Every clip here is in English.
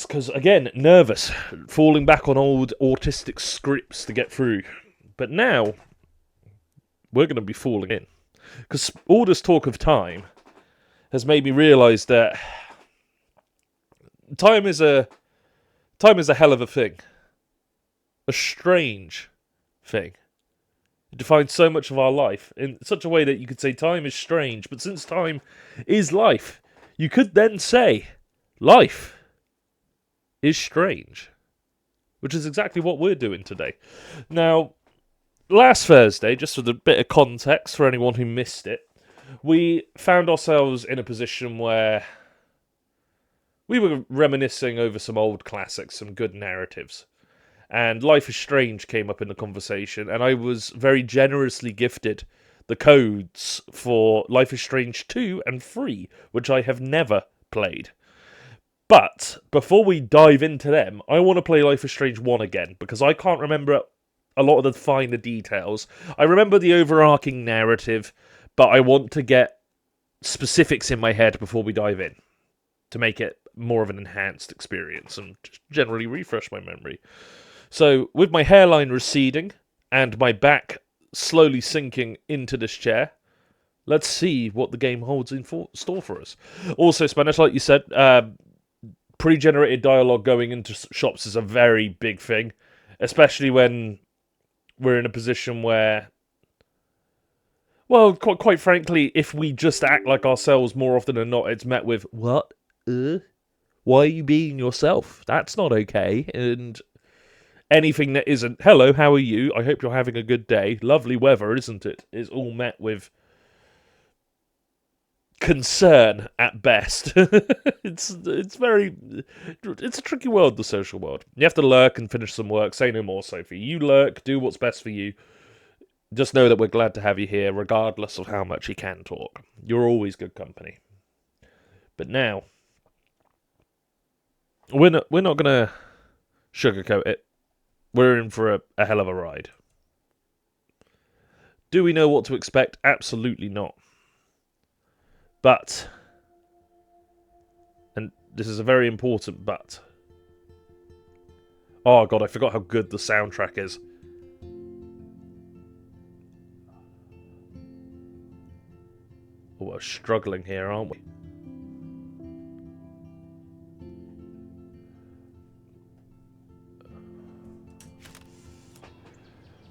It's because, again, nervous, falling back on old autistic scripts to get through. But now, we're going to be falling in. Because all this talk of time has made me realise that time is a hell of a thing. A strange thing. It defines so much of our life in such a way that you could say time is strange, but since time is life, you could then say life is strange, which is exactly what we're doing today. Now, last Thursday, just for a bit of context for anyone who missed it, we found ourselves in a position where we were reminiscing over some old classics, some good narratives. And Life is Strange came up in the conversation, and I was very generously gifted the codes for Life is Strange 2 and 3, which I have never played. But before we dive into them, I want to play Life is Strange 1 again, because I can't remember a lot of the finer details. I remember the overarching narrative, but I want to get specifics in my head before we dive in, to make it more of an enhanced experience and just generally refresh my memory. So, with my hairline receding and my back slowly sinking into this chair, let's see what the game holds in store for us. Also, Spanish, like you said, pre-generated dialogue going into shops is a very big thing, especially when we're in a position where, well, quite frankly, if we just act like ourselves more often than not, it's met with, what? Why are you being yourself? That's not okay. And anything that isn't, hello, how are you? I hope you're having a good day. Lovely weather, isn't it? Is all met with concern at best. It's a tricky world, the social world. You have to lurk and finish some work. Say no more, Sophie. You lurk, do what's best for you. Just know that we're glad to have you here, regardless of how much you can talk. You're always good company. But now, we're not gonna sugarcoat it. We're in for a hell of a ride. Do we know what to expect? Absolutely not. But, and this is a very important but. Oh god, I forgot how good the soundtrack is. Oh, we're struggling here, aren't we?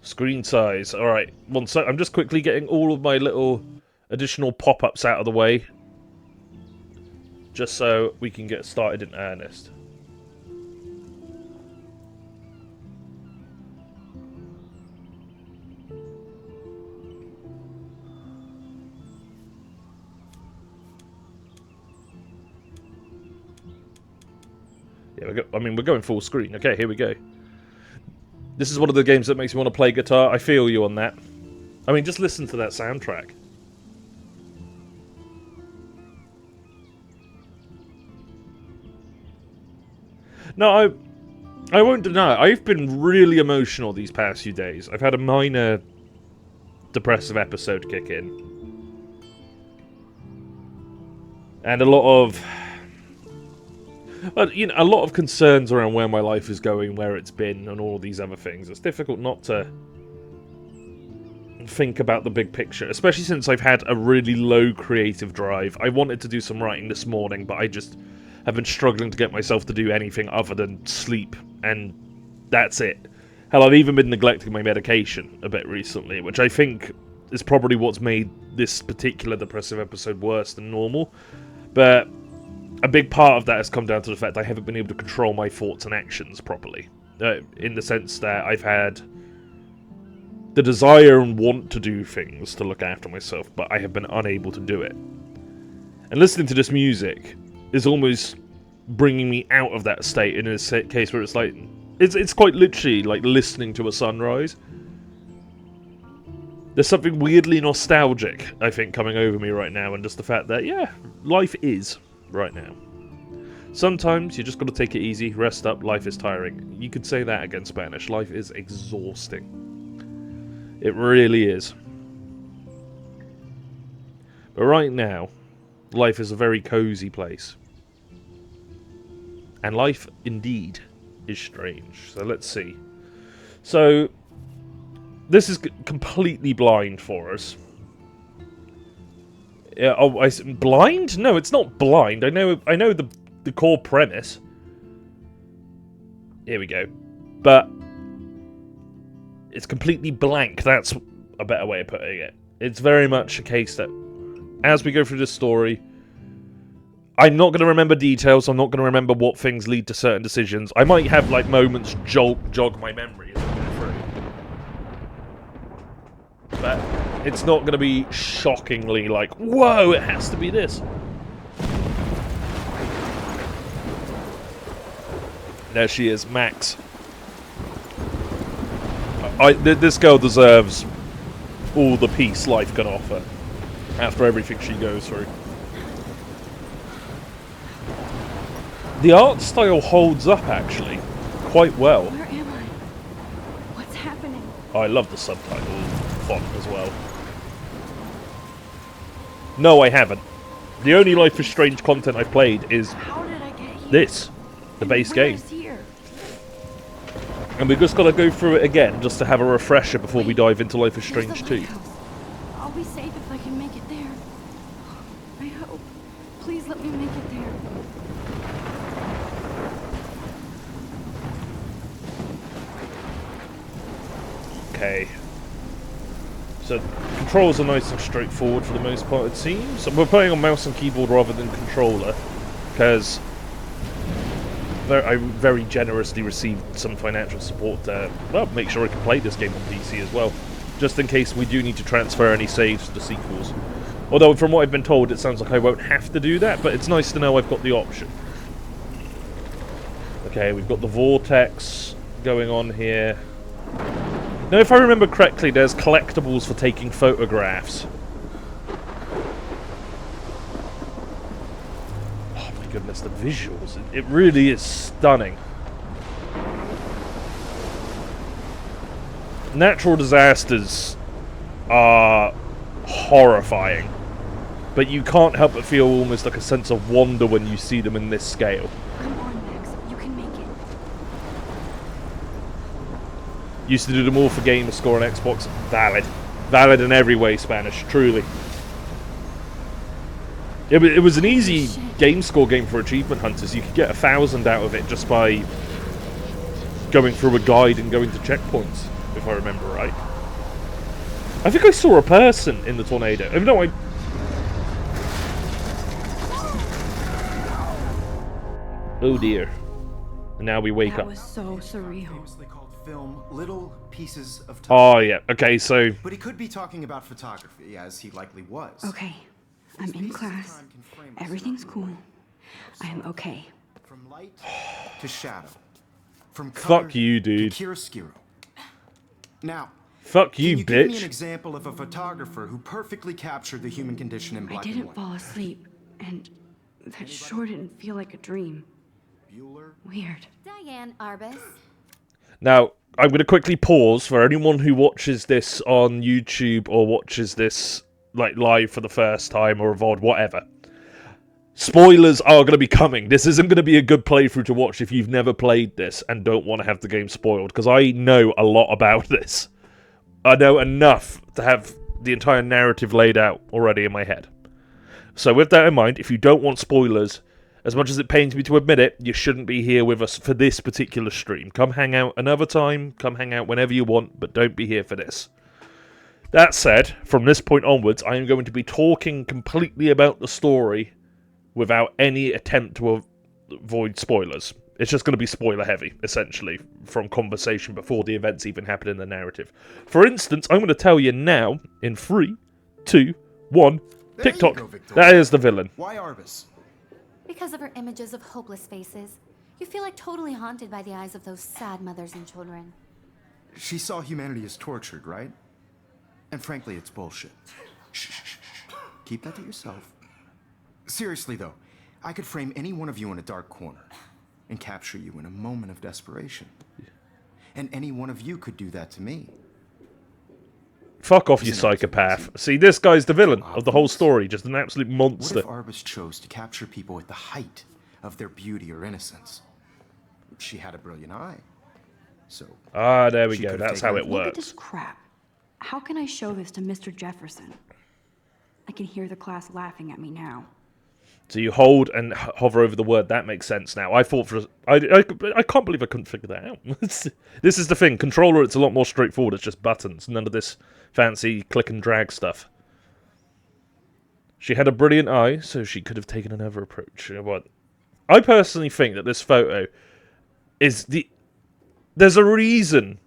Screen size. Alright, one sec. I'm just quickly getting all of my little additional pop-ups out of the way. Just so we can get started in earnest. Yeah, we're going full screen. Okay, here we go. This is one of the games that makes me want to play guitar. I feel you on that. I mean, just listen to that soundtrack. No, I won't deny it. I've been really emotional these past few days. I've had a minor depressive episode kick in. And a lot of... Well, a lot of concerns around where my life is going, where it's been, and all these other things. It's difficult not to think about the big picture, especially since I've had a really low creative drive. I wanted to do some writing this morning, but I just have been struggling to get myself to do anything other than sleep, and that's it. Hell, I've even been neglecting my medication a bit recently, which I think is probably what's made this particular depressive episode worse than normal. But a big part of that has come down to the fact I haven't been able to control my thoughts and actions properly. In the sense that I've had the desire and want to do things to look after myself, but I have been unable to do it. And listening to this music is almost bringing me out of that state in a case where it's like... It's quite literally like listening to a sunrise. There's something weirdly nostalgic, I think, coming over me right now, and just the fact that, yeah, life is right now. Sometimes you just got to take it easy, rest up, life is tiring. You could say that again, Spanish. Life is exhausting. It really is. But right now, life is a very cozy place. And life, indeed, is strange. So let's see. So, this is completely blind for us. Yeah, oh, blind? No, it's not blind. I know the core premise. Here we go. But it's completely blank. That's a better way of putting it. It's very much a case that as we go through this story, I'm not going to remember details. I'm not going to remember what things lead to certain decisions. I might have like moments jog my memory as I go through. But it's not going to be shockingly like, whoa, it has to be this. There she is, Max. This girl deserves all the peace life can offer after everything she goes through. The art style holds up, actually, quite well. Where am I? What's happening? I love the subtitle font as well. No, I haven't. The only Life is Strange content I've played is How did I get here? this, the base game. Where's here? And we've just got to go through it again just to have a refresher before we dive into Life is There's Strange the 2. lighthouse. I'll be safe if I can make it there. I hope. Please let me make it there. Okay. So, controls are nice and straightforward for the most part, it seems. So we're playing on mouse and keyboard rather than controller, because I very generously received some financial support to, well, make sure I can play this game on PC as well, just in case we do need to transfer any saves to the sequels. Although, from what I've been told, it sounds like I won't have to do that, but it's nice to know I've got the option. Okay, we've got the vortex going on here. Now, if I remember correctly, there's collectibles for taking photographs. Oh my goodness, the visuals. It really is stunning. Natural disasters are horrifying, but you can't help but feel almost like a sense of wonder when you see them in this scale. Come on, Max. You can make it. Used to do them all for Gamer Score on Xbox. Valid. Valid in every way, Spanish. Truly. It was an easy Game Score game for achievement hunters. You could get 1,000 out of it just by going through a guide and going to checkpoints, if I remember right. I think I saw a person in the tornado. Oh, no, oh dear. And now we wake That up. was so surreal. Famously called film Little Pieces of Time. Oh, yeah. Okay, so... But he could be talking about photography, as he likely was. Okay. I'm in class. Everything's cool. I am okay. From light to shadow. From color Fuck you, dude. to chiaroscuro. Now, Fuck can you, you give me an bitch. example of a photographer who perfectly captured the human condition in I black and didn't white? fall asleep, and that sure didn't feel like a dream. Bueller? Weird. Diane Arbus. Now, I'm going to quickly pause for anyone who watches this on YouTube or watches this like live for the first time or a VOD, whatever. Spoilers are going to be coming. This isn't going to be a good playthrough to watch if you've never played this and don't want to have the game spoiled, because I know a lot about this. I know enough to have the entire narrative laid out already in my head. So with that in mind, if you don't want spoilers, as much as it pains me to admit it, you shouldn't be here with us for this particular stream. Come hang out another time, come hang out whenever you want, but don't be here for this. That said, from this point onwards, I am going to be talking completely about the story without any attempt to avoid spoilers. It's just going to be spoiler heavy, essentially, from conversation before the events even happen in the narrative. For instance, I'm going to tell you now, in 3, 2, 1, There you TikTok. go, Victoria. That is the villain. Why Arbus? Because of her images of hopeless faces, you feel like totally haunted by the eyes of those sad mothers and children. She saw humanity as tortured, right? And frankly, it's bullshit. Shh, shh, shh, shh. Keep that to yourself. Seriously, though, I could frame any one of you in a dark corner and capture you in a moment of desperation. And any one of you could do that to me. Fuck off, you Isn't that psychopath. See, this guy's the villain of the whole story, just an absolute What monster. if Arbus chose to capture people at the height of their beauty or innocence? she had a brilliant eye. So, Ah, there we She go. could've That's taken how it. it Look at this works. crap. How can I show this to Mr. Jefferson? I can hear the class laughing at me now. So you hold and hover over the word. That makes sense now. I thought I can't believe I couldn't figure that out. This is the thing. Controller, it's a lot more straightforward. It's just buttons. None of this fancy click and drag stuff. She had a brilliant eye, so she could have taken another approach. What? I personally think that this photo is the... There's a reason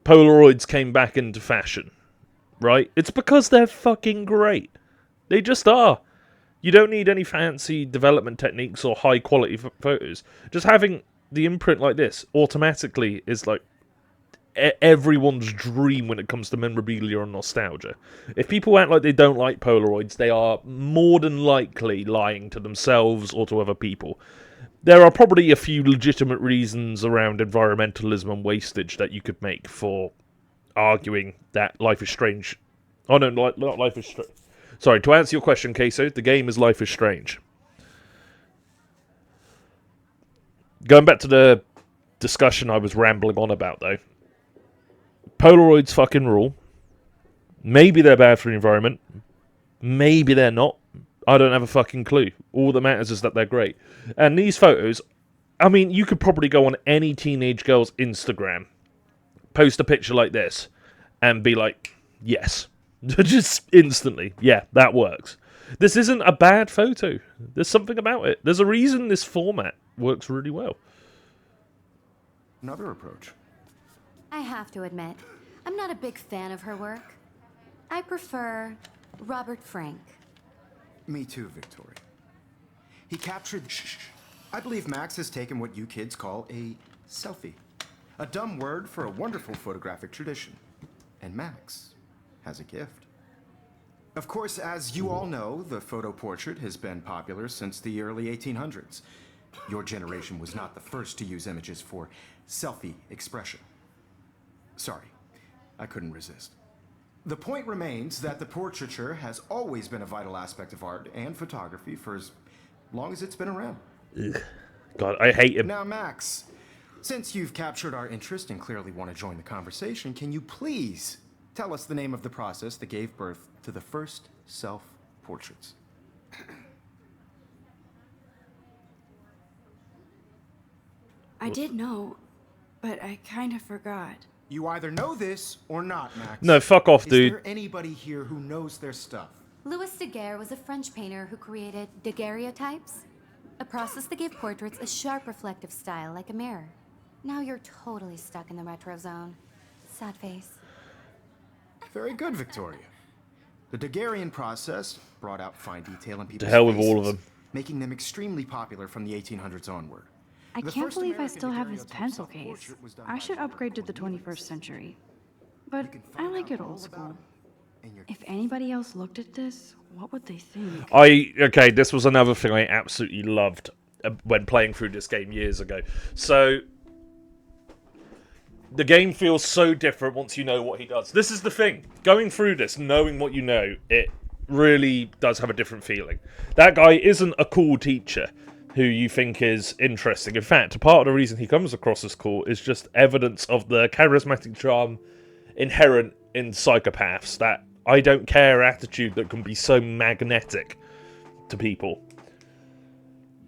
Polaroids came back into fashion, right? It's because they're fucking great. They just are. You don't need any fancy development techniques or high quality photos. Just having the imprint like this automatically is like everyone's dream when it comes to memorabilia and nostalgia. If people act like they don't like Polaroids, they are more than likely lying to themselves or to other people. There are probably a few legitimate reasons around environmentalism and wastage that you could make for arguing that Life is Strange... Oh no, not Life is Strange. Sorry, to answer your question, Queso, the game is Life is Strange. Going back to the discussion I was rambling on about, though. Polaroids fucking rule. Maybe they're bad for the environment. Maybe they're not. I don't have a fucking clue. All that matters is that they're great. And these photos, I mean, you could probably go on any teenage girl's Instagram, post a picture like this, and be like, yes. Just instantly. Yeah, that works. This isn't a bad photo. There's something about it. There's a reason this format works really well. another approach. I have to admit, I'm not a big fan of her work. I prefer Robert Frank. Me too, Victoria. He captured... Shh. I believe Max has taken what you kids call a selfie. A dumb word for a wonderful photographic tradition. And Max has a gift. Of course, as you all know, the photo portrait has been popular since the early 1800s. Your generation was not the first to use images for selfie expression. Sorry, I couldn't resist. The point remains that the portraiture has always been a vital aspect of art and photography for as long as it's been around. Ugh. God, I hate him. Now, Max, since you've captured our interest and clearly want to join the conversation, can you please tell us the name of the process that gave birth to the first self-portraits? I did know, but I kind of forgot. You either know this or not, Max. No, fuck off, Is dude. there anybody here who knows their stuff? Louis Daguerre was a French painter who created daguerreotypes, a process that gave portraits a sharp reflective style like a mirror. Now you're totally stuck in the retro zone. Sad face. Very good, Victoria. The Daguerrean process brought out fine detail in people's hell with all of faces, them. making them extremely popular from the 1800s onward. I The can't first believe I American still have this daguerreotype pencil case. self-portrait was done I by should Jacques upgrade to the Cornelius. 21st century. But You can I find like out it all old about school. it in your If anybody else looked at this, what would they think? Okay, this was another thing I absolutely loved when playing through this game years ago. So, the game feels so different once you know what he does. This is the thing. Going through this, knowing what you know, it really does have a different feeling. That guy isn't a cool teacher who you think is interesting. In fact, part of the reason he comes across as cool is just evidence of the charismatic charm inherent in psychopaths, that I don't care attitude that can be so magnetic to people.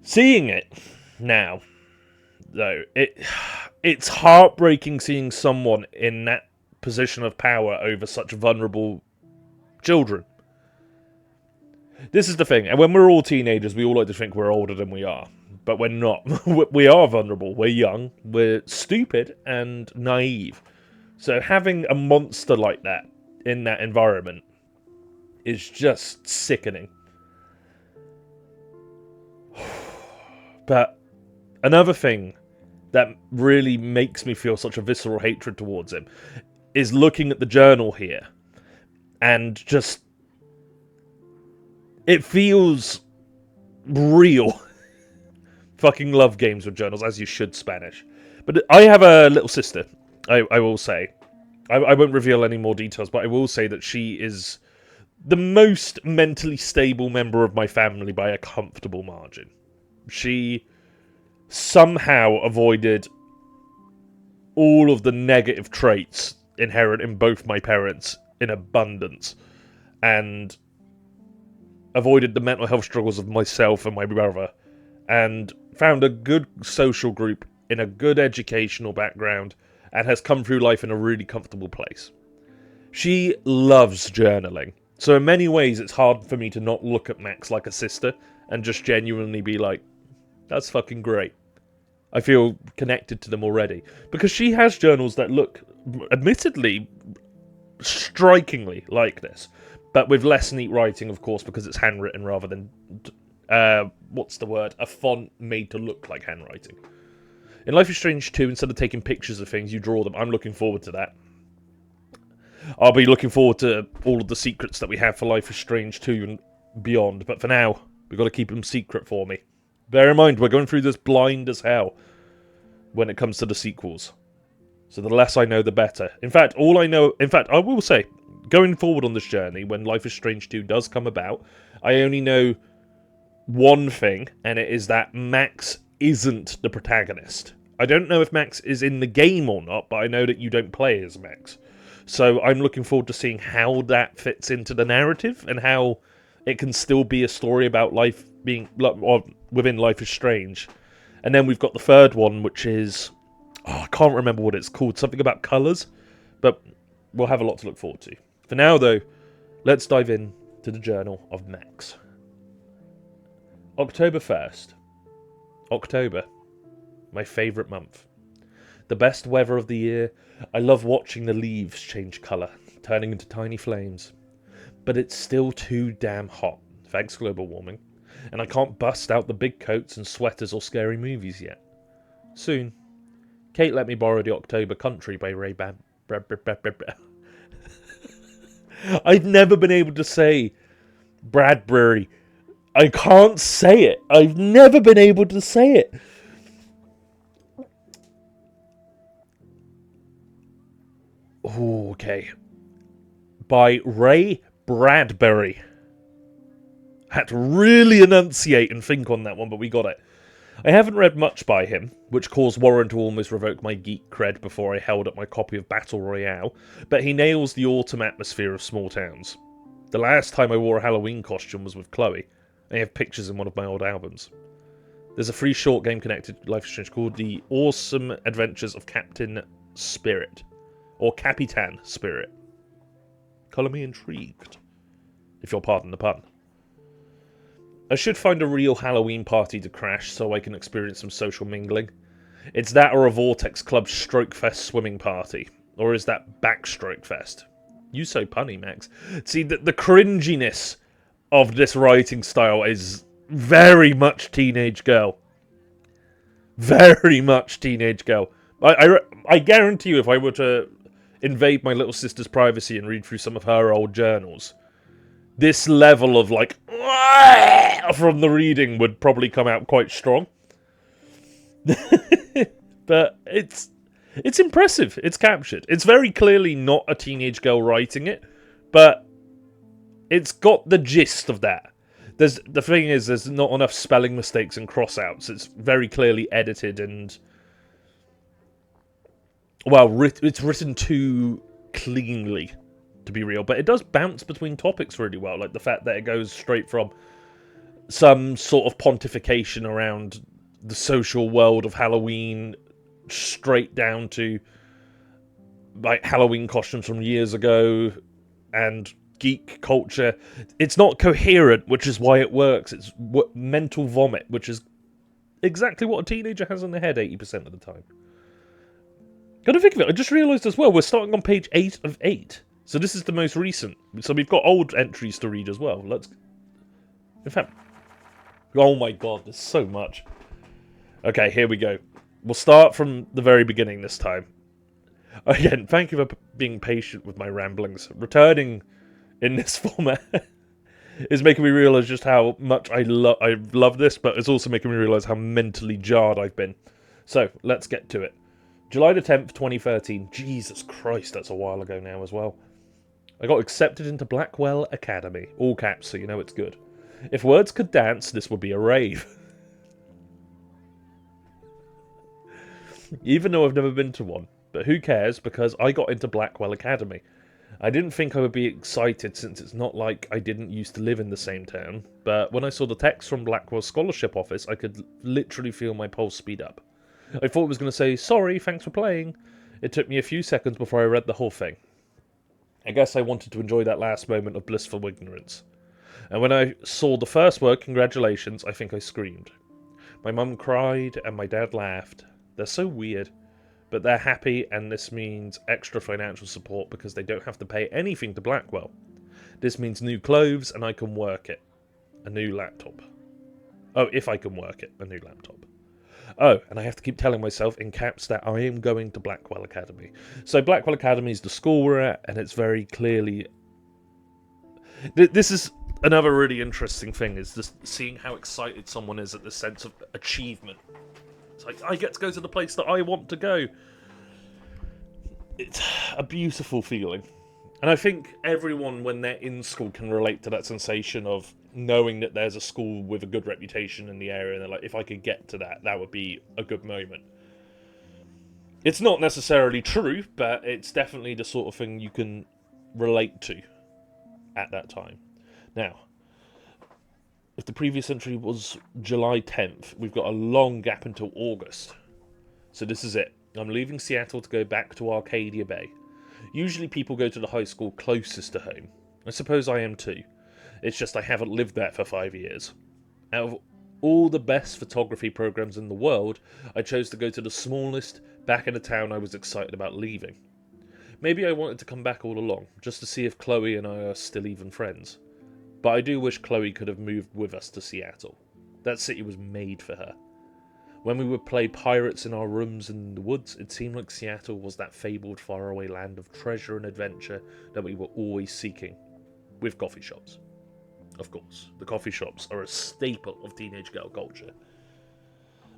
Seeing it now, though, it's heartbreaking seeing someone in that position of power over such vulnerable children. This is the thing, and when we're all teenagers, we all like to think we're older than we are. But we're not. We are vulnerable, we're young, we're stupid and naive. So having a monster like that in that environment is just sickening. But another thing that really makes me feel such a visceral hatred towards him is looking at the journal here and just... It feels real. Fucking love games with journals, as you should, Spanish. But I have a little sister, I will say. I won't reveal any more details, but I will say that she is the most mentally stable member of my family by a comfortable margin. She somehow avoided all of the negative traits inherent in both my parents in abundance, and avoided the mental health struggles of myself and my brother, and found a good social group in a good educational background, and has come through life in a really comfortable place. She loves journaling, so in many ways it's hard for me to not look at Max like a sister and just genuinely be like, that's fucking great. I feel connected to them already. Because she has journals that look, admittedly, strikingly like this, but with less neat writing, of course, because it's handwritten rather than, what's the word? A font made to look like handwriting. In Life is Strange 2, instead of taking pictures of things, you draw them. I'm looking forward to that. I'll be looking forward to all of the secrets that we have for Life is Strange 2 and beyond, but for now, we've got to keep them secret for me. Bear in mind, we're going through this blind as hell when it comes to the sequels. So the less I know, the better. In fact, I will say, going forward on this journey, when Life is Strange 2 does come about, I only know one thing, and it is that Max isn't the protagonist. I don't know if Max is in the game or not, but I know that you don't play as Max. So I'm looking forward to seeing how that fits into the narrative, and how it can still be a story about life being, or within Life is Strange. And then we've got the third one, which is, I can't remember what it's called, something about colours, but we'll have a lot to look forward to. For now, though, let's dive in to the Journal of Max. October 1st. October. My favourite month. The best weather of the year. I love watching the leaves change colour, turning into tiny flames. But it's still too damn hot, thanks global warming, and I can't bust out the big coats and sweaters or scary movies yet. Soon. Kate let me borrow the October Country by Ray I've never been able to say Bradbury. I can't say it. I've never been able to say it. Okay. By Ray Bradbury. Had to really enunciate and think on that one, but we got it. I haven't read much by him, which caused Warren to almost revoke my geek cred before I held up my copy of Battle Royale, but he nails the autumn atmosphere of small towns. The last time I wore a Halloween costume was with Chloe. I have pictures in one of my old albums. There's a free short game connected to Life is Strange called The Awesome Adventures of Captain Spirit, or Capitan Spirit. Colour me intrigued, if you'll pardon the pun. I should find a real Halloween party to crash so I can experience some social mingling. It's that or a Vortex Club Stroke Fest swimming party. Or is that Backstroke Fest? You so punny, Max. See, the cringiness of this writing style is very much teenage girl. Very much teenage girl. I guarantee you if I were to invade my little sister's privacy and read through some of her old journals, this level of, like, from the reading would probably come out quite strong. But it's impressive. It's captured. It's very clearly not a teenage girl writing it, but it's got the gist of that. The thing is, there's not enough spelling mistakes and cross-outs. It's very clearly edited and, well, it's written too cleanly, to be real. But it does bounce between topics really well, like the fact that it goes straight from some sort of pontification around the social world of Halloween straight down to, like, Halloween costumes from years ago and geek culture. It's not coherent, which is why it works. It's mental vomit, which is exactly what a teenager has in their head 80% of the time. Gotta think of it, I just realised as well, we're starting on page 8 of 8. So this is the most recent. So we've got old entries to read as well. In fact, oh my god, there's so much. Okay, here we go. We'll start from the very beginning this time. Again, thank you for being patient with my ramblings. Returning in this format is making me realise just how much I love this, but it's also making me realise how mentally jarred I've been. So, let's get to it. July the 10th, 2013. Jesus Christ, that's a while ago now as well. I got accepted into Blackwell Academy. All caps, so you know it's good. If words could dance, this would be a rave. even though I've never been to one. But who cares, because I got into Blackwell Academy. I didn't think I would be excited since it's not like I didn't used to live in the same town, but when I saw the text from Blackwell's scholarship office, I could literally feel my pulse speed up. I thought it was going to say, sorry, thanks for playing. It took me a few seconds before I read the whole thing. I guess I wanted to enjoy that last moment of blissful ignorance. And when I saw the first word, congratulations, I think I screamed. My mum cried and my dad laughed. They're so weird. But they're happy, and this means extra financial support because they don't have to pay anything to Blackwell. This means new clothes, and I can work it. A new laptop. Oh, if I can work it, a new laptop. Oh, and I have to keep telling myself in caps that I am going to Blackwell Academy. So Blackwell Academy is the school we're at, and it's very clearly... This is another really interesting thing, is just seeing how excited someone is at the sense of achievement. It's like, I get to go to the place that I want to go. It's a beautiful feeling. And I think everyone, when they're in school, can relate to that sensation of knowing that there's a school with a good reputation in the area, and they're like, if I could get to that, that would be a good moment. It's not necessarily true, but it's definitely the sort of thing you can relate to at that time. Now, if the previous entry was July 10th, we've got a long gap until August. So this is it. I'm leaving Seattle to go back to Arcadia Bay. Usually people go to the high school closest to home. I suppose I am too. It's just I haven't lived there for 5 years. Out of all the best photography programs in the world, I chose to go to the smallest, back in the town I was excited about leaving. Maybe I wanted to come back all along, just to see if Chloe and I are still even friends. But I do wish Chloe could have moved with us to Seattle. That city was made for her. When we would play pirates in our rooms in the woods, it seemed like Seattle was that fabled faraway land of treasure and adventure that we were always seeking. With coffee shops. Of course, the coffee shops are a staple of teenage girl culture.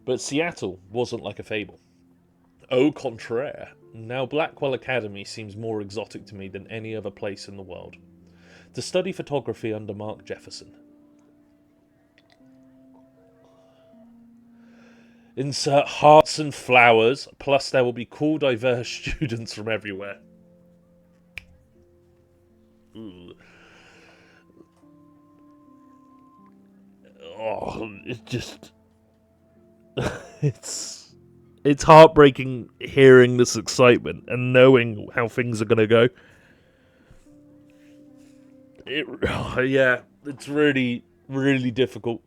But Seattle wasn't like a fable. Au contraire, now Blackwell Academy seems more exotic to me than any other place in the world. To study photography under Mark Jefferson. Insert hearts and flowers, plus there will be cool, diverse students from everywhere. Ooh. Oh, it just... It's heartbreaking hearing this excitement and knowing how things are going to go. Yeah, it's really, really difficult.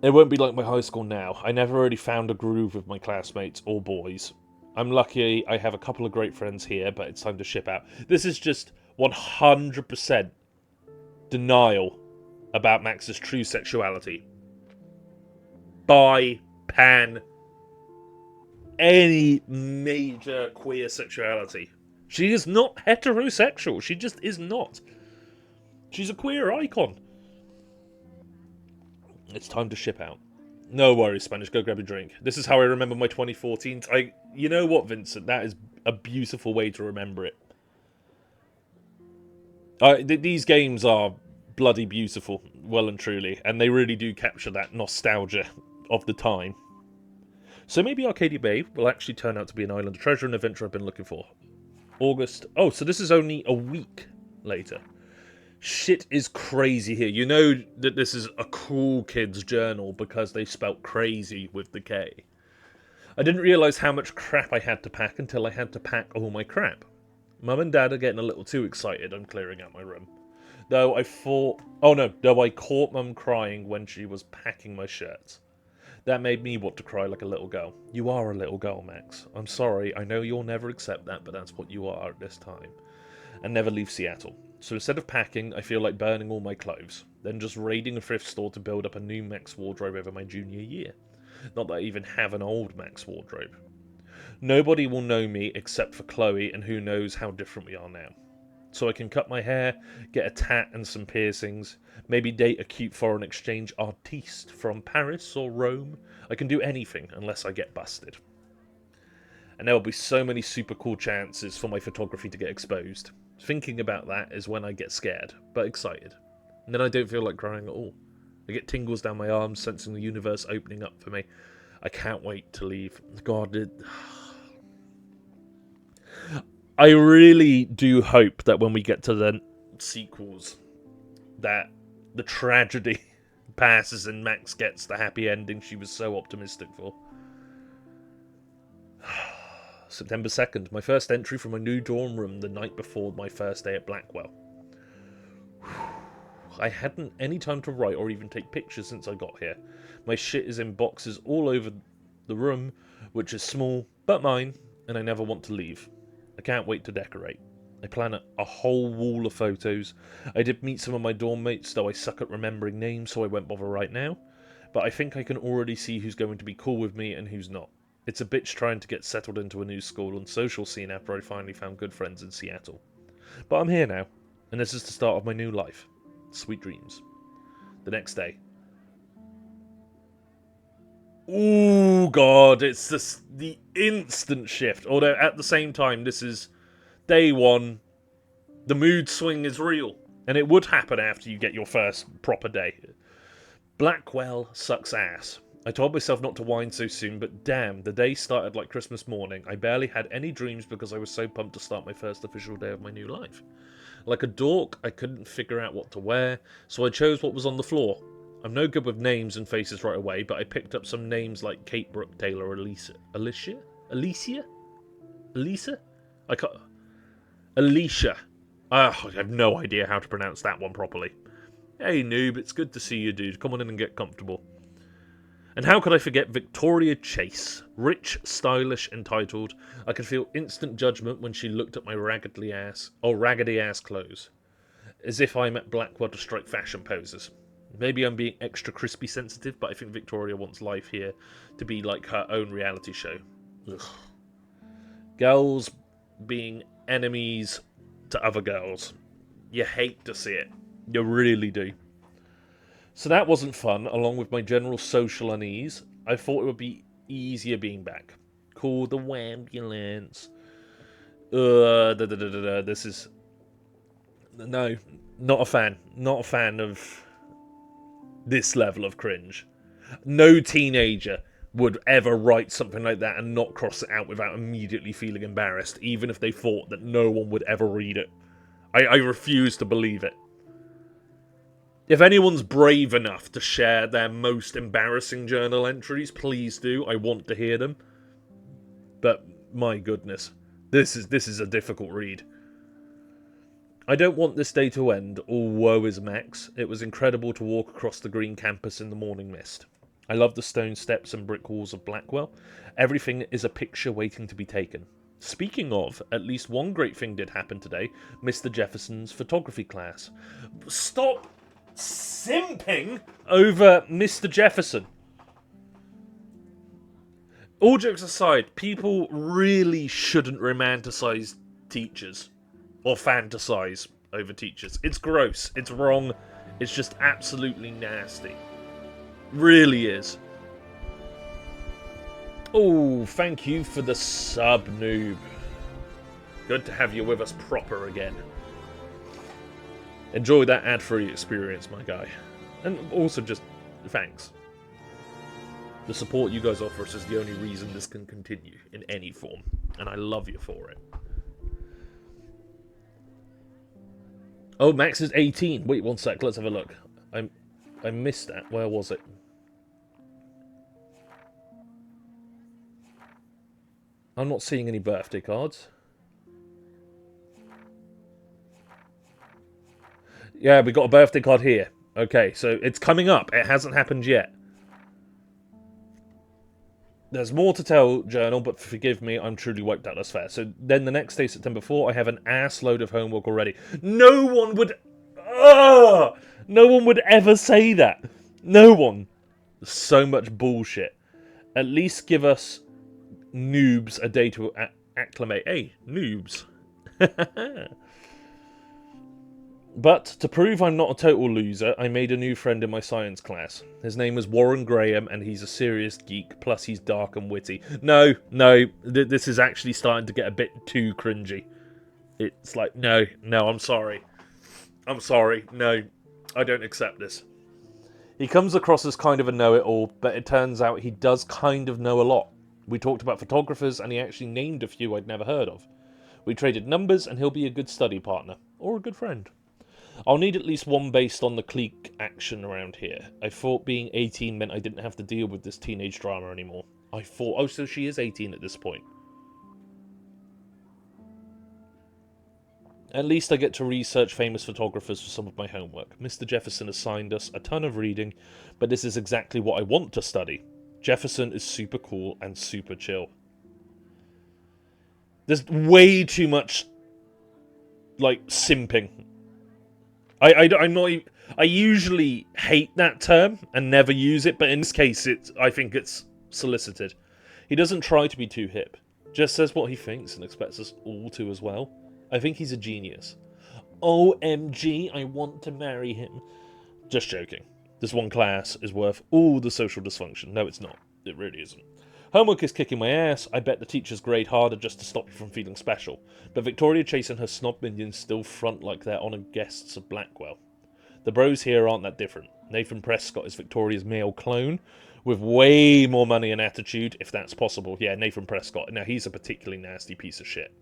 It won't be like my high school now. I never really found a groove with my classmates or boys. I'm lucky I have a couple of great friends here, but it's time to ship out. This is just 100% denial about Max's true sexuality. Bi, pan, any major queer sexuality. She is not heterosexual. She just is not. She's a queer icon. It's time to ship out. No worries, Spanish. Go grab a drink. This is how I remember my 2014. You know what, Vincent? That is a beautiful way to remember it. These games are bloody beautiful, well and truly, and they really do capture that nostalgia of the time. So maybe Arcadia Bay will actually turn out to be an island of treasure and adventure I've been looking for. August. Oh, so this is only a week later. Shit is crazy here. You know that this is a cool kid's journal because they spelt crazy with the K. I didn't realise how much crap I had to pack until I had to pack all my crap. Mum and Dad are getting a little too excited I'm clearing out my room. Though I caught Mum crying when she was packing my shirts. That made me want to cry like a little girl. You are a little girl, Max. I'm sorry, I know you'll never accept that, but that's what you are at this time. And never leave Seattle. So instead of packing, I feel like burning all my clothes, then just raiding a thrift store to build up a new Max wardrobe over my junior year. Not that I even have an old Max wardrobe. Nobody will know me except for Chloe, and who knows how different we are now. So I can cut my hair, get a tat and some piercings, maybe date a cute foreign exchange artiste from Paris or Rome. I can do anything unless I get busted. And there will be so many super cool chances for my photography to get exposed. Thinking about that is when I get scared, but excited. And then I don't feel like crying at all. I get tingles down my arms, sensing the universe opening up for me. I can't wait to leave. God, I really do hope that when we get to the sequels, that the tragedy passes and Max gets the happy ending she was so optimistic for. September 2nd, my first entry from my new dorm room the night before my first day at Blackwell. I hadn't any time to write or even take pictures since I got here. My shit is in boxes all over the room, which is small, but mine, and I never want to leave. I can't wait to decorate. I plan a whole wall of photos. I did meet some of my dorm mates, though I suck at remembering names, so I won't bother right now. But I think I can already see who's going to be cool with me and who's not. It's a bitch trying to get settled into a new school and social scene after I finally found good friends in Seattle. But I'm here now, and this is the start of my new life. Sweet dreams. The next day. Ooh, God, it's the instant shift. Although, at the same time, this is day one. The mood swing is real. And it would happen after you get your first proper day. Blackwell sucks ass. I told myself not to whine so soon, but damn, the day started like Christmas morning. I barely had any dreams because I was so pumped to start my first official day of my new life. Like a dork, I couldn't figure out what to wear, so I chose what was on the floor. I'm no good with names and faces right away, but I picked up some names like Kate Brooke Taylor or Alicia? I can't... Alicia. I have no idea how to pronounce that one properly. Hey noob, it's good to see you, dude. Come on in and get comfortable. And how could I forget Victoria Chase? Rich, stylish, entitled. I could feel instant judgment when she looked at my raggedy ass clothes. As if I'm at Blackwell to strike fashion poses. Maybe I'm being extra crispy sensitive, but I think Victoria wants life here to be like her own reality show. Ugh. Girls being enemies to other girls. You hate to see it. You really do. So that wasn't fun, along with my general social unease. I thought it would be easier being back. Call the ambulance. This is... No, not a fan. Not a fan of this level of cringe. No teenager would ever write something like that and not cross it out without immediately feeling embarrassed, even if they thought that no one would ever read it. I refuse to believe it. If anyone's brave enough to share their most embarrassing journal entries, please do. I want to hear them. But, my goodness, this is a difficult read. I don't want this day to end. All woe is Max. It was incredible to walk across the green campus in the morning mist. I love the stone steps and brick walls of Blackwell. Everything is a picture waiting to be taken. Speaking of, at least one great thing did happen today. Mr. Jefferson's photography class. Stop simping over Mr. Jefferson. All jokes aside, people really shouldn't romanticize teachers or fantasize over teachers. It's gross, it's wrong, it's just absolutely nasty. Really is. Oh, thank you for the sub, noob. Good to have you with us proper again. Enjoy that ad-free experience, my guy. And also just, thanks. The support you guys offer us is the only reason this can continue in any form. And I love you for it. Oh, Max is 18. Wait one sec, let's have a look. I missed that. Where was it? I'm not seeing any birthday cards. Yeah, we got a birthday card here. Okay, so it's coming up. It hasn't happened yet. There's more to tell, Journal, but forgive me, I'm truly wiped out. That's fair. So then the next day, September 4, I have an ass load of homework already. No one would... no one would ever say that. No one. So much bullshit. At least give us noobs a day to acclimate. Hey, noobs. But, to prove I'm not a total loser, I made a new friend in my science class. His name is Warren Graham, and he's a serious geek, plus he's dark and witty. No, this is actually starting to get a bit too cringy. It's like, no, I'm sorry. I'm sorry, no, I don't accept this. He comes across as kind of a know-it-all, but it turns out he does kind of know a lot. We talked about photographers, and he actually named a few I'd never heard of. We traded numbers, and he'll be a good study partner. Or a good friend. I'll need at least one based on the clique action around here. I thought being 18 meant I didn't have to deal with this teenage drama anymore. I thought... Oh, so she is 18 at this point. At least I get to research famous photographers for some of my homework. Mr. Jefferson assigned us a ton of reading, but this is exactly what I want to study. Jefferson is super cool and super chill. There's way too much, like, simping. I'm not... I usually hate that term and never use it, but in this case, I think it's solicited. He doesn't try to be too hip. Just says what he thinks and expects us all to as well. I think he's a genius. OMG, I want to marry him. Just joking. This one class is worth all the social dysfunction. No, it's not. It really isn't. Homework is kicking my ass. I bet the teachers grade harder just to stop you from feeling special. But Victoria Chase and her snob minions still front like they're honoured guests of Blackwell. The bros here aren't that different. Nathan Prescott is Victoria's male clone, with way more money and attitude, if that's possible. Yeah, Nathan Prescott. Now, he's a particularly nasty piece of shit.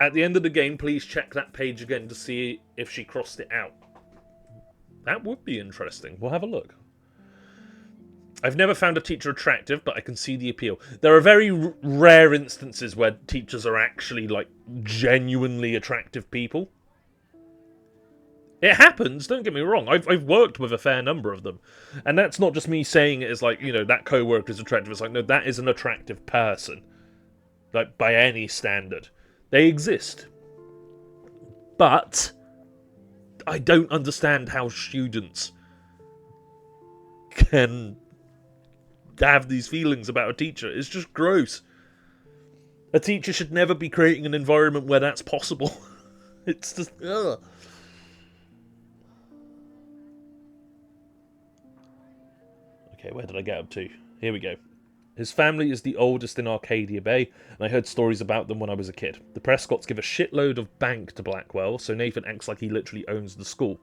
At the end of the game, please check that page again to see if she crossed it out. That would be interesting. We'll have a look. I've never found a teacher attractive, but I can see the appeal. There are very rare instances where teachers are actually, like, genuinely attractive people. It happens, don't get me wrong. I've worked with a fair number of them. And that's not just me saying it as, like, you know, that co-worker is attractive. It's like, no, that is an attractive person. Like, by any standard. They exist. But I don't understand how students can have these feelings about a teacher. It's just gross. A teacher should never be creating an environment where that's possible. It's just... ugh. Okay, where did I get up to? Here we go. His family is the oldest in Arcadia Bay, and I heard stories about them when I was a kid. The Prescotts give a shitload of bank to Blackwell, so Nathan acts like he literally owns the school.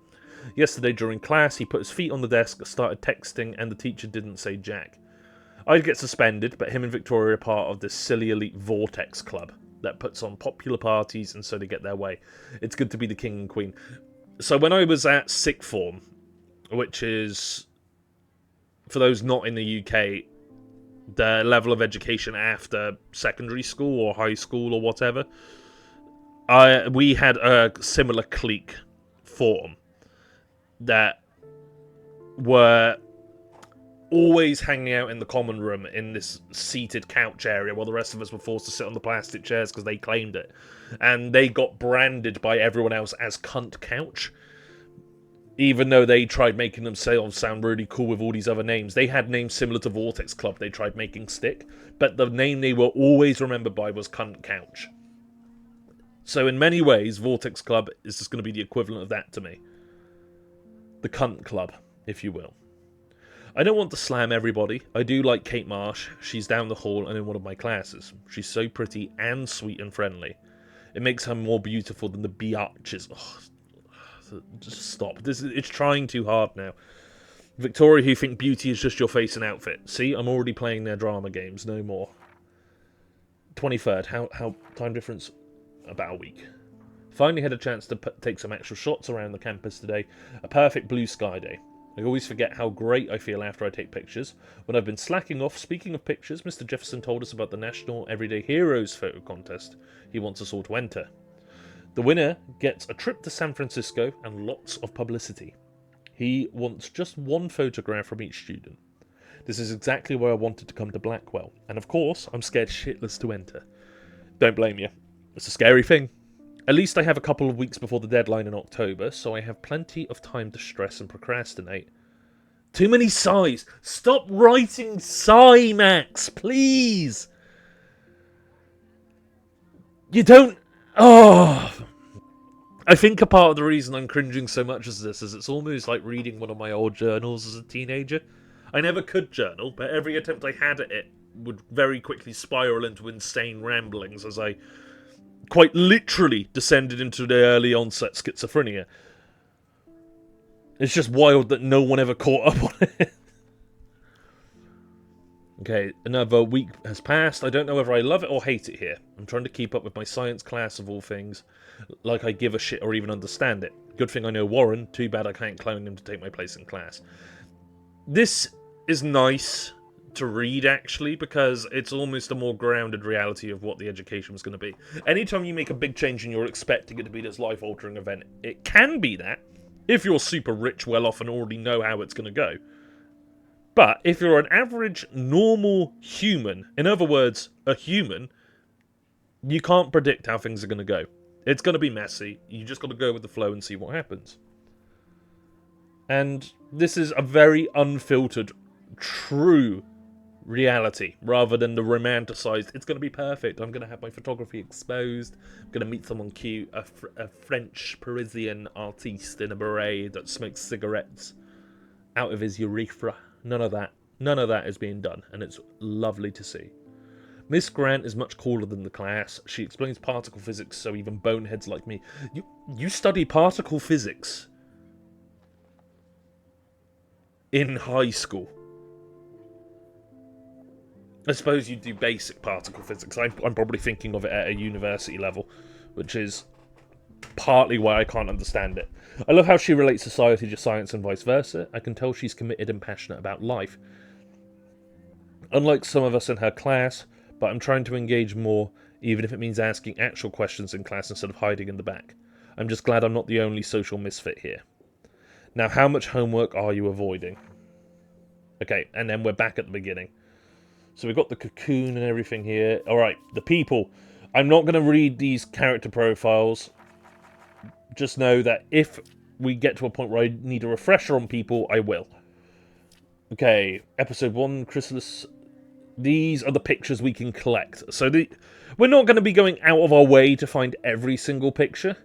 Yesterday during class, he put his feet on the desk, started texting, and the teacher didn't say jack. I'd get suspended, but him and Victoria are part of this silly elite Vortex club that puts on popular parties, and so they get their way. It's good to be the king and queen. So when I was at sixth form, which is, for those not in the UK, the level of education after secondary school or high school or whatever, we had a similar clique form that were always hanging out in the common room in this seated couch area while the rest of us were forced to sit on the plastic chairs because they claimed it. And they got branded by everyone else as Cunt Couch. Even though they tried making themselves sound really cool with all these other names. They had names similar to Vortex Club they tried making stick. But the name they were always remembered by was Cunt Couch. So in many ways, Vortex Club is just going to be the equivalent of that to me. The Cunt Club, if you will. I don't want to slam everybody. I do like Kate Marsh. She's down the hall and in one of my classes. She's so pretty and sweet and friendly. It makes her more beautiful than the biatches. Oh, just stop. It's trying too hard now. Victoria, who think beauty is just your face and outfit. See, I'm already playing their drama games. No more. 23rd. How time difference? About a week. Finally had a chance to take some actual shots around the campus today. A perfect blue sky day. I always forget how great I feel after I take pictures. When I've been slacking off, speaking of pictures, Mr. Jefferson told us about the National Everyday Heroes photo contest he wants us all to enter. The winner gets a trip to San Francisco and lots of publicity. He wants just one photograph from each student. This is exactly where I wanted to come to Blackwell. And of course, I'm scared shitless to enter. Don't blame you. It's a scary thing. At least I have a couple of weeks before the deadline in October, so I have plenty of time to stress and procrastinate. Too many sighs. Stop writing sigh, Max, please. You don't... Oh... I think a part of the reason I'm cringing so much as this is it's almost like reading one of my old journals as a teenager. I never could journal, but every attempt I had at it would very quickly spiral into insane ramblings as I quite literally descended into the early onset schizophrenia. It's just wild that no one ever caught up on it. Okay, another week has passed. I don't know whether I love it or hate it here. I'm trying to keep up with my science class of all things, like I give a shit or even understand it. Good thing I know Warren, too bad I can't clone him to take my place in class. This is nice to read, actually, because it's almost a more grounded reality of what the education was going to be. Anytime you make a big change and you're expecting it to be this life-altering event, it can be that, if you're super rich, well-off, and already know how it's going to go. But if you're an average, normal human, in other words, a human, you can't predict how things are going to go. It's going to be messy. You just got to go with the flow and see what happens. And this is a very unfiltered, true reality, rather than the romanticized, it's going to be perfect, I'm going to have my photography exposed, I'm going to meet someone cute, a French Parisian artiste in a beret that smokes cigarettes out of his urethra. None of that. None of that is being done, and it's lovely to see. Miss Grant is much cooler than the class. She explains particle physics so even boneheads like me... You study particle physics in high school. I suppose you do basic particle physics. I'm probably thinking of it at a university level, which is partly why I can't understand it. I love how she relates society to science and vice versa. I can tell she's committed and passionate about life. Unlike some of us in her class, but I'm trying to engage more, even if it means asking actual questions in class instead of hiding in the back. I'm just glad I'm not the only social misfit here. Now, how much homework are you avoiding? Okay, and then we're back at the beginning. So we've got the cocoon and everything here. Alright, the people. I'm not going to read these character profiles. Just know that if we get to a point where I need a refresher on people, I will. Okay, episode 1, Chrysalis. These are the pictures we can collect. So we're not going to be going out of our way to find every single picture.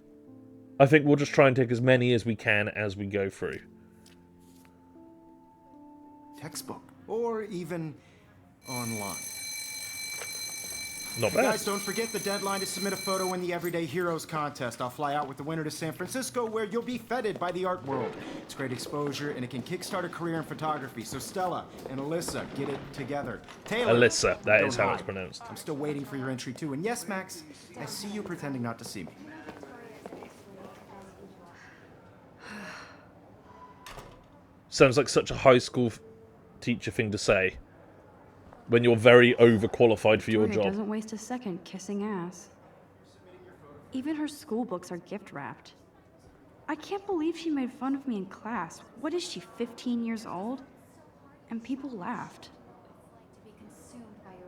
I think we'll just try and take as many as we can as we go through. Textbook, or even online. Not Hey bad. guys, don't forget the deadline to submit a photo in the Everyday Heroes contest. I'll fly out with the winner to San Francisco, where you'll be feted by the art world. It's great exposure, and it can kickstart a career in photography. So Stella and Alyssa, get it together. Taylor, Alyssa, that don't is how hide. it's pronounced. I'm still waiting for your entry too. And yes, Max, I see you pretending not to see me. Sounds like such a high school teacher thing to say when you're very overqualified for your Victoria job. doesn't waste a second kissing ass. Even her school books are gift wrapped. I can't believe she made fun of me in class. What is she, 15 years old? And people laughed.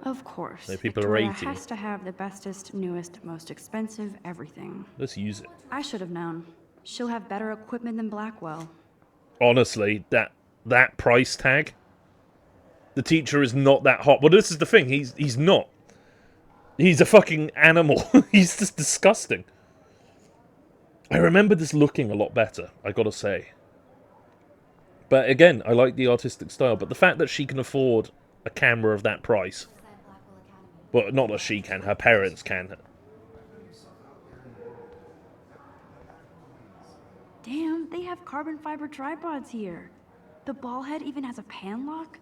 Of course. No, people are Victoria 18. has to have the bestest, newest, most expensive everything. Let's use it. I should have known. She'll have better equipment than Blackwell. Honestly, that price tag, the teacher is not that hot. Well, this is the thing. He's not. He's a fucking animal. He's just disgusting. I remember this looking a lot better, I gotta say. But again, I like the artistic style. But the fact that she can afford a camera of that price, well, not that she can, her parents can. Damn, they have carbon fiber tripods here. The ball head even has a pan lock.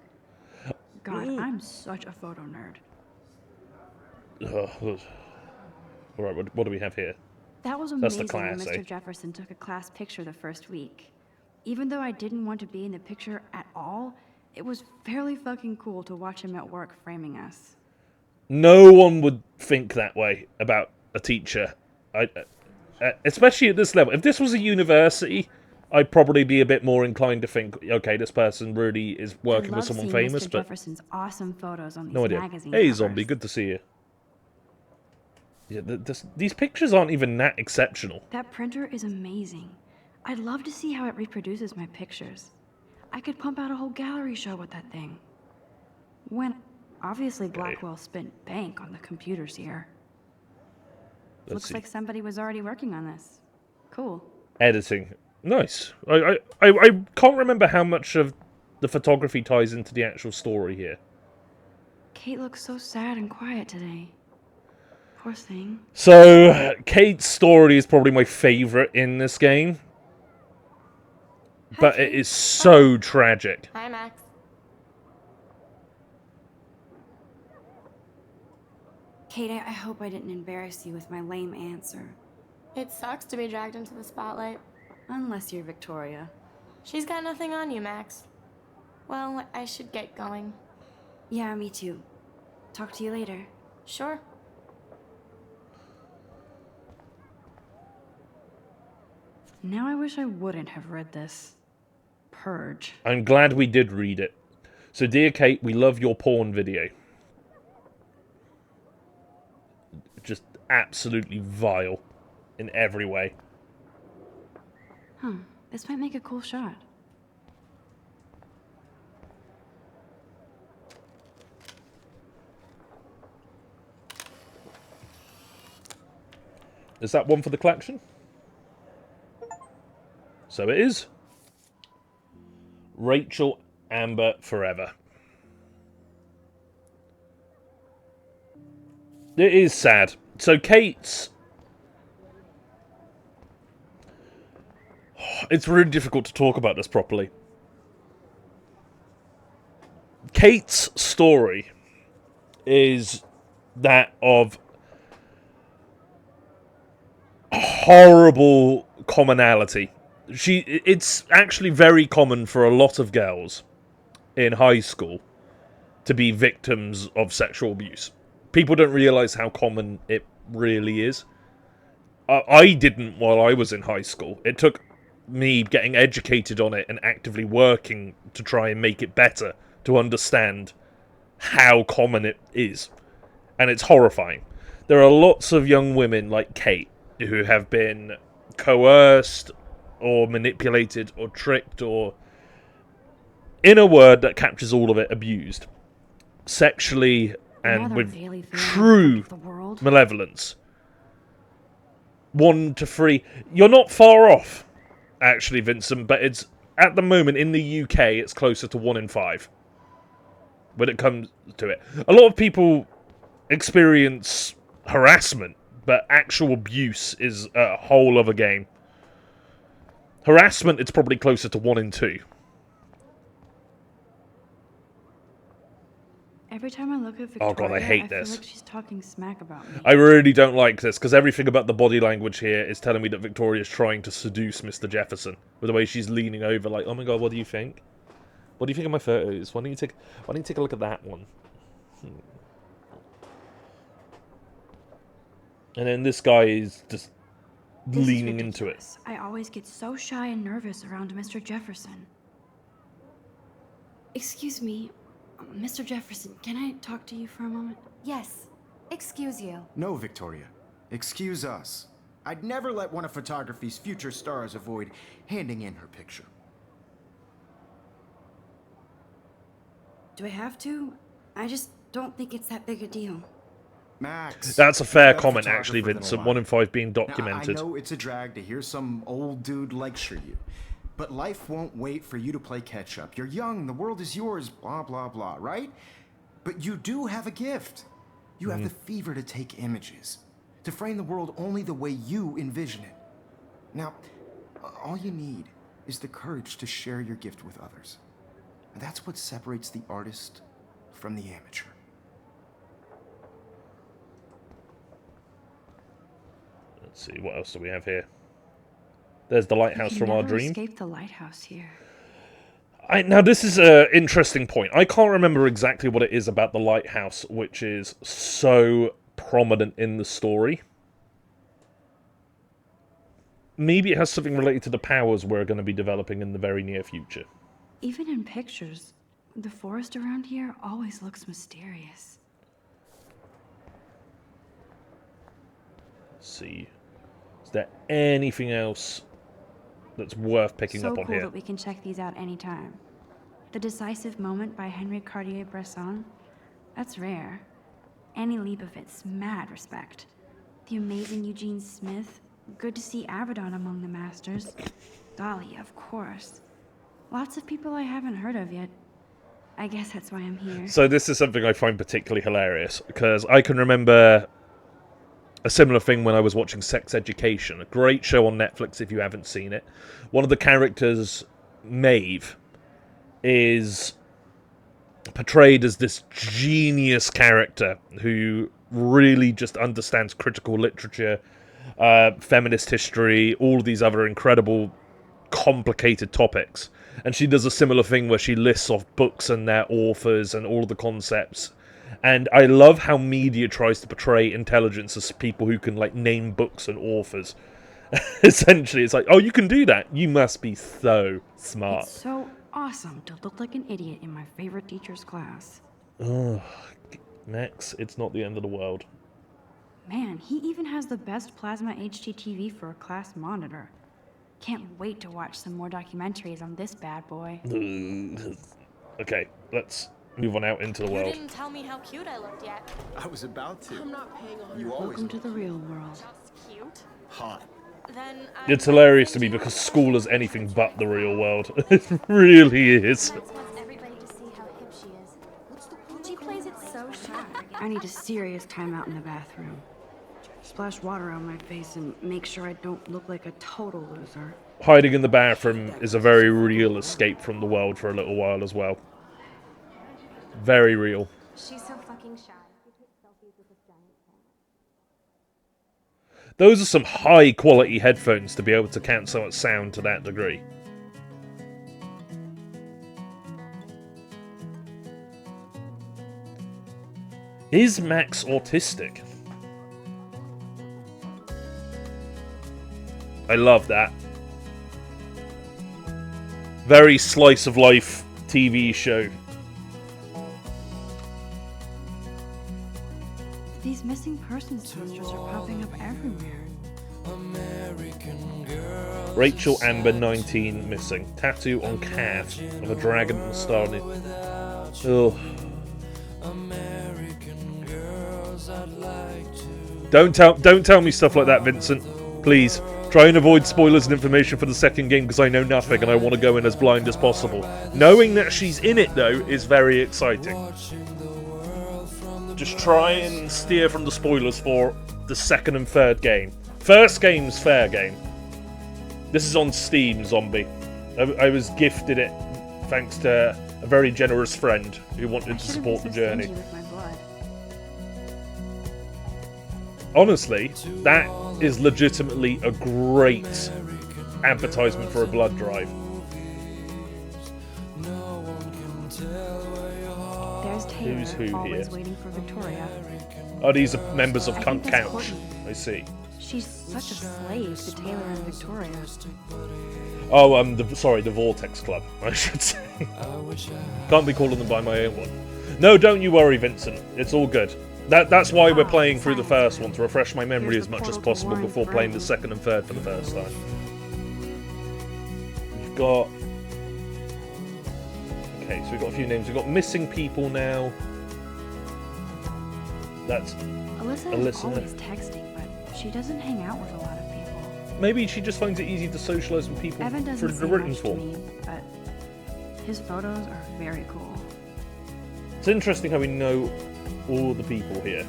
God, I'm such a photo nerd. Alright, what do we have here? That was That's the amazing when class, Mr. eh? Jefferson took a class picture the first week. Even though I didn't want to be in the picture at all, it was fairly fucking cool to watch him at work framing us. No one would think that way about a teacher. Especially at this level. If this was a university, I'd probably be a bit more inclined to think, okay, this person really is working I with love someone seeing famous, Mr. but Jefferson's awesome photos on these no idea. magazine Hey, covers. zombie, good to see you. Yeah, these pictures aren't even that exceptional. That printer is amazing. I'd love to see how it reproduces my pictures. I could pump out a whole gallery show with that thing. When, obviously, Blackwell spent bank on the computers here. Let's Looks see. like somebody was already working on this. Cool. Editing. Nice. I can't remember how much of the photography ties into the actual story here. Kate looks so sad and quiet today. Poor thing. So, Kate's story is probably my favourite in this game. but it is so tragic. Hi, Max. Kate, I hope I didn't embarrass you with my lame answer. It sucks to be dragged into the spotlight. Unless you're Victoria. She's got nothing on you, Max. Well, I should get going. Yeah, me too. Talk to you later. Sure. Now I wish I wouldn't have read this. Purge. I'm glad we did read it. So, dear Kate, we love your porn video. Just absolutely vile in every way. Huh. This might make a cool shot. Is that one for the collection? So it is. Rachel Amber Forever. It is sad. So Kate's... It's really difficult to talk about this properly. Kate's story is that of horrible commonality. It's actually very common for a lot of girls in high school to be victims of sexual abuse. People don't realise how common it really is. I didn't while I was in high school. It took me getting educated on it and actively working to try and make it better to understand how common it is. And it's horrifying. There are lots of young women like Kate who have been coerced or manipulated or tricked or, in a word that captures all of it, abused. Sexually and Another with daily thing true of the world. malevolence. 1 to 3. You're not far off, actually, Vincent, but it's, at the moment, in the UK, it's closer to 1 in 5. When it comes to it. A lot of people experience harassment, but actual abuse is a whole other game. Harassment, it's probably closer to 1 in 2. Every time I look at Victoria, Oh god, I hate feel this. like she's talking smack about me. I really don't like this, because everything about the body language here is telling me that Victoria's trying to seduce Mr. Jefferson. With the way she's leaning over, like, oh my god, what do you think? What do you think of my photos? Why don't you take a look at that one? And then this guy is just This is leaning into it. ridiculous. I always get so shy and nervous around Mr. Jefferson. Excuse me, Mr. Jefferson, can I talk to you for a moment? Yes. Excuse you. No, Victoria. Excuse us. I'd never let one of photography's future stars avoid handing in her picture. Do I have to? I just don't think it's that big a deal. Max. That's a fair you're better comment, actually, photographer than Vincent. a 1 lot. in 5 being Now, documented. I know it's a drag to hear some old dude lecture you, but life won't wait for you to play catch up. You're young, the world is yours, blah, blah, blah, right? But you do have a gift. You have the fever to take images, to frame the world only the way you envision it. Now, all you need is the courage to share your gift with others. And that's what separates the artist from the amateur. Let's see, what else do we have here? There's the lighthouse You from our never dream. escape the lighthouse here. Now, this is an interesting point. I can't remember exactly what it is about the lighthouse which is so prominent in the story. Maybe it has something related to the powers we're going to be developing in the very near future. Even in pictures, the forest around here always looks mysterious. Let's see. Is there anything else that's worth picking So up on cool here? that we can check these out anytime. The Decisive Moment by Henry Cartier-Bresson. That's rare. Annie Leibovitz, mad respect. The amazing Eugene Smith. Good to see Avedon among the masters. Dali, of course. Lots of people I haven't heard of yet. I guess that's why I'm here. So this is something I find particularly hilarious, because I can remember a similar thing when I was watching Sex Education, a great show on Netflix if you haven't seen it. One of the characters Maeve is portrayed as this genius character who really just understands critical literature, feminist history, all of these other incredible, complicated topics. And she does a similar thing where she lists off books and their authors and all of the concepts. And I love how media tries to portray intelligence as people who can, like, name books and authors. Essentially, it's like, oh, you can do that. You must be so smart. It's so awesome to look like an idiot in my favorite teacher's class. Oh, Max, it's not the end of the world. Man, he even has the best plasma HDTV for a class monitor. Can't wait to watch some more documentaries on this bad boy. Okay, let's move on out into the You world. didn't tell me how cute I looked yet. I was about to. I'm not paying on You always Welcome to the real world. Just cute. hot. Then It's hilarious to me because school is anything but the real world. It really is. Max wants everybody to see how hip she is. She plays it so shy. I need a serious timeout in the bathroom. Splash water on my face and make sure I don't look like a total loser. Hiding in the bathroom is a very real escape from the world for a little while as well. Very real. She's so fucking shy. She takes selfies with this giant camera. Those are some high quality headphones to be able to cancel out sound to that degree. Is Max autistic? I love that. Very slice of life TV show. These missing persons posters are popping up everywhere. Rachel Amber 19 missing. Tattoo on calf of a dragon and starry. Ugh. Don't tell me stuff like that, Vincent. Please. Try and avoid spoilers and information for the second game because I know nothing and I want to go in as blind as possible. Knowing that she's in it, though, is very exciting. Just try and steer from the spoilers for the second and third game. First game's fair game. This is on Steam, Zombie. I was gifted it thanks to a very generous friend who wanted to support the journey. With my blood. Honestly, that is legitimately a great advertisement for a blood drive. There's Taylor, Who's who always here? waiting for Victoria. Oh, these are members of I Cunt think that's Couch. Courtney. I see. She's such a slave to Taylor and Victoria. Oh, the Vortex Club, I should say. Can't be calling them by my own one. No, don't you worry, Vincent. It's all good. That's why we're playing through the first one, to refresh my memory Here's as the much as portal to possible Warren's before playing the brain. second and third for the first time. We've got... Okay, so we've got a few names. We've got missing people now. That's... Alyssa Alyssa. is always texting, but she doesn't hang out with a lot of people. Maybe she just finds it easy to socialise with people Evan through doesn't the say written much to form. me, but his photos are very cool. It's interesting how we know all the people here.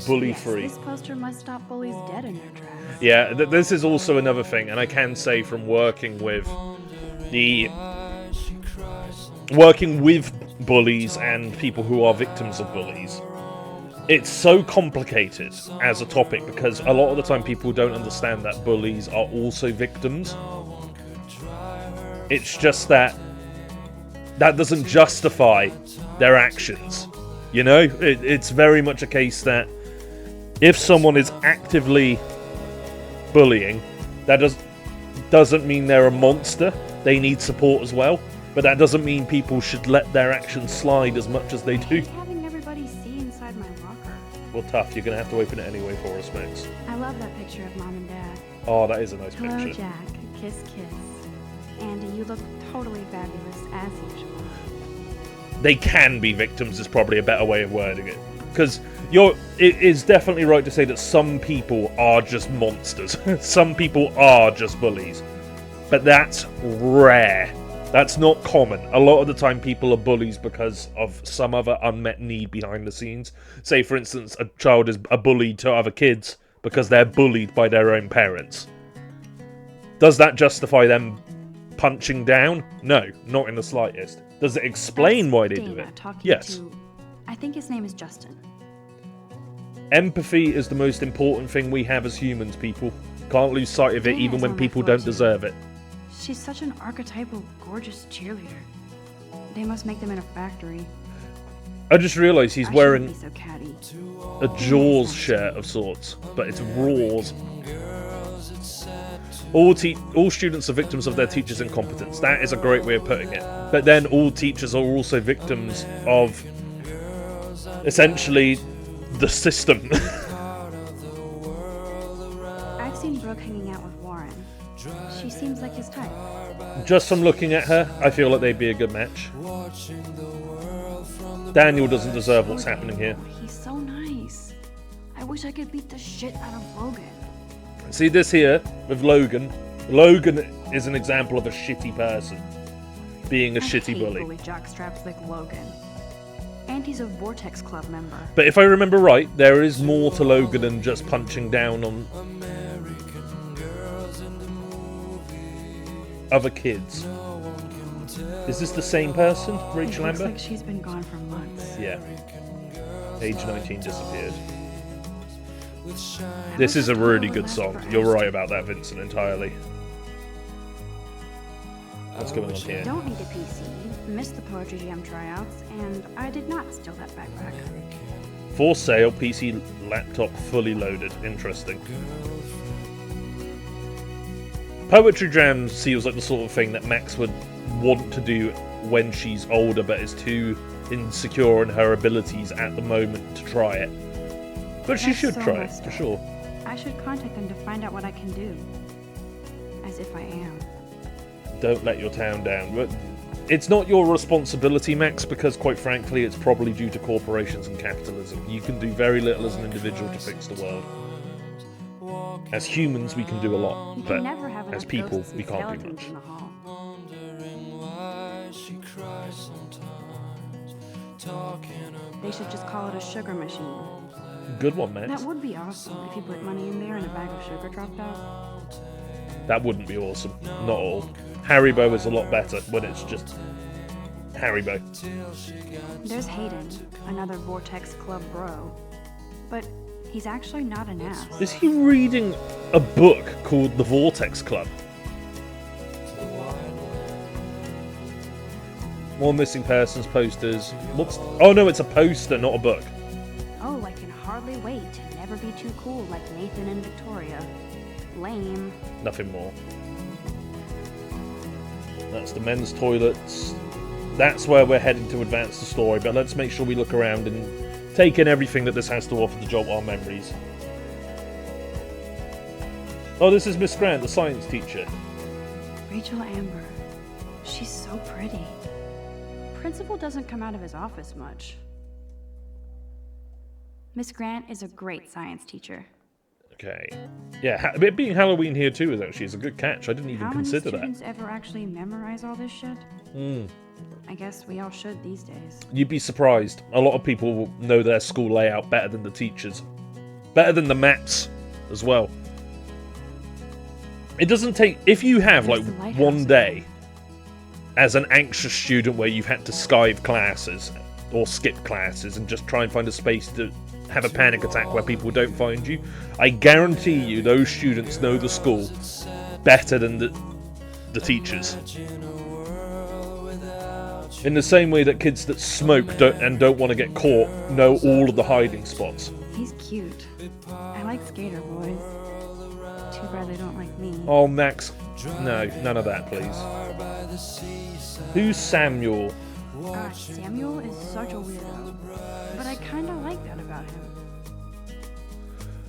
Bully free. This poster must stop bullies dead in their tracks. Yeah, this is also another thing, and I can say from working with bullies and people who are victims of bullies, it's so complicated as a topic because a lot of the time people don't understand that bullies are also victims. It's just that doesn't justify their actions. You know, it's very much a case that if someone is actively bullying, that doesn't mean they're a monster. They need support as well. But that doesn't mean people should let their actions slide as much as they do. I hate having everybody see inside my locker. Well, tough. You're going to have to open it anyway for us, Max. I love that picture of Mom and Dad. Oh, that is a nice Hello, picture. Jack. Kiss, kiss. Andy, you look totally fabulous as usual. They can be victims is probably a better way of wording it. Because it is definitely right to say that some people are just monsters. Some people are just bullies. But that's rare. That's not common. A lot of the time people are bullies because of some other unmet need behind the scenes. Say, for instance, a child is a bully to other kids because they're bullied by their own parents. Does that justify them punching down? No, not in the slightest. Does it explain That's why they do Dana it? talking Yes. to- I think his name is Justin. Empathy is the most important thing we have as humans, people. Can't lose sight of it Dana even is when on my people floor, don't too. deserve it. She's such an archetypal, gorgeous cheerleader. They must make them in a factory. I just realised he's I wearing shouldn't be so catty. a Jaws shirt of sorts, but it's Raws. All students are victims of their teachers' incompetence. That is a great way of putting it. But then all teachers are also victims of essentially the system. I've seen Brooke hanging out with Warren. She seems like his type. Just from looking at her, I feel like they'd be a good match. Daniel doesn't deserve what's happening here. He's so nice. I wish I could beat the shit out of Logan. See this here with Logan. Logan is an example of a shitty person being a I shitty hate bully. jockstraps like Logan. And he's a Vortex Club member. But if I remember right, there is more to Logan than just punching down on other kids. Is this the same person, Rachel It looks Amber? like she's been gone for months. Yeah. Age 19 disappeared. I This wish is a I could really go good left song. for You're Ashley. right about that, Vincent, entirely. What's going on here? Don't need a PC. Missed the Poetry Jam tryouts, and I did not steal that backpack. For sale, PC laptop fully loaded. Interesting. Poetry Jam feels like the sort of thing that Max would want to do when she's older, but is too insecure in her abilities at the moment to try it. But she That's should so try it, messed for up. sure. I should contact them to find out what I can do. As if I am. Don't let your town down. But it's not your responsibility, Max, because quite frankly, it's probably due to corporations and capitalism. You can do very little as an individual to fix the world. As humans, we can do a lot, You but can never have as enough people, ghosts we and can't do skeletons much. in the hall. They should just call it a sugar machine. Good one, Max. That would be awesome if you put money in there and a bag of sugar dropped out. That wouldn't be awesome. Not at all. Haribo is a lot better when it's just Haribo. There's Hayden, another Vortex Club bro. But he's actually not an ass. Is he reading a book called The Vortex Club? More missing persons posters. What's? Oh no, it's a poster, not a book. Oh, I can hardly wait to never be too cool like Nathan and Victoria. Lame. Nothing more. That's the men's toilets. That's where we're heading to advance the story, but let's make sure we look around and take in everything that this has to offer to jog our memories. Oh, this is Miss Grant, the science teacher. Rachel Amber. She's so pretty. Principal doesn't come out of his office much. Miss Grant is a great science teacher. Okay. Yeah, it being Halloween here too is actually a good catch. I didn't even How many consider that. students ever actually memorize all this shit? I guess we all should these days. You'd be surprised. A lot of people will know their school layout better than the teachers. Better than the maps as well. It doesn't take... If you have, There's like, the lighthouse one again. day as an anxious student where you've had to skive classes or skip classes and just try and find a space to have a panic attack where people don't find you, I guarantee you those students know the school better than the teachers. In the same way that kids that smoke don't want to get caught know all of the hiding spots. He's cute. I like skater boys. Too bad they don't like me. Oh, Max. No, none of that, please. Who's Samuel? Gosh, Samuel is such a weirdo. But I kinda like that about him.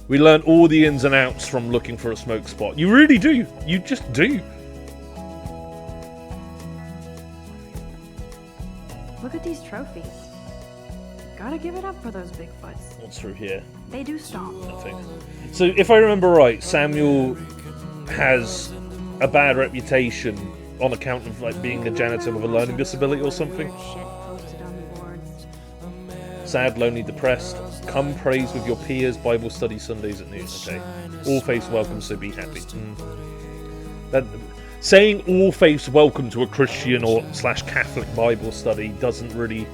We learn all the ins and outs from looking for a smoke spot. You really do. You just do. Look at these trophies. Gotta give it up for those Bigfoots. What's through here? They do stomp. Nothing. So, if I remember right, Samuel has a bad reputation on account of like being a janitor with a learning disability or something. Shit posted on the boards. Sad, lonely, depressed. Come praise with your peers. Bible study Sundays at noon. Okay. All faiths welcome, so be happy. That saying all faiths welcome to a Christian or / Catholic Bible study doesn't really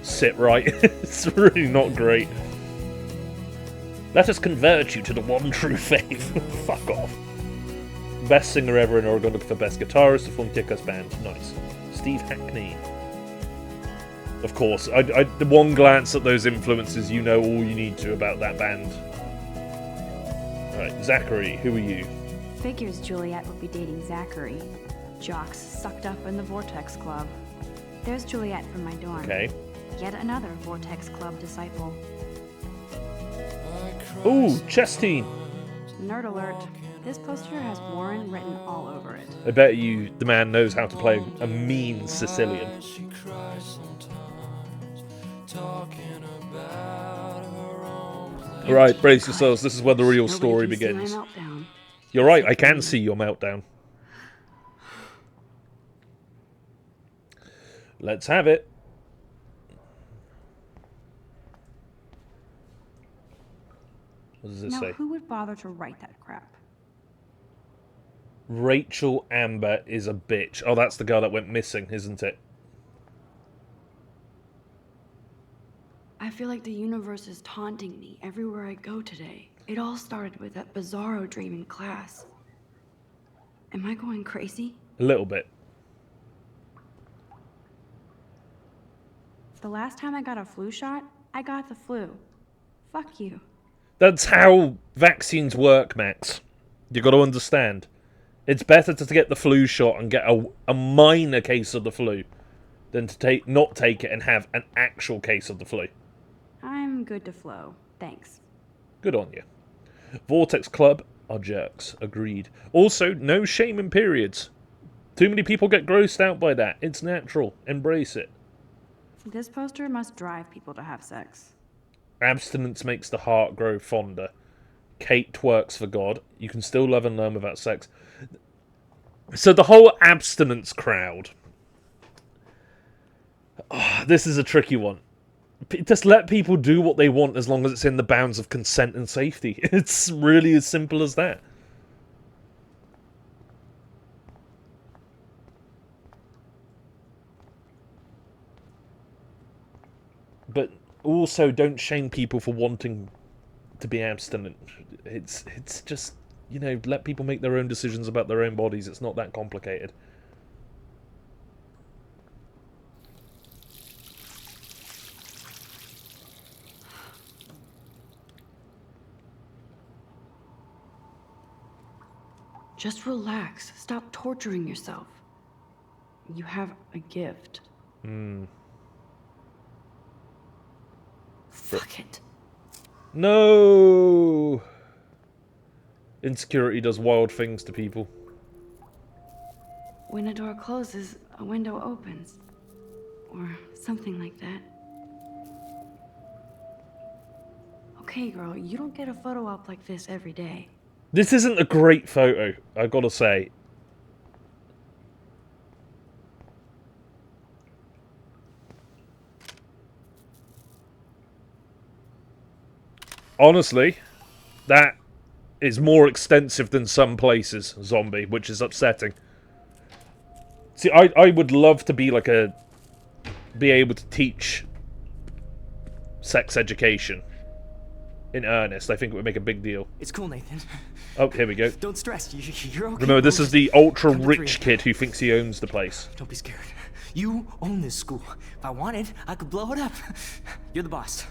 sit right. It's really not great. Let us convert you to the one true faith. Fuck off. Best singer ever in Oregon, looking for best guitarist to form Kick-Ass Band. Nice. Steve Hackney. Of course, the one glance at those influences, you know all you need to about that band. Alright, Zachary, who are you? Figures Juliet would be dating Zachary. Jocks sucked up in the Vortex Club. There's Juliet from my dorm. Okay. Yet another Vortex Club disciple. Ooh, chess team. Nerd alert. This poster has Warren written all over it. I bet you the man knows how to play a mean Sicilian. Alright, brace yourselves. This is where the real story Nobody can see begins. my meltdown. You're right, I can see your meltdown. Let's have it. What does this Now, say? who would bother to write that crap? Rachel Amber is a bitch. Oh, that's the girl that went missing, isn't it? I feel like the universe is taunting me everywhere I go today. It all started with that bizarro dream in class. Am I going crazy? A little bit. The last time I got a flu shot, I got the flu. Fuck you. That's how vaccines work, Max. You got to understand. It's better to get the flu shot and get a minor case of the flu than to not take it and have an actual case of the flu. I'm good to flow. Thanks. Good on you. Vortex Club are jerks. Agreed. Also, no shame in periods. Too many people get grossed out by that. It's natural. Embrace it. This poster must drive people to have sex. Abstinence makes the heart grow fonder. Kate twerks for God. You can still love and learn without sex. So the whole abstinence crowd. Oh, this is a tricky one. Just let people do what they want as long as it's in the bounds of consent and safety. It's really as simple as that. But also don't shame people for wanting to be abstinent. It's just, you know, let people make their own decisions about their own bodies. It's not that complicated. Just relax. Stop torturing yourself. You have a gift. Fuck it. No! Insecurity does wild things to people. When a door closes, a window opens. Or something like that. Okay, girl, you don't get a photo op like this every day. This isn't a great photo, I gotta say. Honestly, that is more extensive than some places, Zombie, which is upsetting. See, I would love to be like be able to teach sex education in earnest. I think it would make a big deal. It's cool, Nathan. Oh, here we go. Don't stress. You're okay. Remember, this is the ultra-rich kid who thinks he owns the place. Don't be scared. You own this school. If I wanted, I could blow it up. You're the boss.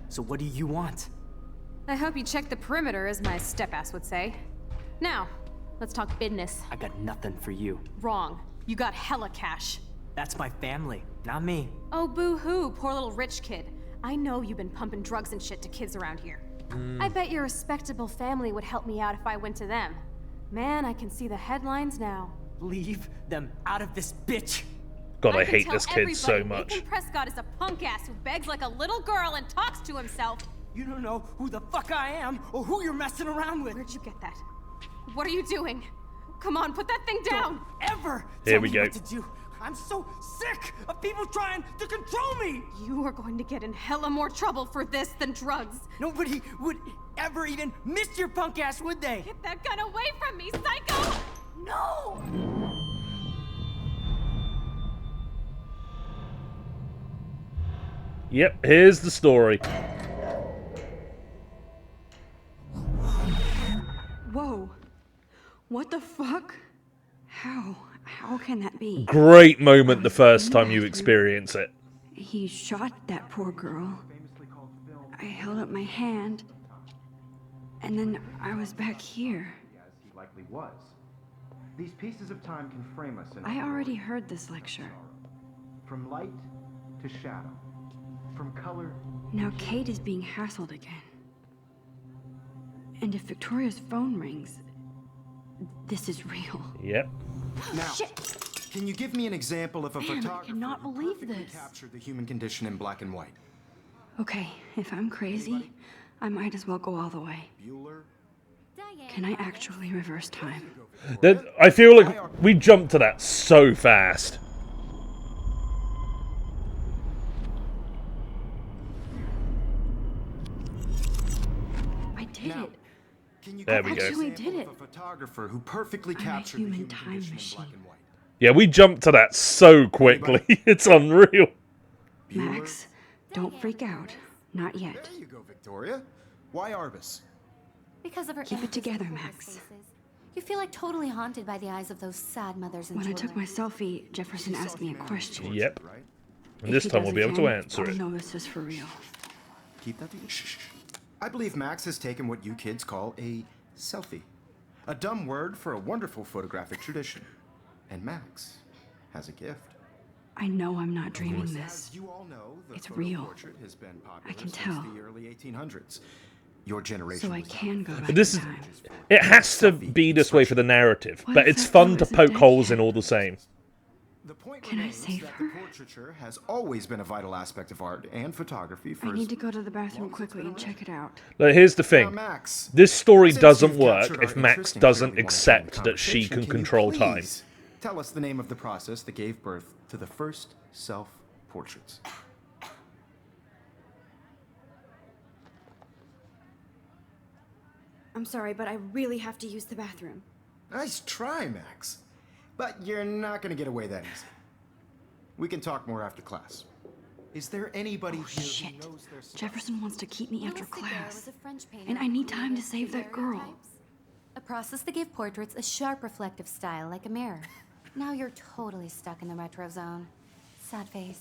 So what do you want? I hope you check the perimeter, as my step-ass would say. Now, let's talk business. I got nothing for you. Wrong. You got hella cash. That's my family, not me. Oh, boo-hoo, poor little rich kid. I know you've been pumping drugs and shit to kids around here. I bet your respectable family would help me out if I went to them. Man, I can see the headlines now. Leave them out of this bitch. God, I can hate tell this kid so everybody much. Nathan Prescott is a punk ass who begs like a little girl and talks to himself. You don't know who the fuck I am or who you're messing around with. Where'd you get that? What are you doing? Come on, put that thing down. Ever Here tell we me go. what to do. I'm so sick of people trying to control me! You are going to get in hella more trouble for this than drugs. Nobody would ever even miss your punk ass, would they? Get that gun away from me, psycho! No! Yep, here's the story. Whoa. What the fuck? How? How can that be? Great moment the first time you experience it. He shot that poor girl. I held up my hand, and then I was back here. As he likely was. These pieces of time can frame us in I already heard this lecture. from light to shadow, from color. Now Kate is being hassled again. And if Victoria's phone rings, this is real. Yep. Now, can you give me an example of a Man, I photographer cannot who believe perfectly this. captured the human condition in black and white? Okay, if I'm crazy, I might as well go all the way. Bueller? Can I actually reverse time? I feel like we jumped to that so fast. I did Now, it. can you There give we me go. an Actually example did of it. a photographer who perfectly I'm a captured the human human time condition in machine. black and white? Yeah, we jumped to that so quickly. It's unreal. Max, don't freak out. Not yet. There you go, Victoria. Why Arbus? Because of her Keep it together, amethyst Max. faces. You feel like totally haunted by the eyes of those sad mothers and When I children. took my selfie, Jefferson asked me a question. Yep. Right? And this If he time does we'll be able to again, answer I'll it. know this is for real. Keep that to you. Shh. I believe Max has taken what you kids call a selfie. A dumb word for a wonderful photographic tradition. And Max has a gift. I know I'm not dreaming this. As you all know, the It's photo real. portrait has been popular I can since tell. the early 1800s. Your generation So I was can go back This in is. time. It has to be this way for the narrative, What but if it's that fun girl to isn't poke dead holes in yet? all the same. The point Can I remains save that her? the portraiture has always been a vital aspect of art and photography for I as need to go to the bathroom long as it's quickly been and check it out. Like, here's the Now, thing. Max, This story since doesn't you've work captured if our Max interest and doesn't clearly wanna join the accept that she can conversation, control you time. please tell us the name of the process that gave birth to the first self-portraits. I'm sorry, but I really have to use the bathroom. Nice try, Max. But you're not gonna get away that easy. We can talk more after class. Is there anybody here Shit. who knows their stuff? Jefferson wants to keep me after Louis Daguerre class. was a French painter And I who need time to created save that girl. daguerreotypes, a process that gave portraits a sharp reflective style like a mirror. Now you're totally stuck in the retro zone. Sad face.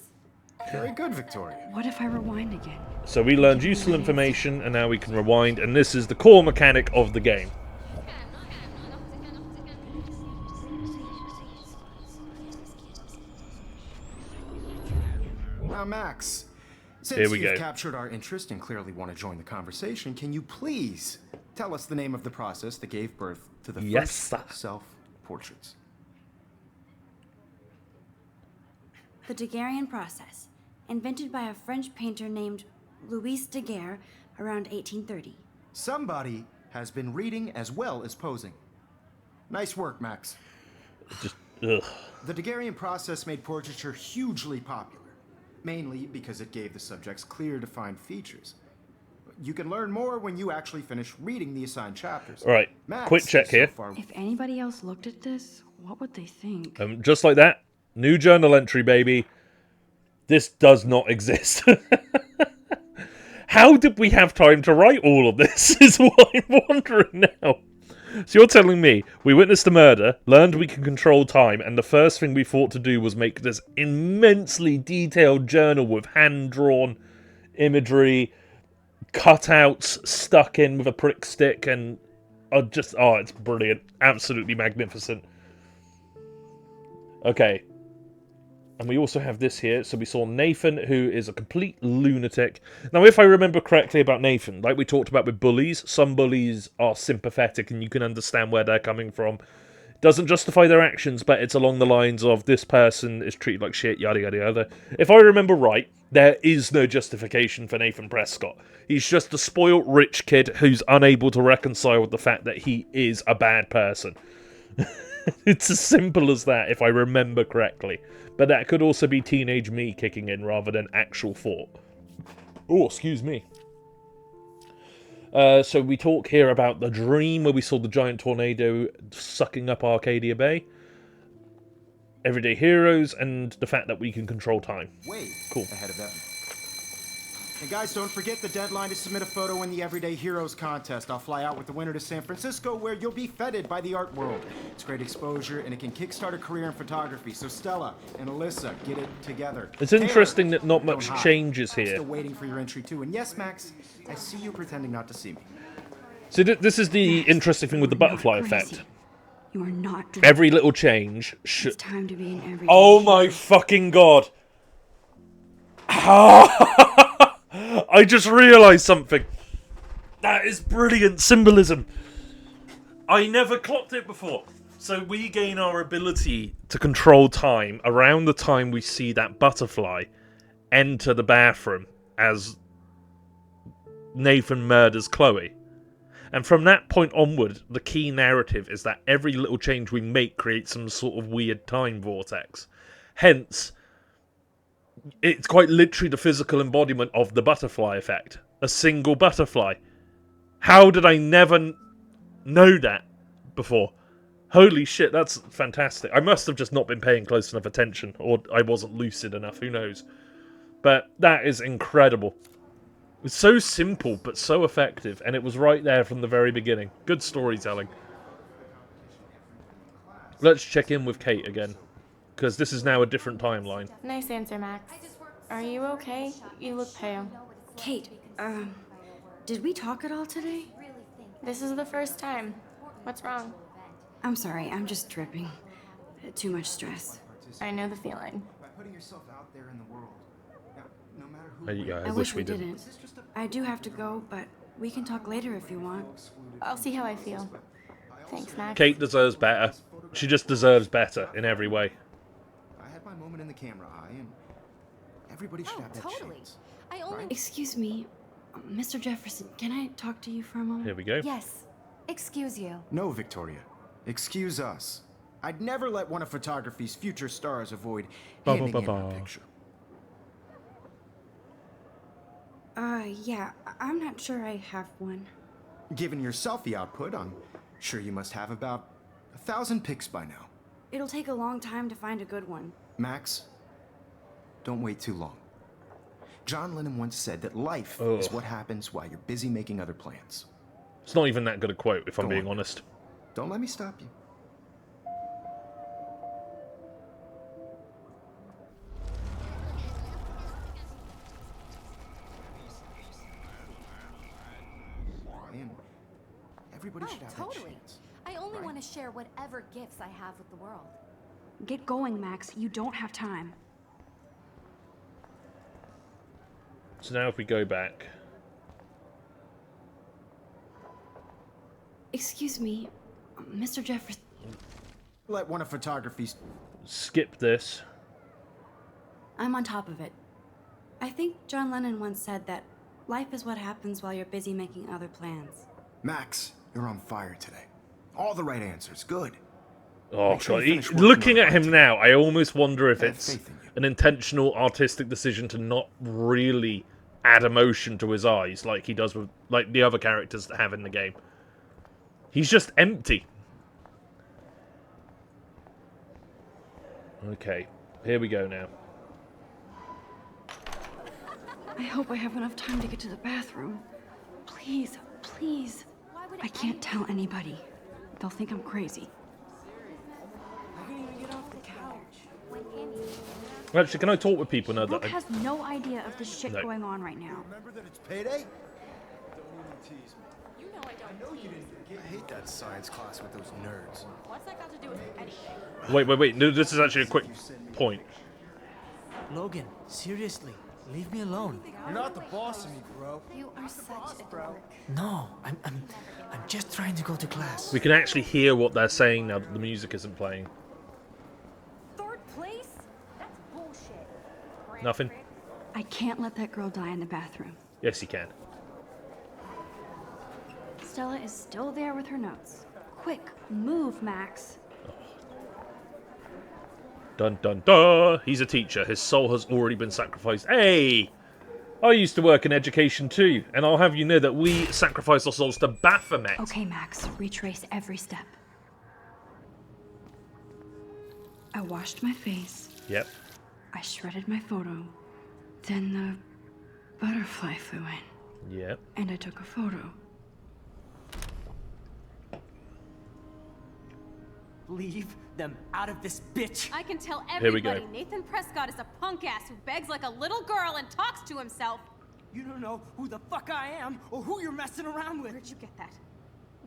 Very good, Victoria. What if I rewind again? So we learned useful information, and now we can rewind, and this is the core mechanic of the game. Now, Max, since Here we you've go. captured our interest and clearly want to join the conversation, can you please tell us the name of the process that gave birth to the Yes, first sir. self-portraits? The Daguerrean process, invented by a French painter named Louis Daguerre around 1830. Somebody has been reading as well as posing. Nice work, Max. Just, ugh. The Daguerrean process made portraiture hugely popular, mainly because it gave the subjects clear, defined features. You can learn more when you actually finish reading the assigned chapters. All right, Max quick check is so here. far- If anybody else looked at this, what would they think? Just like that, new journal entry, baby. This does not exist. How did we have time to write all of this? Is what I'm wondering now. So you're telling me we witnessed a murder, learned we can control time, and the first thing we thought to do was make this immensely detailed journal with hand-drawn imagery, cutouts stuck in with a prick stick, and it's brilliant. Absolutely magnificent. Okay. And we also have this here. So we saw Nathan, who is a complete lunatic. Now, if I remember correctly about Nathan, like we talked about with bullies, some bullies are sympathetic and you can understand where they're coming from. Doesn't justify their actions, but it's along the lines of this person is treated like shit, yada, yada, yada. If I remember right, there is no justification for Nathan Prescott. He's just a spoilt rich kid who's unable to reconcile with the fact that he is a bad person. It's as simple as that, if I remember correctly. But that could also be teenage me kicking in rather than actual thought. Oh, excuse me. So we talk here about the dream where we saw the giant tornado sucking up Arcadia Bay. Everyday heroes, and the fact that we can control time. Way Cool. ahead of everyone. And guys, don't forget the deadline to submit a photo in the Everyday Heroes contest. I'll fly out with the winner to San Francisco, where you'll be feted by the art world. It's great exposure, and it can kickstart a career in photography. So Stella and Alyssa, get it together. It's Taylor, interesting that not don't much hide. changes I'm here. still waiting for your entry too. And yes, Max, I see you pretending not to see me. So this is the interesting thing with the You are not butterfly crazy. effect. You are not drunk. Every little change It's should... time to be an everyday Oh my hero. fucking god. I just realised something. That is brilliant symbolism. I never clocked it before. So we gain our ability to control time around the time we see that butterfly enter the bathroom as Nathan murders Chloe. And from that point onward, the key narrative is that every little change we make creates some sort of weird time vortex. Hence, it's quite literally the physical embodiment of the butterfly effect. A single butterfly. How did I never know that before? Holy shit, that's fantastic. I must have just not been paying close enough attention, or I wasn't lucid enough, who knows. But that is incredible. It's so simple, but so effective, and it was right there from the very beginning. Good storytelling. Let's check in with Kate again, because this is now a different timeline. Nice answer, Max. Are you okay? You look pale. Kate, did we talk at all today? This is the first time. What's wrong? I'm sorry, I'm just dripping. Too much stress. I know the feeling. By putting yourself out there in the world. Now, no matter who I I wish we we didn't. didn't. I do have to go, but we can talk later if you want. I'll see how I feel. Thanks, Max. Kate deserves better. She just deserves better in every way. I had my moment in the camera eye, and everybody should have that chance. I only. Excuse me, Mr. Jefferson, can I talk to you for a moment? Here we go. Yes. Excuse you. No, Victoria. Excuse us. I'd never let one of photography's future stars avoid handing in her picture. Yeah, I'm not sure I have one. Given your selfie output, I'm sure you must have about 1,000 pics by now. It'll take a long time to find a good one. Max, don't wait too long. John Lennon once said that life is what happens while you're busy making other plans. It's not even that good a quote, if I'm Go being on. honest. Don't let me stop you. And everybody should have that chance. I only right? want to share whatever gifts I have with the world. Get going, Max. You don't have time. So now if we go back... Excuse me, Mr. Jefferson. Let one of photography's... Skip this. I'm on top of it. I think John Lennon once said that life is what happens while you're busy making other plans. Max, you're on fire today. All the right answers. Good. Oh, Make sure God. you finish working Looking on at him it. now, I almost wonder if I have it's faith in you. an intentional artistic decision to not really add emotion to his eyes like he does with like the other characters that have in the game. He's just empty. Okay, here we go now. I hope I have enough time to get to the bathroom. Please, please. I can't tell anybody. They'll think I'm crazy. Actually, can I talk with people now that Brooke has no idea of the shit No. going on right now. Remember that it's payday? Don't even tease me. You know I don't. I hate that science class with those nerds. What's that got to do with anything? Wait. No, this is actually a quick point. Logan, seriously, leave me alone. You're not the boss of me, bro. You are such a dork. No, I'm just trying to go to class. We can actually hear what they're saying now that the music isn't playing. Third place? That's bullshit. Nothing? I can't let that girl die in the bathroom. Yes, you can. Stella is still there with her notes. Quick, move, Max. Dun dun dun! He's a teacher. His soul has already been sacrificed. Hey! I used to work in education too, and I'll have you know that we sacrifice our souls to Baphomet. Okay, Max, retrace every step. I washed my face. Yep. I shredded my photo. Then the butterfly flew in. Yep. And I took a photo. Leave them out of this bitch. I can tell Here we go. everybody Nathan Prescott is a punk ass who begs like a little girl and talks to himself. You don't know who the fuck I am or who you're messing around with. Where'd you get that?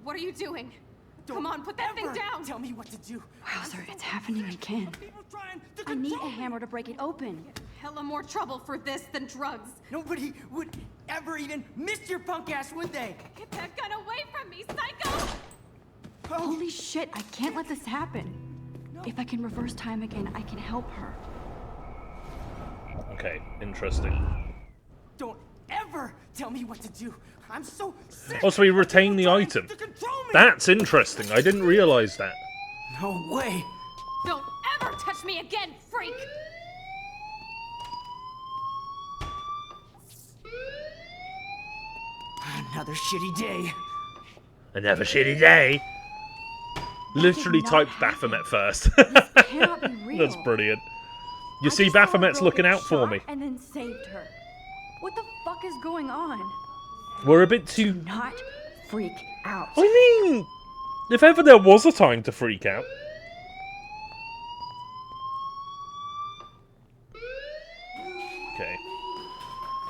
What are you doing? Don't Come on, put that thing ever down. Tell me what to do. Wowzer, it's happening again. People trying to I need a control me. hammer to break it open. Hella more trouble for this than drugs. Nobody would ever even miss your punk ass, would they? Get that gun away from me, psycho! Holy shit, I can't let this happen. If I can reverse time again, I can help her. Okay, interesting. Don't ever tell me what to do. I'm so sick. Oh, so we retain of the people trying item. to control me. That's interesting. I didn't realise that. No way. Don't ever touch me again, freak! Another shitty day. Another shitty day. Literally not typed happen. Baphomet first. Cannot be real. That's brilliant. You I see, just saw a Baphomet's girl looking get out for shot me. And then saved her. What the fuck is going on? We're a bit too... Not freak out. I mean, if ever there was a time to freak out. Okay.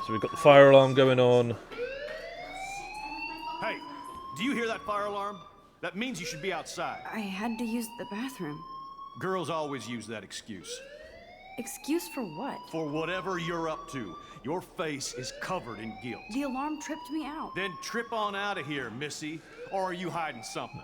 So we've got the fire alarm going on. Hey, do you hear that fire alarm? That means you should be outside. I had to use the bathroom. Girls always use that excuse. Excuse for what? For whatever you're up to, your face is covered in guilt. The alarm tripped me out. Then trip on out of here, Missy. Or are you hiding something?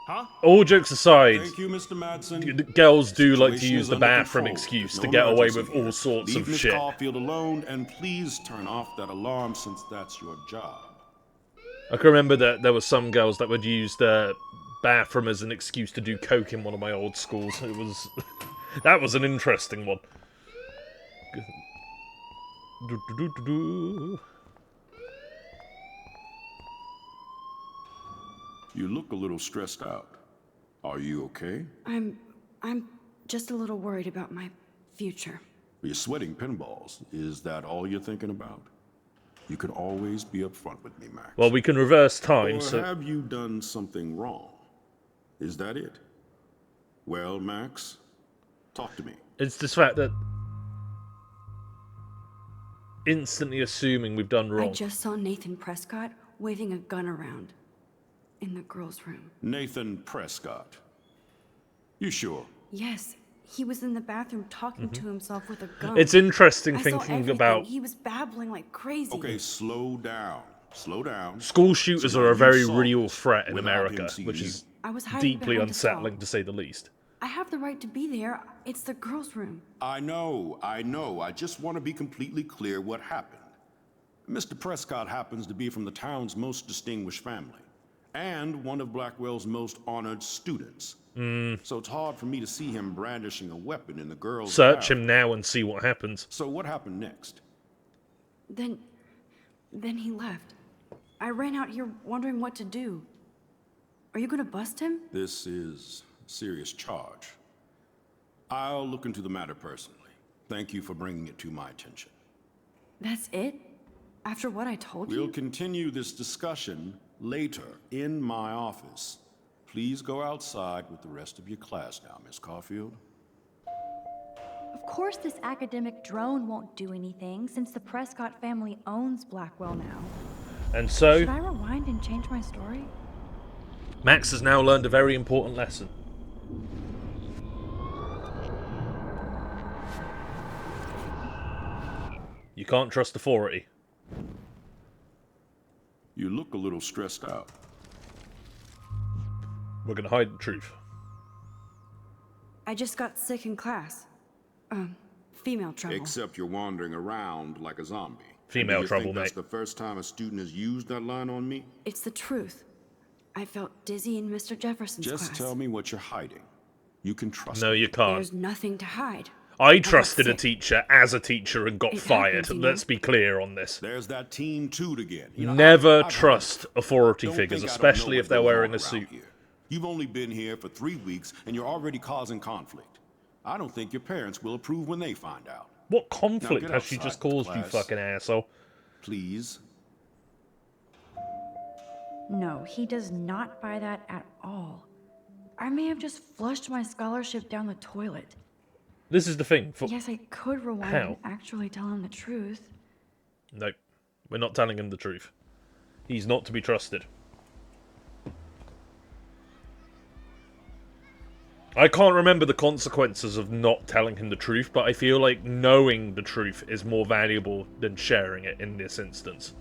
Huh? All jokes aside, Thank you, Mr. Madsen. girls do like to Situation use is the under bathroom control. excuse No to get away emergency with here. all sorts Leave of Miss shit. Caulfield alone, and please turn off that alarm since that's your job. I can remember that there were some girls that would use the bathroom as an excuse to do coke in one of my old schools. It was... that was an interesting one. You look a little stressed out. Are you okay? I'm just a little worried about my future. You're sweating pinballs. Is that all you're thinking about? You can always be upfront with me, Max. Well, we can reverse time, Or so... have you done something wrong? Is that it? Well, Max, talk to me. It's this fact that... instantly assuming we've done I wrong. just saw Nathan Prescott waving a gun around in the girls' room. Nathan Prescott. You sure? Yes, he was in the bathroom talking to himself with a gun. It's interesting I saw thinking everything. about... He was babbling like crazy. Okay, slow down. Slow down. School shooters So are a you very saw real threat in without America, him seeing which you. is I was hiding deeply behind a unsettling, stall. to say the least. I have the right to be there. It's the girls' room. I know. I just want to be completely clear what happened. Mr. Prescott happens to be from the town's most distinguished family, and one of Blackwell's most honored students. So it's hard for me to see him brandishing a weapon in the girls' Search bathroom. him now and see what happens. So what happened next? Then he left. I ran out here wondering what to do. Are you gonna bust him? This is a serious charge. I'll look into the matter personally. Thank you for bringing it to my attention. That's it? After what I told We'll you? continue this discussion later in my office. Please go outside with the rest of your class now, Miss Caulfield. Of course this academic drone won't do anything, since the Prescott family owns Blackwell now. And so, Should I rewind and change my story? Max has now learned a very important lesson. You can't trust authority. You look a little stressed out. We're gonna hide the truth. I just got sick in class. Female trouble. Except you're wandering around like a zombie. Female Do you trouble, think that's mate. the first time a student has used that line on me? It's the truth. I felt dizzy in Mr. Jefferson's Just class. tell me what you're hiding. You can trust No, me. you can't. There's nothing to hide. I trusted a sick. teacher as a teacher and got It fired. happens, you know. Let's be clear on this. There's that Team Toot again. You know, Never I've trust authority Don't figures, think I don't know especially what if they're goes wearing on a around suit. here. You've only been here for 3 weeks, and you're already causing conflict. I don't think your parents will approve when they find out. What conflict get has she outside, just caused, you class. fucking asshole? Please. No, he does not buy that at all. I may have just flushed my scholarship down the toilet. This is the thing. Yes, I could rewind How? and actually tell him the truth. Nope. We're not telling him the truth. He's not to be trusted. I can't remember the consequences of not telling him the truth, but I feel like knowing the truth is more valuable than sharing it in this instance.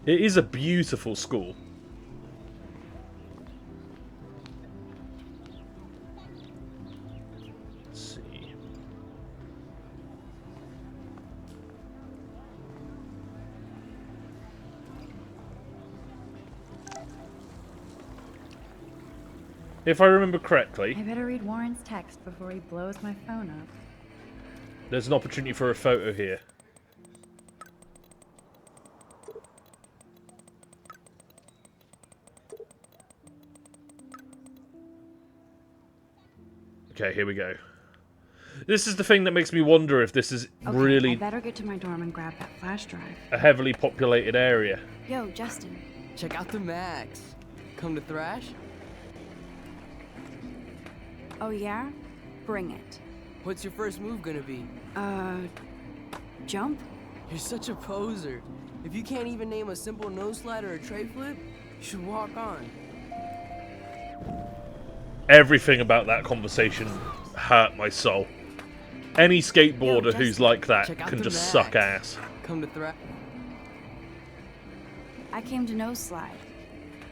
It is a beautiful school. Let's see. If I remember correctly, I better read Warren's text before he blows my phone up. there's an opportunity for a photo here. Okay, here we go. This is the thing that makes me wonder if this is Okay, I really better get to my dorm and grab that flash drive. a heavily populated area. Yo, Justin. Check out the Max. Come to Thrash? Oh yeah? Bring it. What's your first move gonna be? Jump? You're such a poser. If you can't even name a simple nose slide or a tray flip, you should walk on. Everything about that conversation hurt my soul. Any skateboarder Yo, who's Justin, like that check out can the just suck Max. ass. Come to Thrash. I came to nose slide.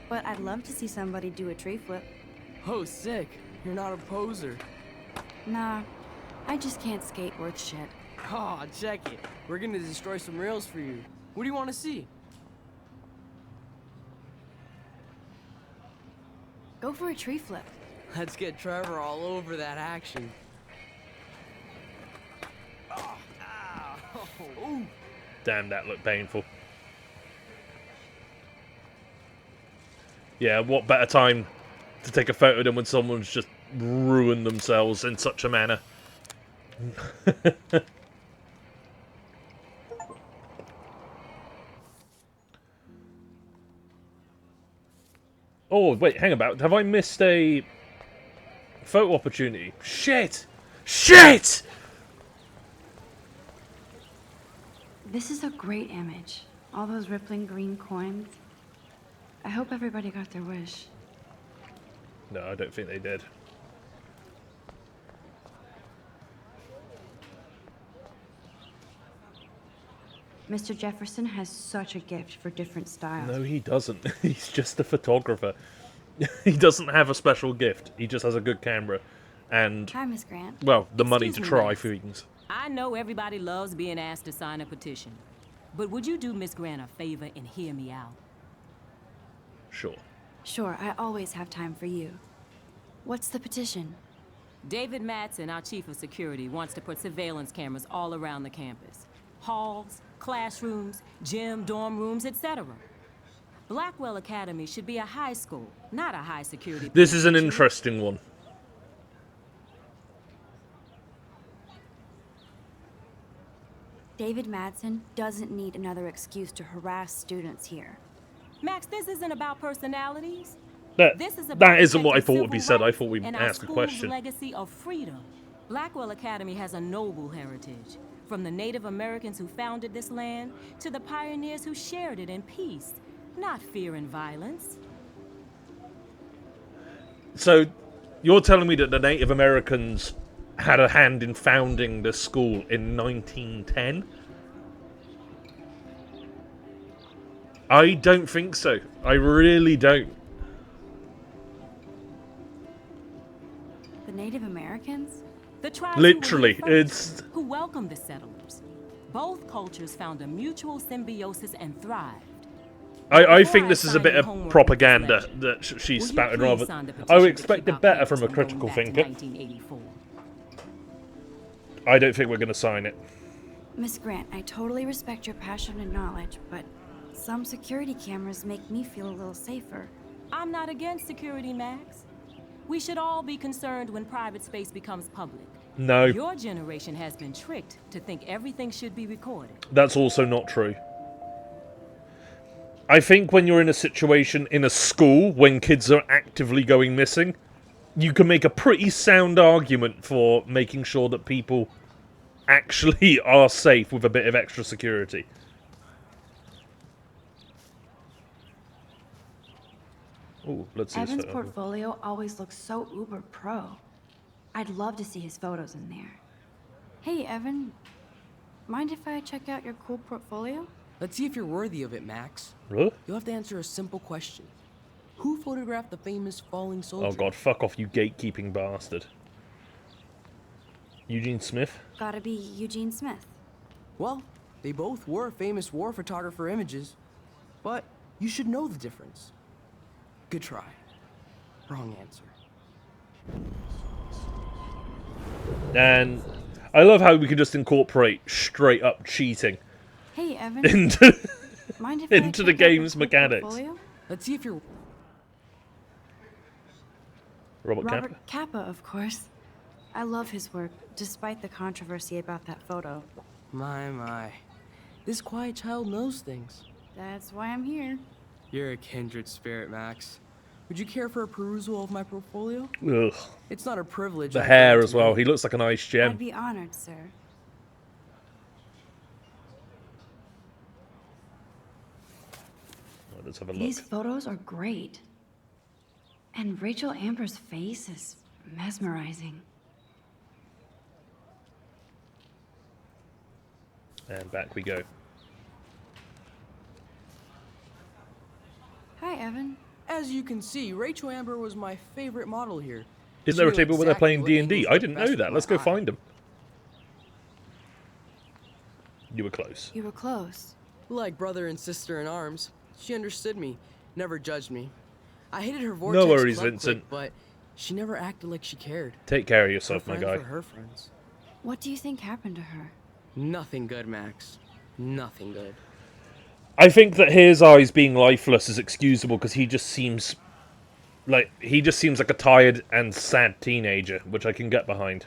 But I'd love to see somebody do a tree flip. Oh, sick. You're not a poser. Nah, I just can't skate worth shit. Aw, check it. We're gonna destroy some rails for you. What do you want to see? Go for a tree flip. Let's get Trevor all over that action. Oh, ow. Ooh. Damn, that looked painful. Yeah, what better time to take a photo than when someone's just ruined themselves in such a manner. Oh, wait, hang about. Have I missed a photo opportunity? Shit! Shit! This is a great image. All those rippling green coins. I hope everybody got their wish. No, I don't think they did. Mr. Jefferson has such a gift for different styles. No, he doesn't. He's just a photographer. He doesn't have a special gift. He just has a good camera. And, Hi, Miss Grant. well, the money to Excuse me, try Max. things. I know everybody loves being asked to sign a petition. But would you do Miss Grant a favor and hear me out? Sure. Sure, I always have time for you. What's the petition? David Madsen, our chief of security, wants to put surveillance cameras all around the campus. Halls, classrooms, gym, dorm rooms, etc. Blackwell Academy should be a high school, not a high security. This is an penitentiary. interesting one. David Madsen doesn't need another excuse to harass students here. Max, this isn't about personalities. That, This is about that isn't what I protecting thought would be civil said. I rights thought we'd and our ask a school's question. legacy of freedom. Blackwell Academy has a noble heritage, from the Native Americans who founded this land to the pioneers who shared it in peace, not fear and violence. So, you're telling me that the Native Americans had a hand in founding the school in 1910? I don't think so. I really don't. The Native Americans? The tribes Literally, who were here it's... first, who welcomed the settlers. Both cultures found a mutual symbiosis and thrived. I think this is a bit of propaganda that she's spouting rather. I would expected better from a critical thinker. I don't think we're going to sign it. Miss Grant, I totally respect your passion and knowledge, but some security cameras make me feel a little safer. I'm not against security, Max. We should all be concerned when private space becomes public. No. Your generation has been tricked to think everything should be recorded. That's also not true. I think when you're in a situation in a school when kids are actively going missing, you can make a pretty sound argument for making sure that people actually are safe with a bit of extra security. Oh, let's see his Evan's photo. portfolio always looks so uber pro. I'd love to see his photos in there. Hey, Evan. Mind if I check out your cool portfolio? Let's see if you're worthy of it, Max. Really? You'll have to answer a simple question. Who photographed the famous falling soldier? Oh god, fuck off, you gatekeeping bastard. Eugene Smith? Gotta be Eugene Smith. Well, they both were famous war photographer images, but you should know the difference. Good try. Wrong answer. And I love how we can just incorporate straight up cheating Hey, Evan. into, Mind if I into the check out your game's cool mechanics. portfolio? Let's see if you're... Robert Kappa? Robert Kappa, of course. I love his work, despite the controversy about that photo. My. This quiet child knows things. That's why I'm here. You're a kindred spirit, Max. Would you care for a perusal of my portfolio? Ugh. It's not a privilege. The I hair grant as to well. you. He looks like an ice I'd gem. be honored, sir. Well, let's have a look. These photos are great. And Rachel Amber's face is mesmerizing. And back we go. Hi, Evan. As you can see, Rachel Amber was my favorite model here. Isn't She there a knew table where they're exactly playing what D&D? angles I worked didn't best know that. with Let's my go eye. find them. You were close. You were close. Like brother and sister in arms. She understood me, never judged me. I hated her vortex worries, club Vincent. clique, but she never acted like she cared. Take care of Her yourself, my friends guy. were her friends. What do you think happened to her? Nothing good, Max. Nothing good. I think that his eyes being lifeless is excusable because he just seems like a tired and sad teenager, which I can get behind.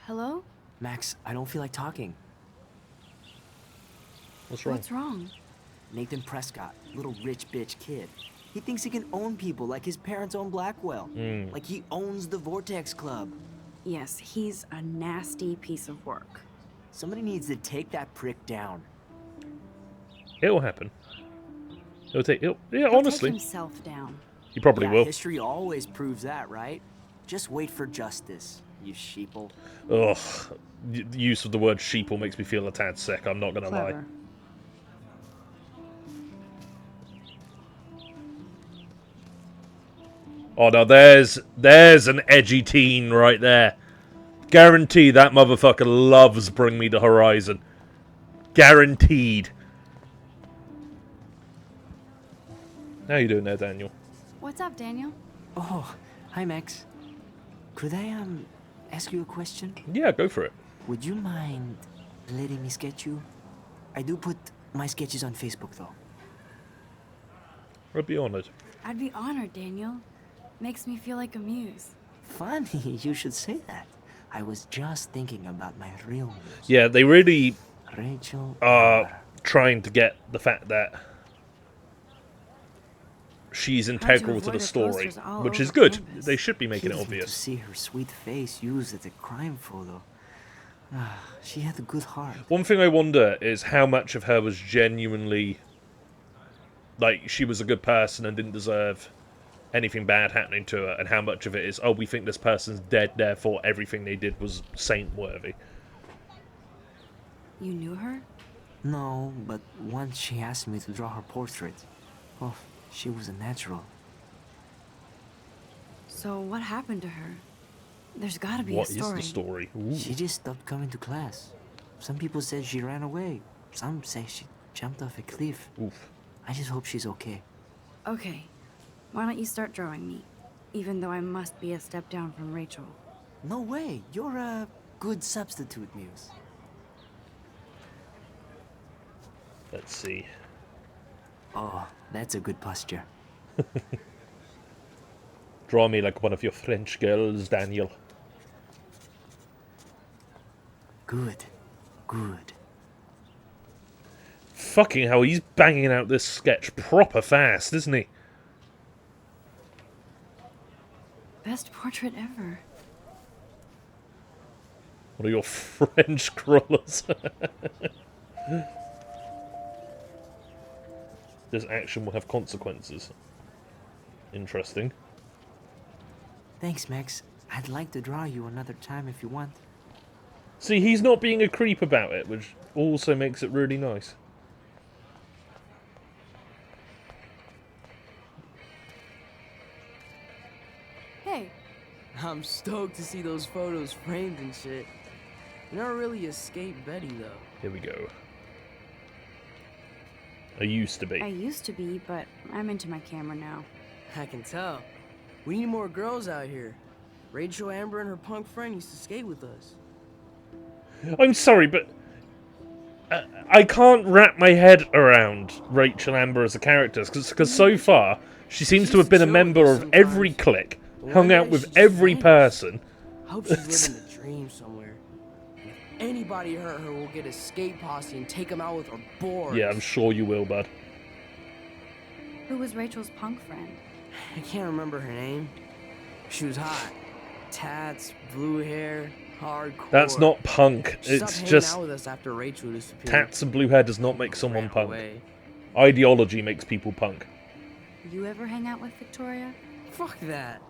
Hello? Max, I don't feel like talking. What's wrong? What's wrong? Nathan Prescott, little rich bitch kid. He thinks he can own people like his parents own Blackwell. Like he owns the Vortex Club. Yes, he's a nasty piece of work. Somebody needs to take that prick down. It'll happen. Yeah, He'll honestly, take himself down. you probably will. History always proves that, right? Just wait for justice, you sheeple. Ugh, the use of the word sheeple makes me feel a tad sick. I'm not gonna lie. Clever. Oh no, there's an edgy teen right there. Guarantee that motherfucker loves Bring Me the Horizon. Guaranteed. How you doing there, Daniel? What's up, Daniel? Oh, hi Max. Could I ask you a question? Yeah, go for it. Would you mind letting me sketch you? I do put my sketches on Facebook though. I'd be honored. I'd be honored, Daniel. Makes me feel like a muse. Funny, you should say that. I was just thinking about my real muse. Yeah, they really Rachel are trying to get the fact that she's integral to the avoid her story, posters all which is over good. campus. They should be making it Kills me to obvious. see her sweet face used as a crime photo. She had a good heart. One thing I wonder is how much of her was genuinely like she was a good person and didn't deserve anything bad happening to her, and how much of it is, oh, we think this person's dead, therefore everything they did was saint-worthy. You knew her? No, but once she asked me to draw her portrait. Oh, she was a natural. So what happened to her? There's gotta be What a is story. the story? Ooh. She just stopped coming to class. Some people said she ran away. Some say she jumped off a cliff. Oof. I just hope she's okay. Okay, why don't you start drawing me? Even though I must be a step down from Rachel. No way. You're a good substitute, Muse. Let's see. Oh, that's a good posture. Draw me like one of your French girls, Daniel. Good. Good. Fucking hell, he's banging out this sketch proper fast, isn't he? Best portrait ever. What are your French crawlers? This action will have consequences. Interesting. Thanks, Max. I'd like to draw you another time if you want. See, he's not being a creep about it, which also makes it really nice. Hey, I'm stoked to see those photos framed and shit. You never really escaped Betty, though. Here we go. I used to be. I used to be, but I'm into my camera now. I can tell. We need more girls out here. Rachel Amber and her punk friend used to skate with us. I'm sorry, but I can't wrap my head around Rachel Amber as a character, because so far she seems to have been a member of every clique, hung out with every person. I hope she's living the dream somewhere. And if anybody hurt her, we'll get a skate posse and take them out with our boards. Yeah, I'm sure you will, bud. Who was Rachel's punk friend? I can't remember her name. She was hot. Tats, blue hair, hardcore. That's not punk. She It's stopped just hanging out with us after Rachel disappeared. tats and blue hair does not make someone Ran punk. away. Ideology makes people punk. You ever hang out with Victoria? Fuck that.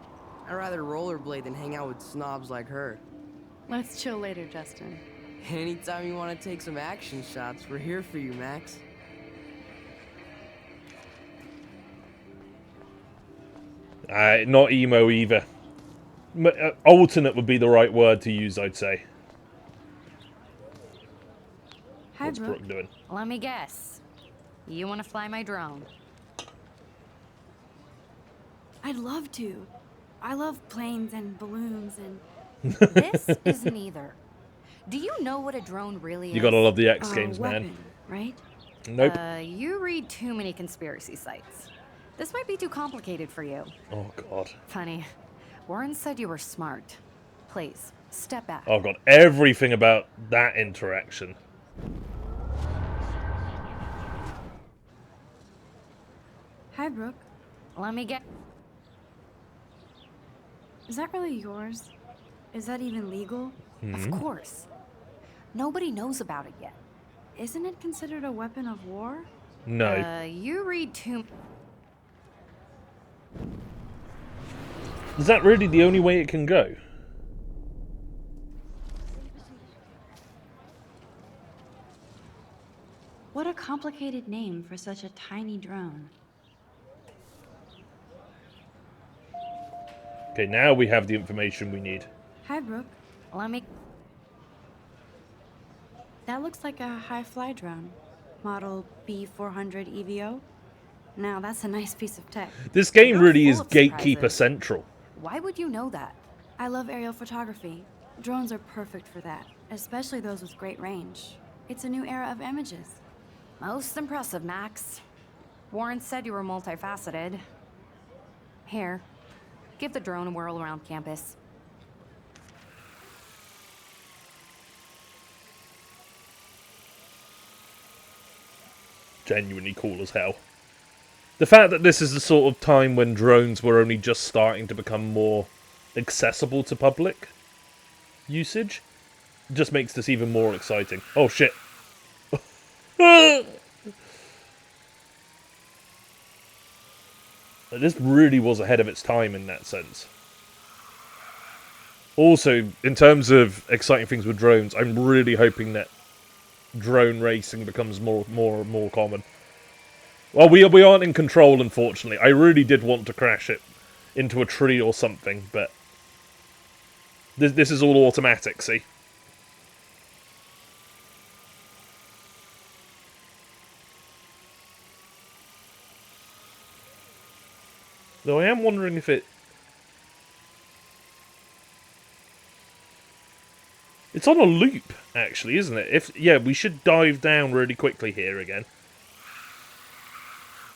I'd rather rollerblade than hang out with snobs like her. let's chill later, Justin. Anytime you want to take some action shots, we're here for you, Max. Not emo either. Alternate would be the right word to use, I'd say. Hi, What's Brooke. Brooke doing? Let me guess. You want to fly my drone? I'd love to. I love planes and balloons and... This is neither. Do you know what a drone really is? You gotta love the X Games, man. weapon, right? Nope. You read too many conspiracy sites. This might be too complicated for you. Oh, God. Funny. Warren said you were smart. Please, step back. Oh, God. Everything about that interaction. Hi, Brooke. Let me get... Is that really yours? Is that even legal? Of course. Nobody knows about it yet. Isn't it considered a weapon of war? No. You read too... Is that really the only way it can go? What a complicated name for such a tiny drone. Okay, now we have the information we need. Hi, Brooke. Let me... That looks like a high-fly drone. Model B400 EVO. Now, that's a nice piece of tech. This game You're really full is of Gatekeeper surprises. Central. Why would you know that? I love aerial photography. Drones are perfect for that, especially those with great range. It's a new era of images. Most impressive, Max. Warren said you were multifaceted. Here, give the drone a whirl around campus. Genuinely cool as hell. The fact that this is the sort of time when drones were only just starting to become more accessible to public usage just makes this even more exciting. Oh shit. This really was ahead of its time in that sense. Also, in terms of exciting things with drones, I'm really hoping that drone racing becomes more and more common. Well, we aren't in control, unfortunately. I really did want to crash it into a tree or something, but this is all automatic, see? Though I am wondering if it... It's on a loop, actually, isn't it? Yeah, we should dive down really quickly here again.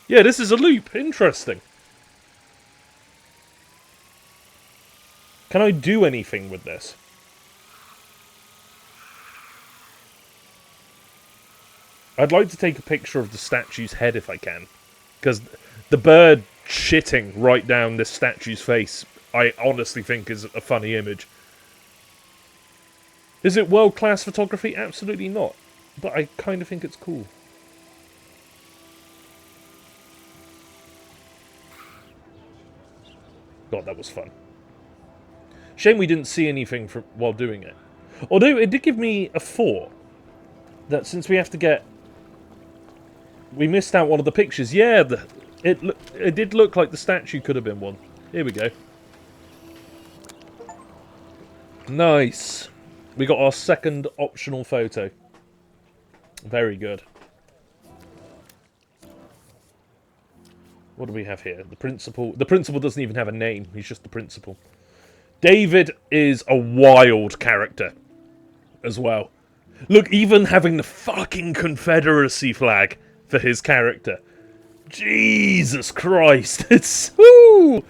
Yeah, this is a loop. Interesting. Can I do anything with this? I'd like to take a picture of the statue's head if I can. Because the bird shitting right down this statue's face, I honestly think is a funny image. Is it world-class photography? Absolutely not. But I kind of think it's cool. God, that was fun. Shame we didn't see anything while doing it. Although, it did give me a thought. That since we have to get... We missed out one of the pictures. Yeah, it did look like the statue could have been one. Here we go. Nice. We got our second optional photo. Very good. What do we have here? The principal. The principal doesn't even have a name. He's just the principal. David is a wild character as well. Look, even having the fucking Confederacy flag for his character. Jesus Christ. It's... Woo!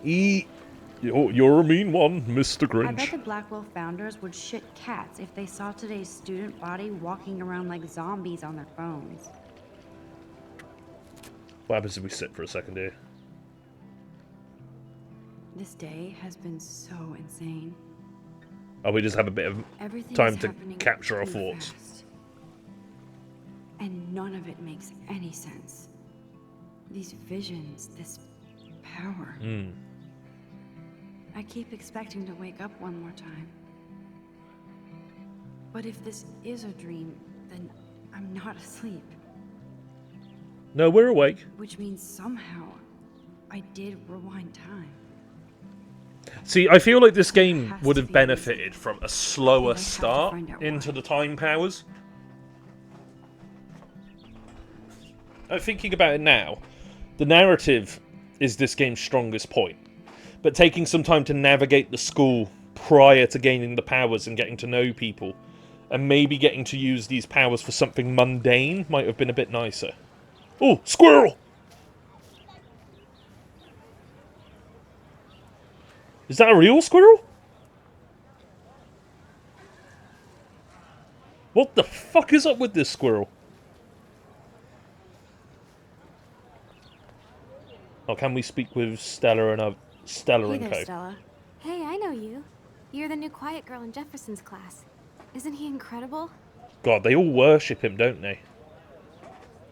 You're a mean one, Mr. Grinch. I bet the Blackwell founders would shit cats if they saw today's student body walking around like zombies on their phones. What happens if we sit for a second here? This day has been so insane. Oh, we just have a bit of time to capture our thoughts. Fast. And none of it makes any sense. These visions, this power. I keep expecting to wake up one more time. But if this is a dream, then I'm not asleep. No, we're awake. Which means somehow I did rewind time. See, I feel like this game would have benefited from a slower start into the time powers. Thinking about it now, the narrative is this game's strongest point. But taking some time to navigate the school prior to gaining the powers and getting to know people, and maybe getting to use these powers for something mundane might have been a bit nicer. Oh, squirrel! Is that a real squirrel? What the fuck is up with this squirrel? Oh, can we speak with Stella and Stella Hey and there, Co? Stella. Hey, I know you. You're the new quiet girl in Jefferson's class. Isn't he incredible? God, they all worship him, don't they?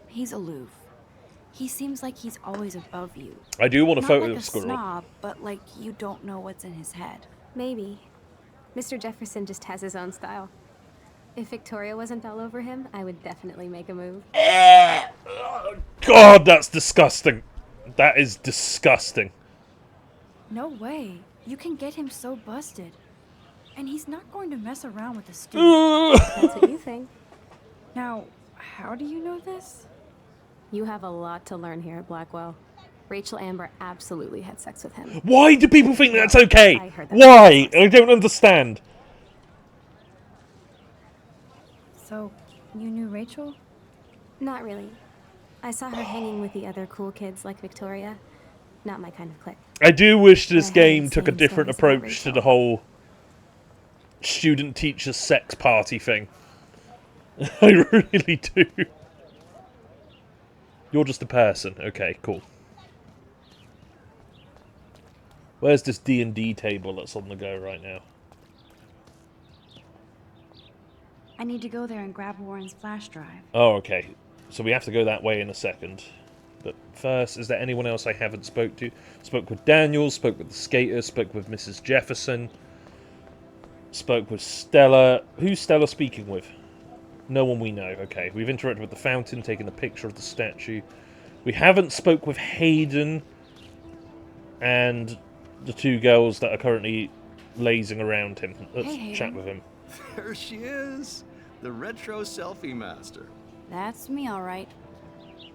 He's aloof. He seems like he's always above you. I do want a Not photo like of a Squirrel. snob, but like you don't know what's in his head. Maybe. Mr. Jefferson just has his own style. If Victoria wasn't all over him, I would definitely make a move. God, that's disgusting. That is disgusting. No way. You can get him so busted. And he's not going to mess around with a student. That's what you think. Now, how do you know this? You have a lot to learn here at Blackwell. Rachel Amber absolutely had sex with him. Why do people think that's okay? I heard that. Why? I don't understand. So, you knew Rachel? Not really. I saw her hanging with the other cool kids like Victoria. Not my kind of clique. I do wish this I game heard took a insane different stories about approach to Rachel. the whole student-teacher sex party thing. I really do. You're just a person. Okay, cool. Where's this D&D table that's on the go right now? I need to go there and grab Warren's flash drive. Oh, okay. So we have to go that way in a second. But first, is there anyone else I haven't spoke to? Spoke with Daniel, spoke with the skater, spoke with Mrs. Jefferson. Spoke with Stella. Who's Stella speaking with? No one we know. Okay, we've interacted with the fountain, taken a picture of the statue. We haven't spoke with Hayden and the two girls that are currently lazing around him. Let's Hey, chat Hayden. with him. There she is, the retro selfie master. That's me, all right.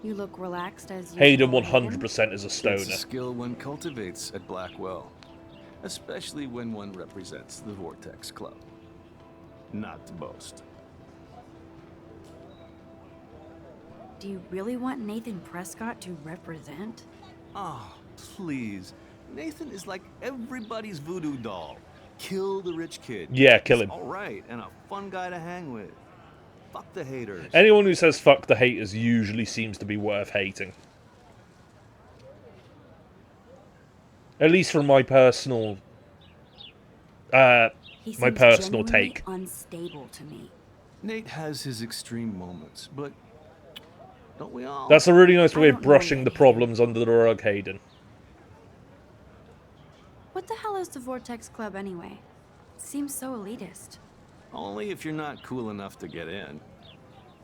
You look relaxed as you. Hayden 100% is a stoner. It's a skill one cultivates at Blackwell, especially when one represents the Vortex Club. Not to boast. Do you really want Nathan Prescott to represent? Oh, please. Nathan is like everybody's voodoo doll. Kill the rich kid. Yeah, kill him. All right, and a fun guy to hang with. Fuck the haters. Anyone who says fuck the haters usually seems to be worth hating. At least from my personal He my seems personal genuinely take. Unstable to me. Nate has his extreme moments, but don't we all? That's a really nice way I of don't know brushing Nate. the problems under the rug, Hayden. What the hell is the Vortex Club anyway? It seems so elitist. Only if you're not cool enough to get in.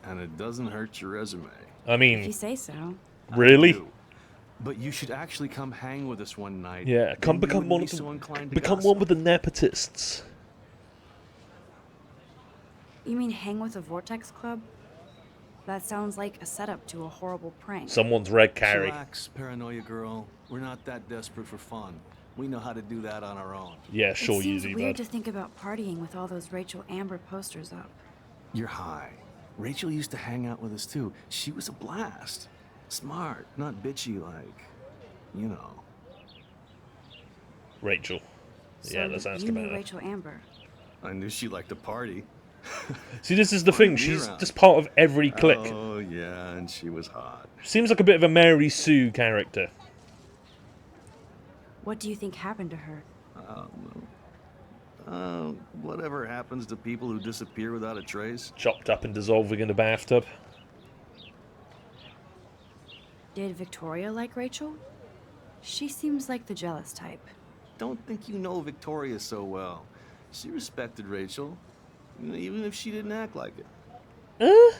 And it doesn't hurt your resume. I If you mean, say so. really? You. But you should actually come hang with us one night. Yeah, come Then you become wouldn't one be of the, so inclined to become gossip. one with the nepotists. You mean hang with the Vortex Club? That sounds like a setup to a horrible prank. Someone's red carry. Relax, paranoia girl. We're not that desperate for fun. We know how to do that on our own. Yeah, sure it you seems do, weird bud. to think about partying with all those Rachel Amber posters up. You're high. Rachel used to hang out with us too. She was a blast. Smart, not bitchy like, you know. Rachel. So Yeah, let's ask you about knew her. Rachel Amber. I knew she liked to party. See, this is the thing. Be She's around. just part of every clique. Oh, yeah, and she was hot. Seems like a bit of a Mary Sue character. What do you think happened to her? Whatever happens to people who disappear without a trace? Chopped up and dissolving in the bathtub. Did Victoria like Rachel? She seems like the jealous type. Don't think you know Victoria so well. She respected Rachel, even if she didn't act like it.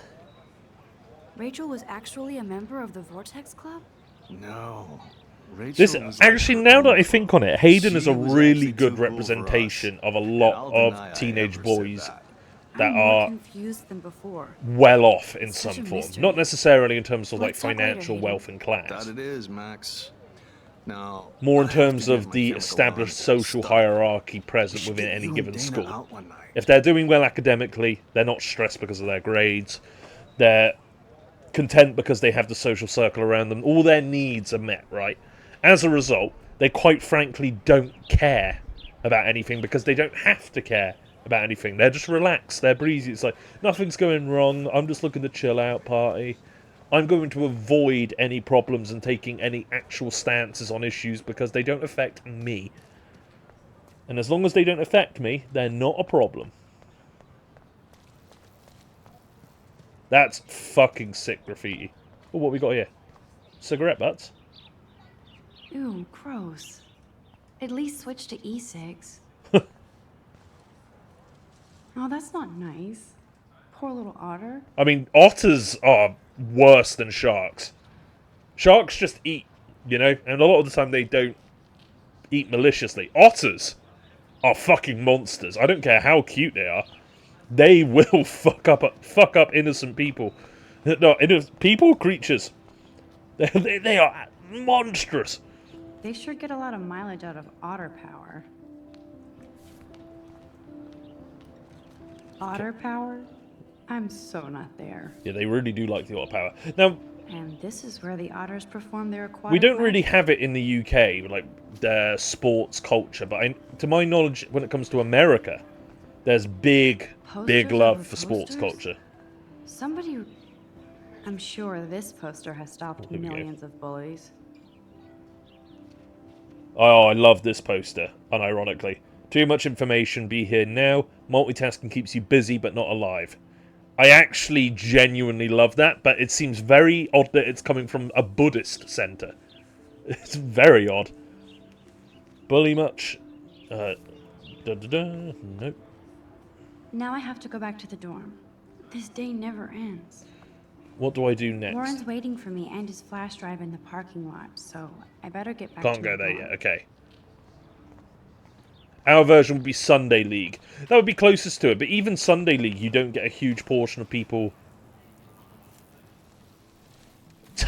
Rachel was actually a member of the Vortex Club? No. Rachel This was like actually, her now that own I think on it, Hayden is a She was really actually good too cool for representation us. of a And lot I'll deny I of teenage ever said boys that. that I'm more are confused than before. well off in It's such some a form. mystery. Not necessarily in terms of like Let's talk later, financial Hayden. wealth and class. That it is, Max. Now, More in I have to terms get of my the chemical established line social stuck. hierarchy We present should within get any you and given Dana school. out one night. If they're doing well academically, they're not stressed because of their grades. They're content because they have the social circle around them. All their needs are met, right? As a result, they quite frankly don't care about anything because they don't have to care about anything. They're just relaxed. They're breezy. It's like, nothing's going wrong. I'm just looking to chill out, party. I'm going to avoid any problems and taking any actual stances on issues because they don't affect me. And as long as they don't affect me, they're not a problem. That's fucking sick graffiti. Oh, what we got here? Cigarette butts? Ew, gross. At least switch to e-cigs. Oh, that's not nice. Poor little otter. I mean, otters are worse than sharks. Sharks just eat, you know, and a lot of the time they don't eat maliciously. Otters are fucking monsters. I don't care how cute they are. They will fuck up innocent people. No, people, creatures. They are monstrous. They sure get a lot of mileage out of otter power. Otter power? I'm so not there. Yeah, they really do like the otter power. Now, And this is where the otters perform their aquatic we don't life. really have it in the UK, like the sports culture, but to my knowledge, when it comes to America, there's big Posters love over for sports posters? culture. Somebody... I'm sure this poster has stopped Here we go. millions of bullies. Oh, I love this poster, unironically. Too much information, be here now. Multitasking keeps you busy but not alive. I actually genuinely love that, but it seems very odd that it's coming from a Buddhist center. It's very odd. Bully much? Nope. Now I have to go back to the dorm. This day never ends. What do I do next? Warren's waiting for me and his flash drive in the parking lot, so I better get back Can't to go my there dorm. yet, okay. Our version would be Sunday League. That would be closest to it, but even Sunday League, you don't get a huge portion of people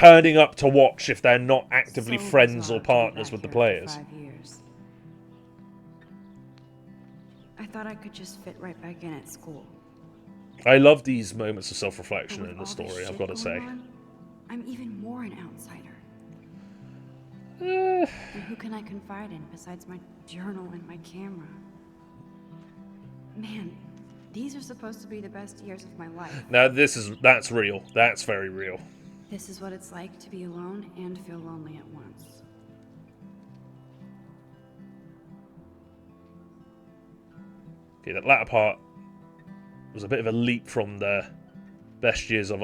turning up to watch if they're not actively So friends bizarre or to be partners back with the here after players. 5 years. I thought I could just fit right back in at school. I love these moments of But self-reflection with in the all this story, I've shit got to going say. on, I'm even more an outsider. Eh, And who can I confide in besides my journal and my camera? Man, these are supposed to be the best years of my life. now that's real. That's very real. This is what it's like to be alone and feel lonely at once. Okay, that latter part was a bit of a leap from the best years of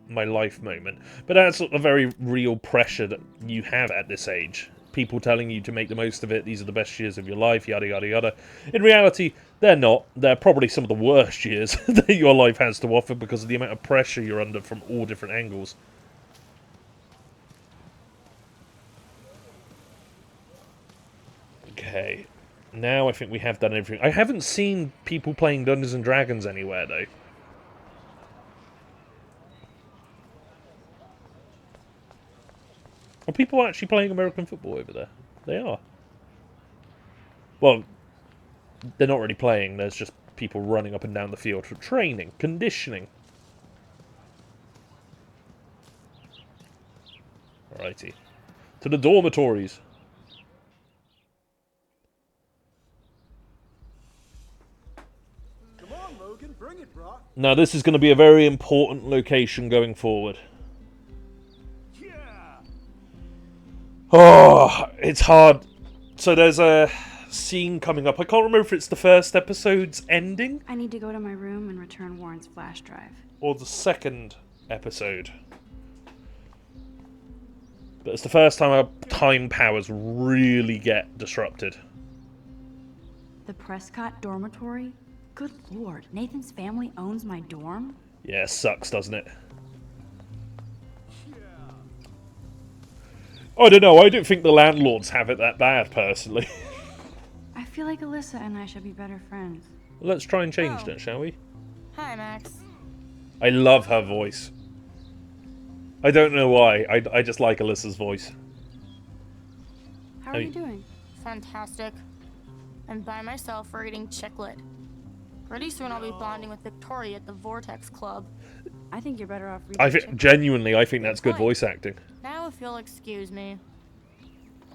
my life moment. But that's a very real pressure that you have at this age. People telling you to make the most of it, these are the best years of your life, yada yada yada. In reality, they're not. They're probably some of the worst years that your life has to offer because of the amount of pressure you're under from all different angles. Okay. Now I think we have done everything. I haven't seen people playing Dungeons and Dragons anywhere, though. Are people actually playing American football over there? They are. Well, they're not really playing. There's just people running up and down the field for training, conditioning. Alrighty. To the dormitories. Come on, Logan, bring it, Brock. Now, this is going to be a very important location going forward. Oh, it's hard. So there's a scene coming up. I can't remember if it's the first episode's ending I need to go to my room and return Warren's flash drive. or the second episode. But it's the first time our time powers really get disrupted. The Prescott dormitory? Good lord, Nathan's family owns my dorm? Yeah, it sucks, doesn't it? I don't know. I don't think the landlords have it that bad, personally. I feel like Alyssa and I should be better friends. Let's try and change that, shall we? Hi, Max. I love her voice. I don't know why. I just like Alyssa's voice. How are you doing? Fantastic. I'm by myself reading Chick Lit. Pretty soon I'll be bonding with Victoria at the Vortex Club. I think you're better off reading I think genuinely, I think that's good voice acting. Now if you'll excuse me.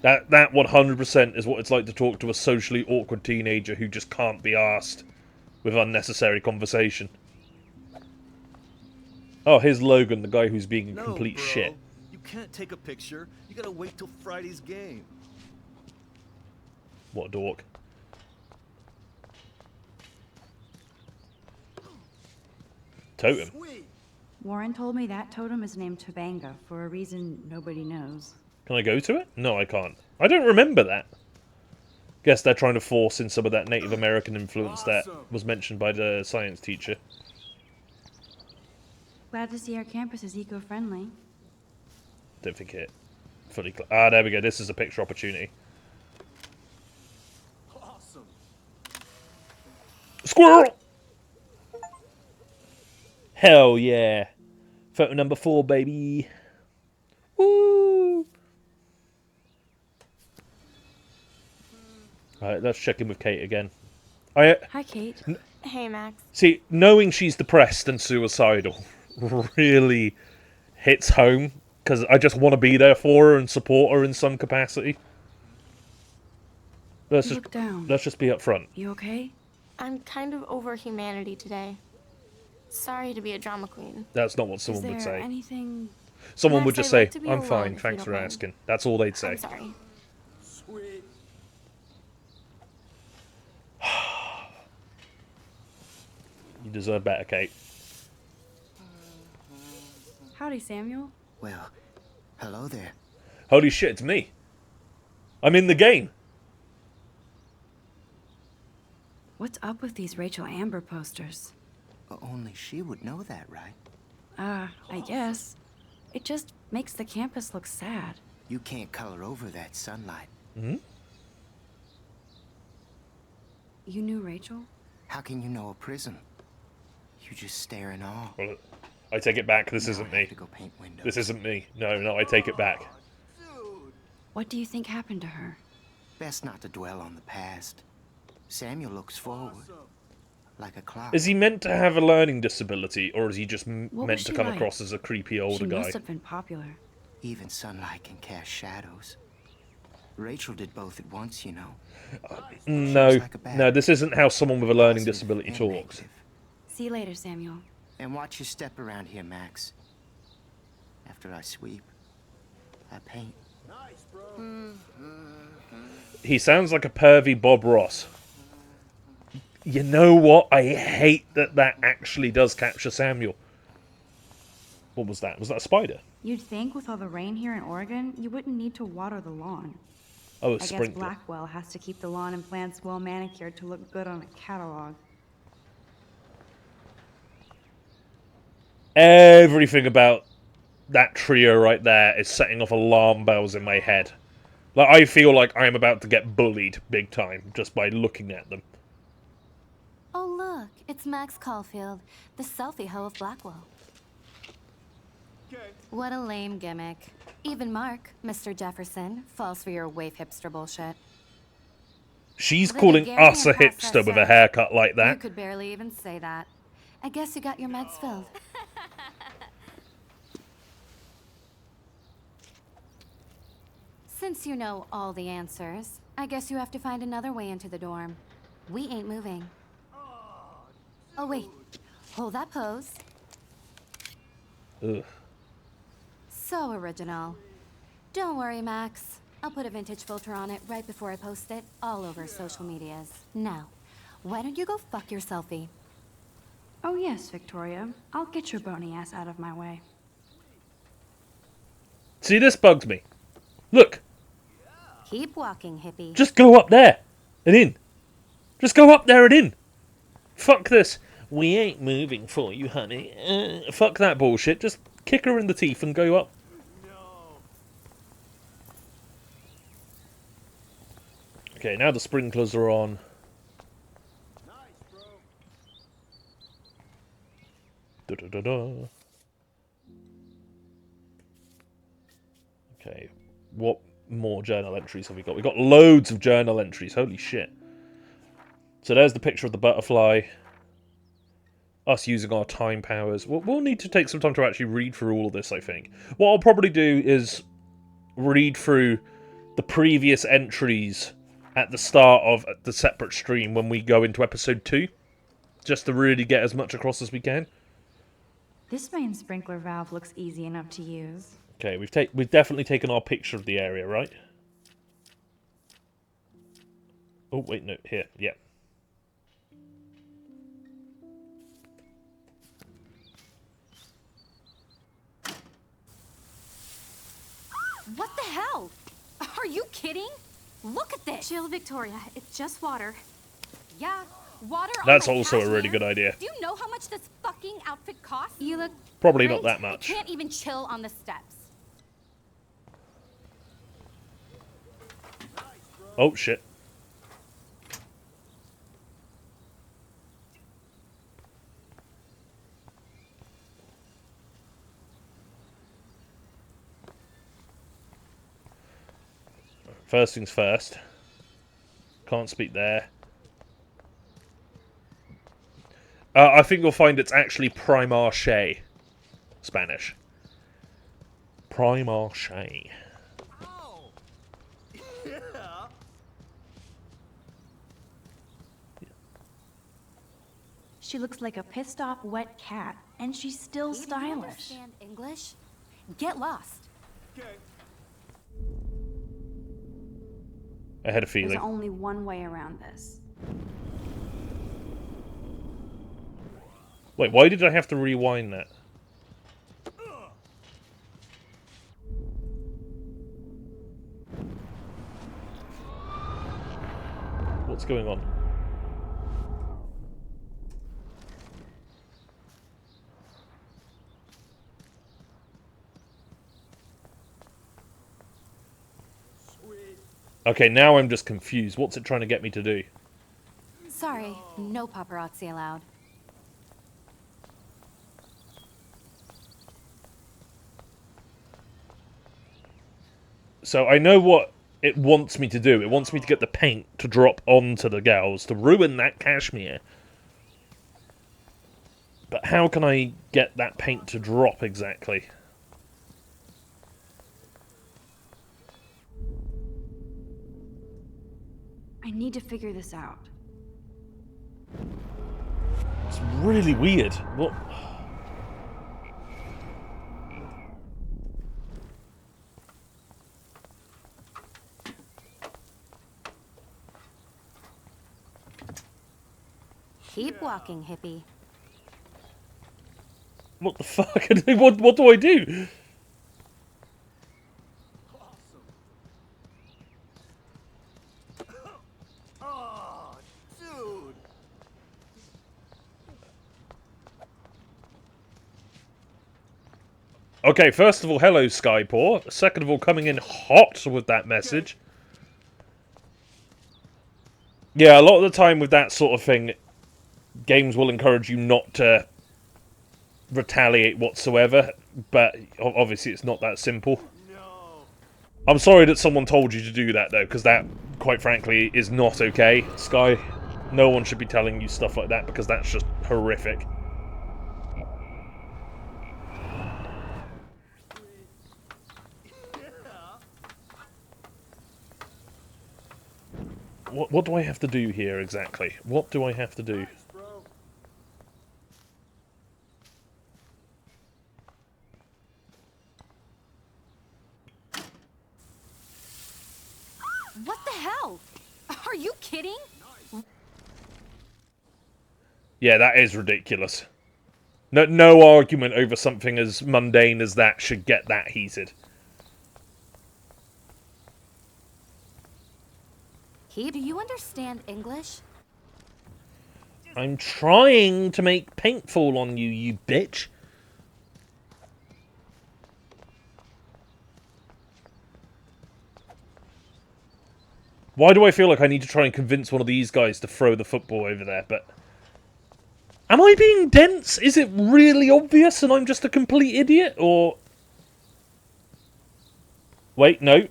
That 100% is what it's like to talk to a socially awkward teenager who just can't be asked with unnecessary conversation. Oh, here's Logan, the guy who's being a complete bro. shit. You can't take a picture. You gotta wait till Friday's game. What a dork. Totem. Warren told me that totem is named Tobanga for a reason nobody knows. Can I go to it? No, I can't. I don't remember that. Guess they're trying to force in some of that Native American influence that was mentioned by the science teacher. Glad to see our campus is eco-friendly. Don't think it fully... Ah, there we go. This is a picture opportunity. Awesome. Squirrel! Hell yeah. Photo number 4, baby. Woo! Alright, let's check in with Kate again. Hi, Kate. Hey, Max. See, knowing she's depressed and suicidal really hits home, because I just want to be there for her and support her in some capacity. Let's Look down. Let's just be up front. You okay? I'm kind of over humanity today. Sorry to be a drama queen. That's not what Is someone would there say. anything... Someone Max, would just I'd say, like to be I'm alone fine, if you thanks don't for mind." asking. That's all they'd say. I'm sorry. Sweet. You deserve better, Kate. Howdy, Samuel. Well, hello there. Holy shit, it's me. I'm in the game. What's up with these Rachel Amber posters? Only she would know that, right? I guess. It just makes the campus look sad. You can't color over that sunlight. Hmm? You knew Rachel? How can you know a prison? You just stare in awe. Well, I take it back. This isn't me. This isn't me. No, I take it back. What do you think happened to her? Best not to dwell on the past. Samuel looks forward, like a cloud. Is he meant to have a learning disability, or is he just What meant was to she come like? across as a creepy older She guy? must have been popular. Even sunlight can cast shadows. Rachel did both at once, you know. No, this isn't how someone with a learning disability talks. See you later, Samuel. And watch your step around here, Max. After I sweep, I paint. He sounds like a pervy Bob Ross. You know what? I hate that actually does capture Samuel. What was that? Was that a spider? You'd think with all the rain here in Oregon, you wouldn't need to water the lawn. Oh, a I guess sprinkler. Blackwell has to keep the lawn and plants well manicured to look good on a catalog. Everything about that trio right there is setting off alarm bells in my head. Like, I feel like I'm about to get bullied big time just by looking at them. Oh, look, it's Max Caulfield, the selfie hoe of Blackwell. What a lame gimmick. Even Mark, Mr. Jefferson, falls for your waif hipster bullshit. She's The calling Hungarian us a hipster process with a says haircut like You that. could barely even say that. I guess you got your meds filled. Since you know all the answers, I guess you have to find another way into the dorm. We ain't moving. Oh, wait. Hold that pose. Ugh. So original. Don't worry, Max. I'll put a vintage filter on it right before I post it all over social medias. Now, why don't you go fuck your selfie? Oh yes, Victoria. I'll get your bony ass out of my way. See, this bugs me. Look, Keep walking, hippie. just go up there and in. Just go up there and in. Fuck this. We ain't moving for you, honey. Fuck that bullshit. Just kick her in the teeth and go up. Okay, now the sprinklers are on. Da-da-da-da. Okay, what more journal entries have we got? We've got loads of journal entries, holy shit. So there's the picture of the butterfly. Us using our time powers. We'll need to take some time to actually read through all of this, I think. What I'll probably do is read through the previous entries at the start of the separate stream when we go into episode 2. Just to really get as much across as we can. This main sprinkler valve looks easy enough to use. Okay, we've definitely taken our picture of the area, right? Oh, wait, no, here, yeah. What the hell? Are you kidding? Look at this. Chill, Victoria. It's just water. Yeah, water on That's my also a really cashmere? good idea. Do you know how much this fucking outfit costs? You look Probably great. not that much. I can't even chill on the steps. Oh, shit. First things first. Can't speak there. I think you'll find it's actually Primarche. Spanish. Primarche. She looks like a pissed off wet cat, and she's still Even you stylish. understand English? Get lost. I had a There's feeling. only one way around this. Wait, why did I have to rewind that? What's going on? Okay, now I'm just confused. What's it trying to get me to do? Sorry, no paparazzi allowed. So I know what it wants me to do. It wants me to get the paint to drop onto the gals, to ruin that cashmere. But how can I get that paint to drop exactly? I need to figure this out. It's really weird. What? Keep walking, hippie. What the fuck? What do I do? Oh, dude. Okay, first of all, hello, Skypaw. Second of all, coming in hot with that message. Yeah, a lot of the time with that sort of thing, games will encourage you not to retaliate whatsoever, but obviously it's not that simple. I'm sorry that someone told you to do that, though, because that, quite frankly, is not okay. Sky, no one should be telling you stuff like that, because that's just horrific. What do I have to do here, exactly? What do I have to do? What the hell? Are you kidding? Yeah, that is ridiculous. No argument over something as mundane as that should get that heated. Do you understand English? I'm trying to make paint fall on you, you bitch. Why do I feel like I need to try and convince one of these guys to throw the football over there, but... Am I being dense? Is it really obvious and I'm just a complete idiot, or... Wait, no.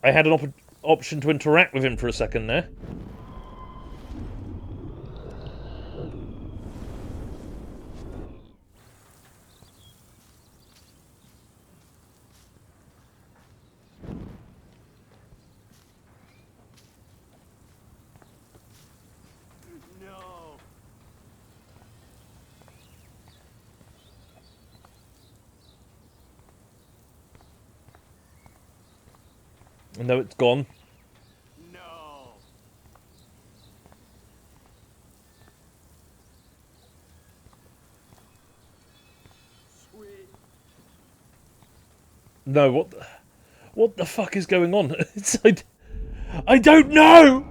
I had an option to interact with him for a second there. No, it's gone. No, what the fuck is going on? I don't know!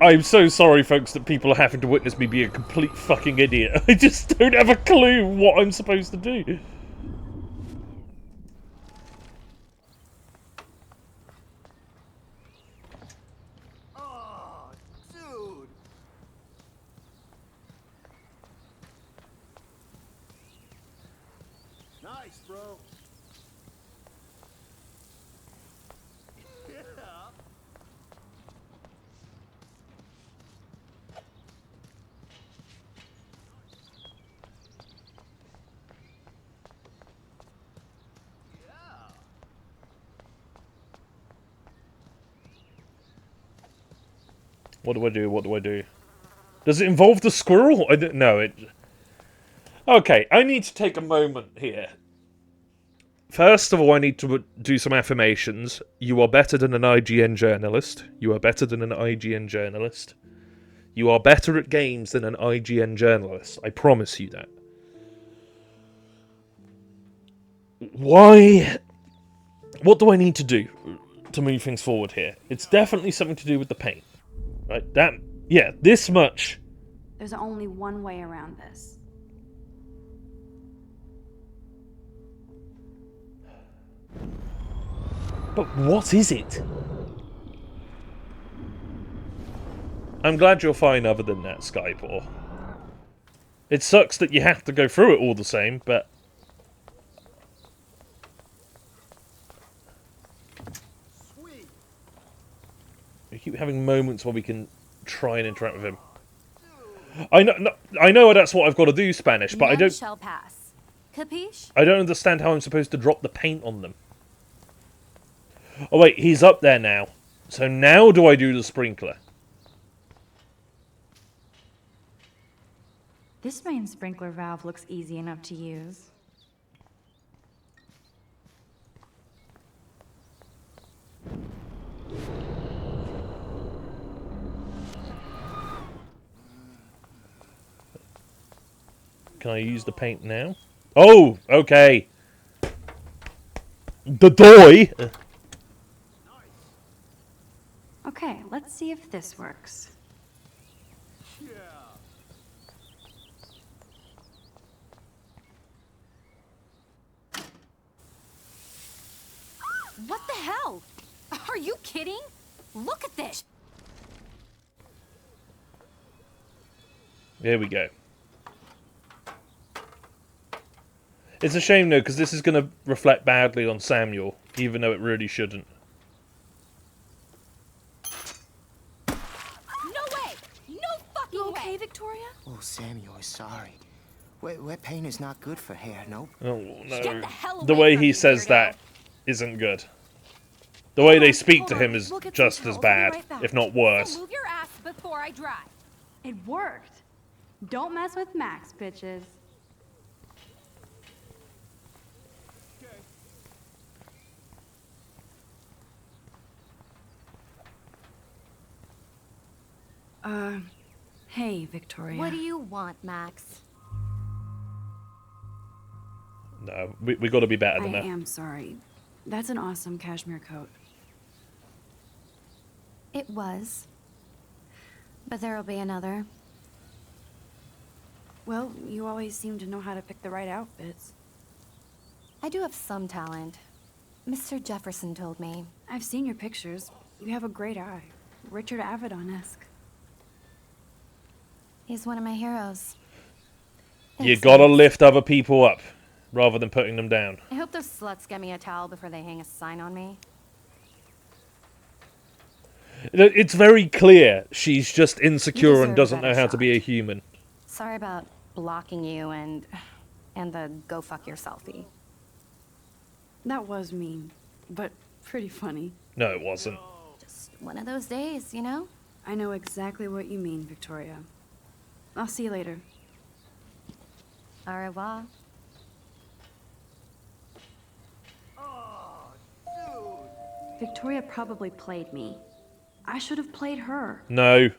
I'm so sorry, folks, that people are having to witness me be a complete fucking idiot. I just don't have a clue what I'm supposed to do. Oh, dude. Nice, bro. Yeah. What do I do? What do I do? Does it involve the squirrel? I don't know. It. Okay, I need to take a moment here. First of all, I need to do some affirmations. You are better than an IGN journalist. You are better than an IGN journalist. You are better at games than an IGN journalist. I promise you that. Why? What do I need to do to move things forward here? It's definitely something to do with the paint. Right? Yeah, this much. There's only one way around this. But what is it? I'm glad you're fine other than that, Skypaw. It sucks that you have to go through it all the same, but... We keep having moments where we can try and interact with him. I know that's what I've got to do, Spanish, but None shall pass. Capiche? I don't understand how I'm supposed to drop the paint on them. Oh wait, he's up there now. So now do I do the sprinkler? This main sprinkler valve looks easy enough to use. Can I use the paint now? Oh, okay. The doy. Okay, let's see if this works. What the hell? Are you kidding? Look at this. There we go. It's a shame though, because this is going to reflect badly on Samuel, even though it really shouldn't. No way! No fucking way! Okay, Victoria? Oh, Samuel is sorry. Wet paint is not good for hair, nope. Oh Get no. the hell The away way from he me, says weirdo. that isn't good. The way they speak to hold him on. is We'll get just some as towels. I'll be bad, right back. if not worse. So move your ass before I dry. It worked. Don't mess with Max, bitches. Hey, Victoria. What do you want, Max? No, we got to be better than I that. am sorry. That's an awesome cashmere coat. It was. But there'll be another. Well, you always seem to know how to pick the right outfits. I do have some talent. Mr. Jefferson told me. I've seen your pictures. You have a great eye. Richard Avedon-esque. He's one of my heroes. You Thanks, gotta Max. lift other people up, rather than putting them down. I hope those sluts get me a towel before they hang a sign on me. It's very clear she's just insecure deserve and a doesn't know better how to be a human. Sorry about blocking you and the go fuck your selfie. That was mean, but pretty funny. No, it wasn't. Just one of those days, you know? I know exactly what you mean, Victoria. I'll see you later. Au revoir. Victoria probably played me. I should have played her. No.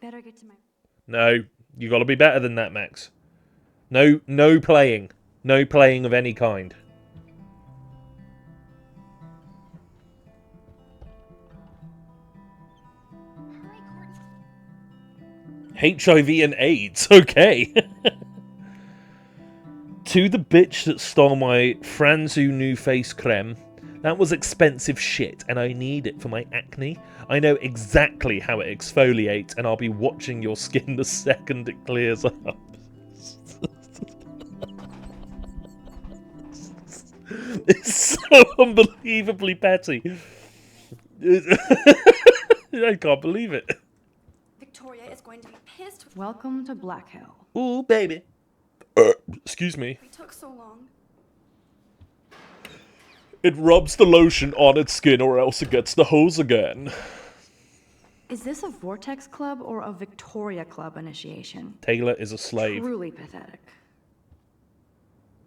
Better get to my... No. You gotta be better than that, Max. No playing. No playing of any kind. HIV and AIDS, okay. To the bitch that stole my Franzu new face creme. That was expensive shit, and I need it for my acne. I know exactly how it exfoliates, and I'll be watching your skin the second it clears up. It's so unbelievably petty. I can't believe it. Victoria is going to be pissed. Welcome to Black Hill. Ooh, baby. Excuse me. It took so long. It rubs the lotion on its skin or else it gets the hose again. Is this a Vortex Club or a Victoria Club initiation? Taylor is a slave. Truly pathetic.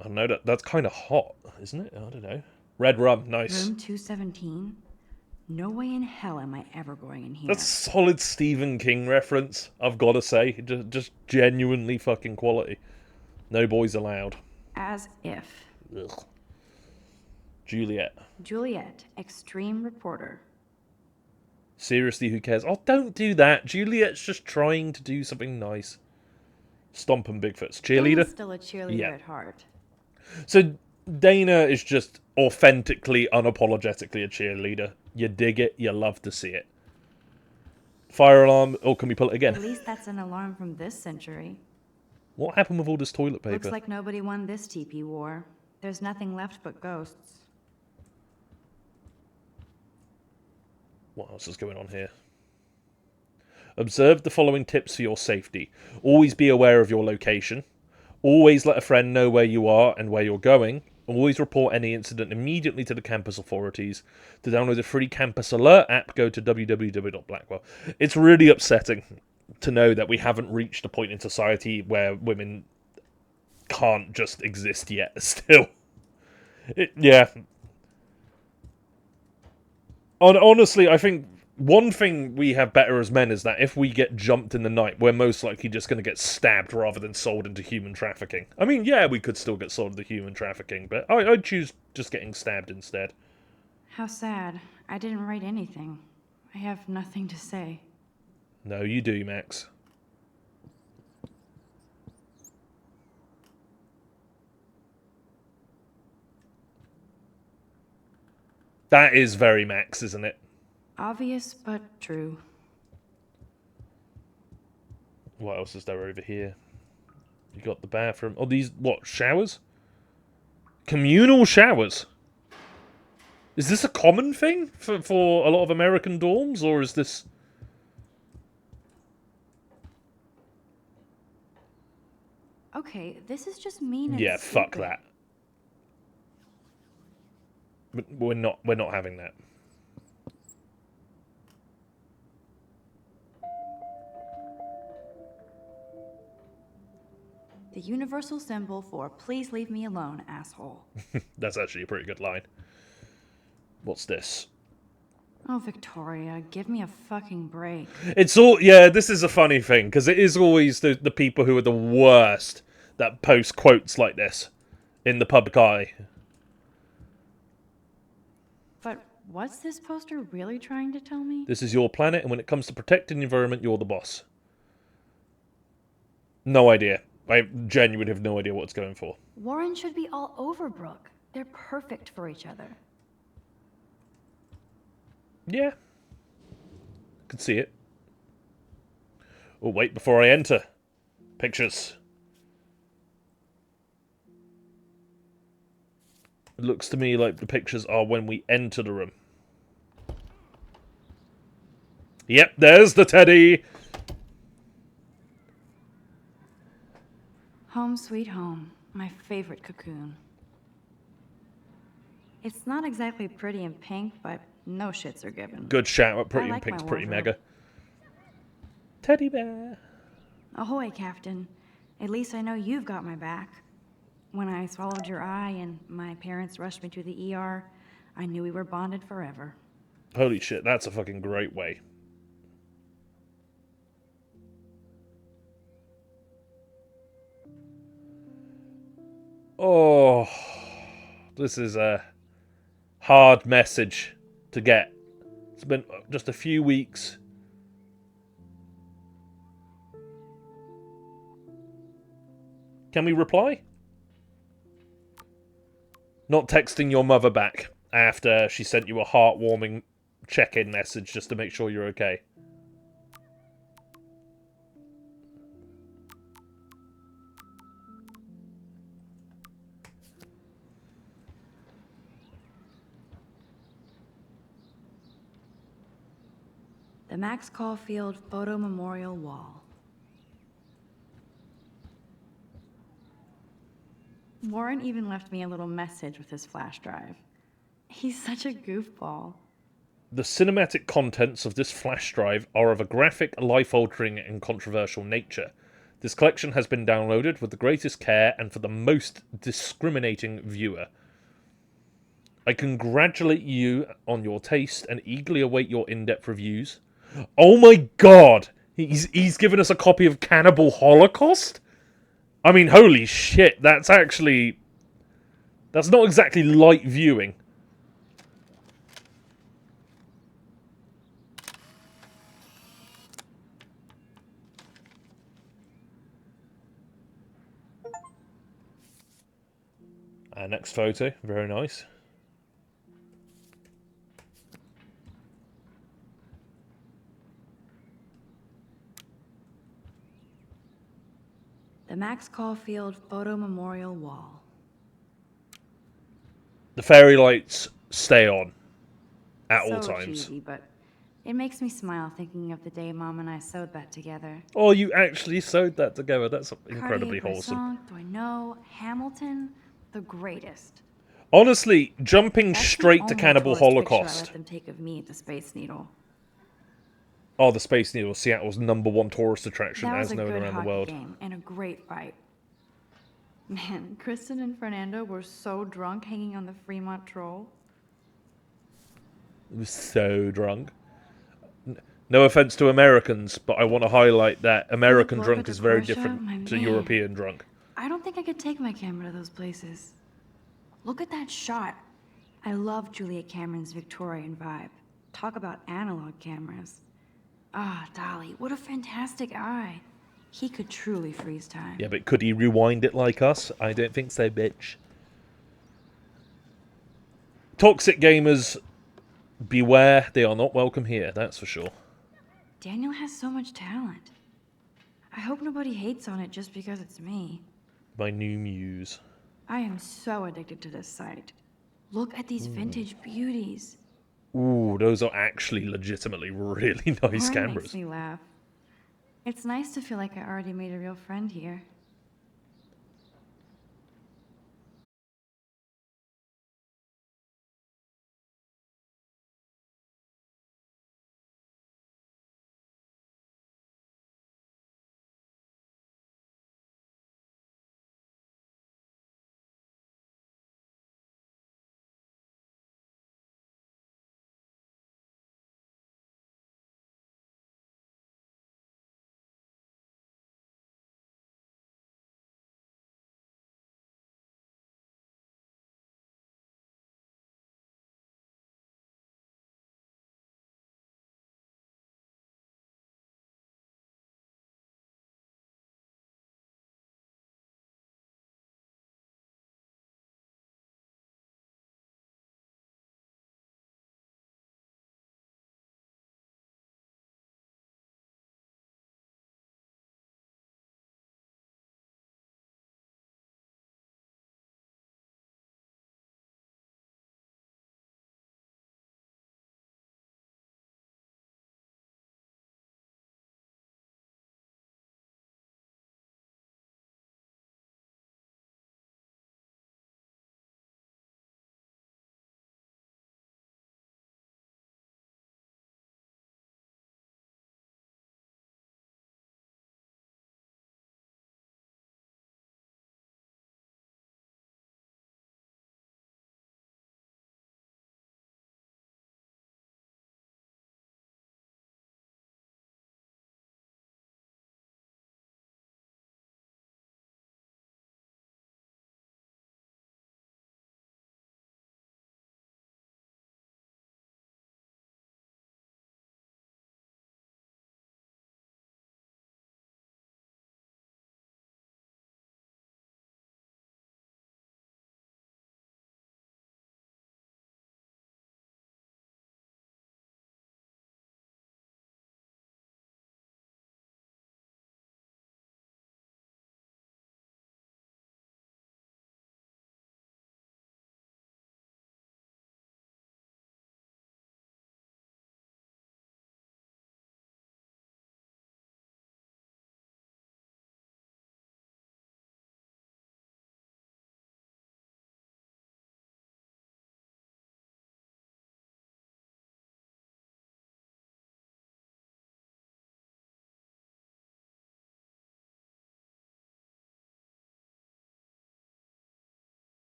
I don't know, that's kind of hot, isn't it? I don't know. Red rum, nice. Room 217? No way in hell am I ever going in here. That's a solid Stephen King reference, I've got to say. Just genuinely fucking quality. No boys allowed. As if. Ugh. Juliet. Juliet, extreme reporter. Seriously, who cares? Oh, don't do that. Juliet's just trying to do something nice. Stomping Bigfoots. Cheerleader? Dana's still a cheerleader Yeah. at heart. So, Dana is just authentically, unapologetically a cheerleader. You dig it, you love to see it. Fire alarm, or can we pull it again? At least that's an alarm from this century. What happened with all this toilet paper? Looks like nobody won this TP war. There's nothing left but ghosts. What else is going on here? Observe the following tips for your safety. Always be aware of your location. Always let a friend know where you are and where you're going. Always report any incident immediately to the campus authorities. To download the free Campus Alert app, go to www.blackwell. It's really upsetting to know that we haven't reached a point in society where women can't just exist yet, still. Yeah. Honestly, I think one thing we have better as men is that if we get jumped in the night, we're most likely just going to get stabbed rather than sold into human trafficking. I mean, yeah, we could still get sold into human trafficking, but I'd choose just getting stabbed instead. How sad. I didn't write anything. I have nothing to say. No, you do, Max. That is very Max, isn't it? Obvious, but true. What else is there over here? You got the bathroom. Oh, these, what, showers? Communal showers? Is this a common thing for a lot of American dorms, or is this... Okay, this is just mean and Yeah, fuck stupid. that. We're not having that. The universal symbol for please leave me alone, asshole. That's actually a pretty good line. What's this? Oh, Victoria, give me a fucking break. It's all... Yeah, this is a funny thing, because it is always the people who are the worst that post quotes like this in the public eye. But what's this poster really trying to tell me? This is your planet, and when it comes to protecting the environment, you're the boss. No idea. I genuinely have no idea what it's going for. Warren should be all over Brooke. They're perfect for each other. Yeah. Could see it. Oh, wait, before I enter. Pictures. It looks to me like the pictures are when we enter the room. Yep, there's the teddy! Home sweet home, my favorite cocoon. It's not exactly pretty and pink, but no shits are given. Good shout out, Pretty I in like Pink's my pretty wardrobe. mega. Teddy bear. Ahoy, Captain. At least I know you've got my back. When I swallowed your eye and my parents rushed me to the ER, I knew we were bonded forever. Holy shit, that's a fucking great way. Oh, this is a hard message to get. It's been just a few weeks. Can we reply? Not texting your mother back after she sent you a heartwarming check-in message just to make sure you're okay. The Max Caulfield Photo Memorial Wall. Warren even left me a little message with his flash drive. He's such a goofball. The cinematic contents of this flash drive are of a graphic, life-altering, and controversial nature. This collection has been downloaded with the greatest care and for the most discriminating viewer. I congratulate you on your taste and eagerly await your in-depth reviews. Oh my god! He's given us a copy of Cannibal Holocaust? I mean, holy shit, that's actually... That's not exactly light viewing. Next photo, very nice. The Max Caulfield Photo Memorial Wall. The fairy lights stay on at all So times. cheesy, but It makes me smile thinking of the day Mom and I sewed that together. Oh, you actually sewed that together. That's incredibly wholesome. Doisneau, Hamilton, the greatest. Honestly, jumping That's the straight to only Cannibal tourist picture I Holocaust. let them take of me at the Space Needle. Oh, the Space Needle, Seattle's #1 tourist attraction, That was as a known good around the hockey world. game and a great fight. Man, Kristen and Fernando were so drunk hanging on the Fremont Troll. It was so drunk. No offense to Americans, but I want to highlight that American Look drunk at is the very Porsche, different my to man. European drunk. I don't think I could take my camera to those places. Look at that shot. I love Julia Cameron's Victorian vibe. Talk about analog cameras. Ah, Dolly, what a fantastic eye. He could truly freeze time. Yeah, but could he rewind it like us? I don't think so, bitch. Toxic gamers, beware. They are not welcome here, that's for sure. Daniel has so much talent. I hope nobody hates on it just because it's me. My new muse. I am so addicted to this site. Look at these vintage beauties. Ooh, those are actually legitimately really nice Warren cameras. makes me laugh. It's nice to feel like I already made a real friend here.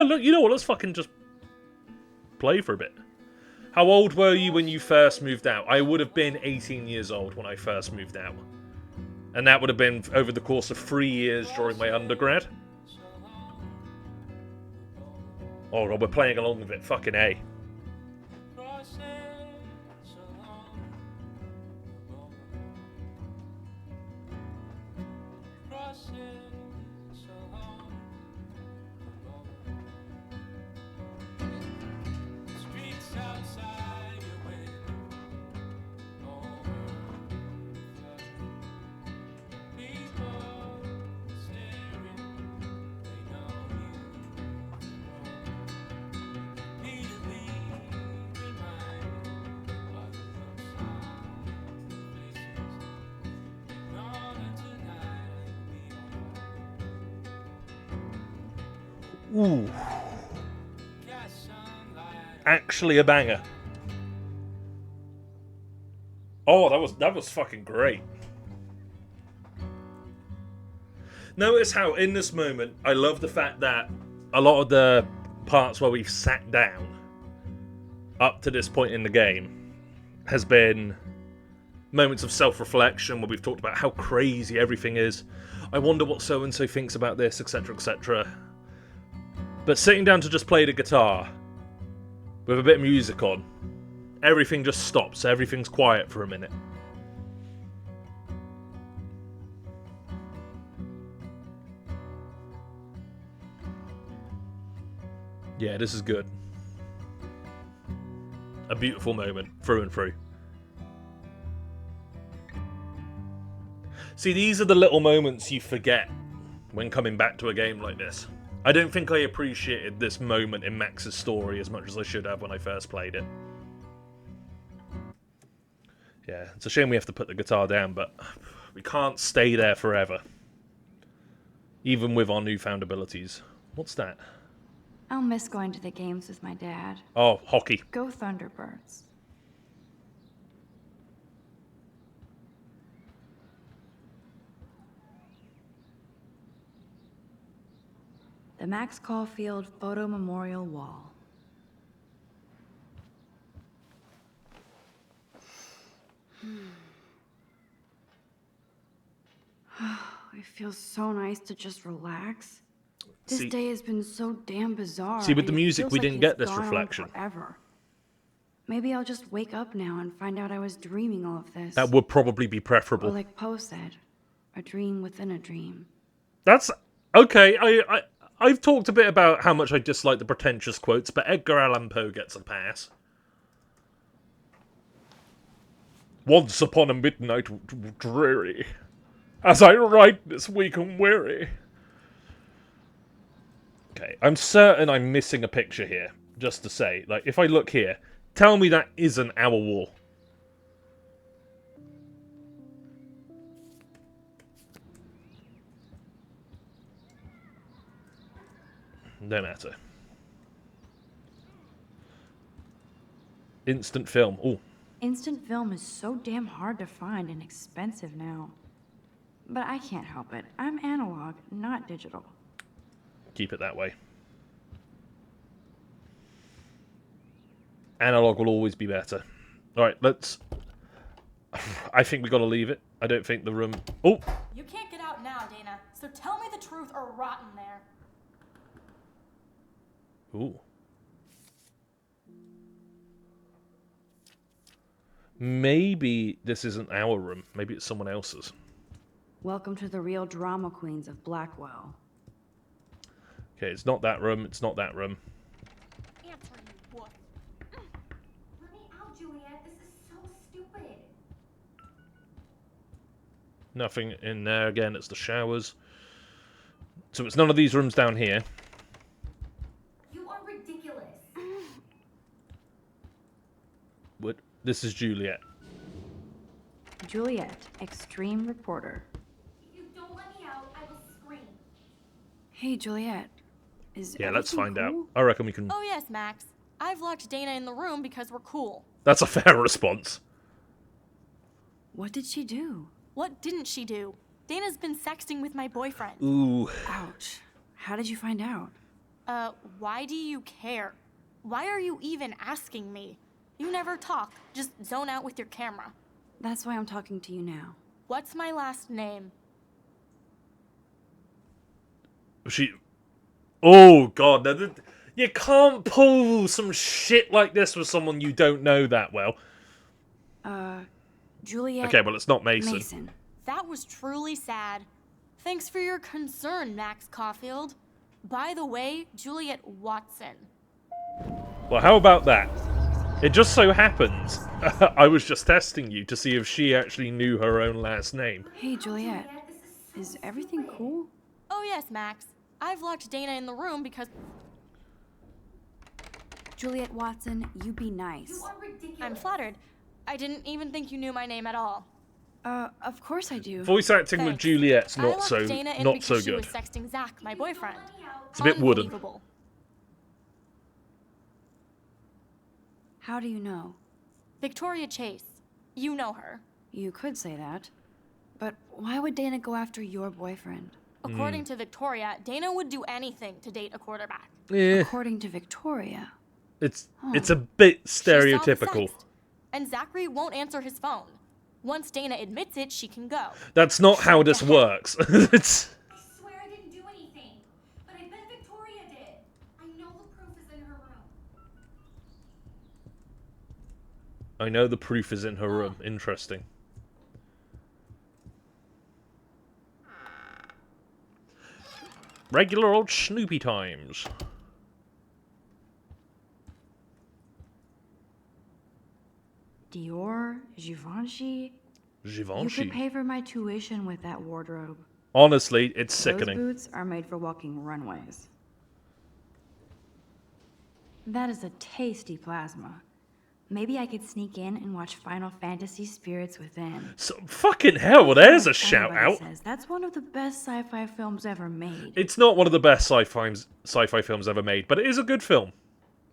Look, you know what? Let's fucking just play for a bit. How old were you when you first moved out? I would have been 18 years old when I first moved out. And that would have been over the course of 3 years during my undergrad. Oh god, we're playing along with it. Fucking A. Ooh. Actually a banger. Oh, that was fucking great. Notice how in this moment, I love the fact that a lot of the parts where we've sat down up to this point in the game has been moments of self-reflection where we've talked about how crazy everything is. I wonder what so-and-so thinks about this, etc, etc. But sitting down to just play the guitar with a bit of music on, everything just stops, everything's quiet for a minute. Yeah, this is good. A beautiful moment, through and through. See, these are the little moments you forget when coming back to a game like this. I don't think I appreciated this moment in Max's story as much as I should have when I first played it. Yeah, it's a shame we have to put the guitar down, but we can't stay there forever. Even with our newfound abilities. What's that? I'll miss going to the games with my dad. Oh, hockey. Go Thunderbirds. The Max Caulfield Photo Memorial Wall. It feels so nice to just relax. This day has been so damn bizarre. See, with the and it music, feels we like didn't it's get this gone on reflection. Forever. Maybe I'll just wake up now and find out I was dreaming all of this. That would probably be preferable. Or like Poe said, a dream within a dream. That's okay. I've talked a bit about how much I dislike the pretentious quotes, but Edgar Allan Poe gets a pass. Once upon a midnight dreary, as I write this weak and weary. Okay, I'm certain I'm missing a picture here, just to say. Like, if I look here, tell me that isn't our wall. No matter. Instant film. Ooh. Instant film is so damn hard to find and expensive now. But I can't help it. I'm analog, not digital. Keep it that way. Analog will always be better. Alright, let's... I think we gotta leave it. I don't think the room... Oh! You can't get out now, Dana, so tell me the truth or rot in there. Ooh. Maybe this isn't our room. Maybe it's someone else's. Welcome to the real drama queens of Blackwell. Okay, it's not that room. It's not that room. Answer you, wolf. Let me out, Juliet. This is so stupid. Nothing in there. Again, it's the showers. So it's none of these rooms down here. You are ridiculous. What? This is Juliet. Juliet, extreme reporter. If you don't let me out, I will scream. Hey, Juliet. Is Yeah, let's everything find out. cool? I reckon we can... Oh yes, Max. I've locked Dana in the room because we're cool. That's a fair response. What did she do? What didn't she do? Dana's been sexting with my boyfriend. Ooh. Ouch. How did you find out? Why do you care? Why are you even asking me? You never talk, just zone out with your camera. That's why I'm talking to you now. What's my last name? She... Oh, God. You can't pull some shit like this with someone you don't know that well. Juliet... Okay, well, it's not Mason. That was truly sad. Thanks for your concern, Max Caulfield. By the way, Juliet Watson. Well, how about that? It just so happens I was just testing you to see if she actually knew her own last name. Hey, Juliet. Is everything cool? Oh yes, Max. I've locked Dana in the room because... Juliet Watson, you be nice. You are ridiculous. I'm flattered. I didn't even think you knew my name at all. Of course I do. Voice acting with Thanks. Juliet's I not left so Dana in not because so she was good. sexting Zach, my boyfriend. It's a bit wooden. Unbelievable. How do you know? Victoria Chase. You know her. You could say that. But why would Dana go after your boyfriend? According to Victoria, Dana would do anything to date a quarterback. Yeah, According to Victoria. it's a bit She saw the stereotypical. sext, and Zachary won't answer his phone. Once Dana admits it, she can go. That's not how this works. It's I swear I didn't do anything, but I bet Victoria did. I know the proof is in her room. I know the proof is in her room. Interesting. Regular old Snoopy times. Dior, Givenchy. You Givenchy. could pay for my tuition with that wardrobe. Honestly, it's Those sickening. boots are made for walking runways. That is a tasty plasma. Maybe I could sneak in and watch Final Fantasy Spirits Within. So, fucking hell, well, there's a Everybody shout out. says that's one of the best sci-fi films ever made. It's not one of the best sci-fi films ever made, but it is a good film.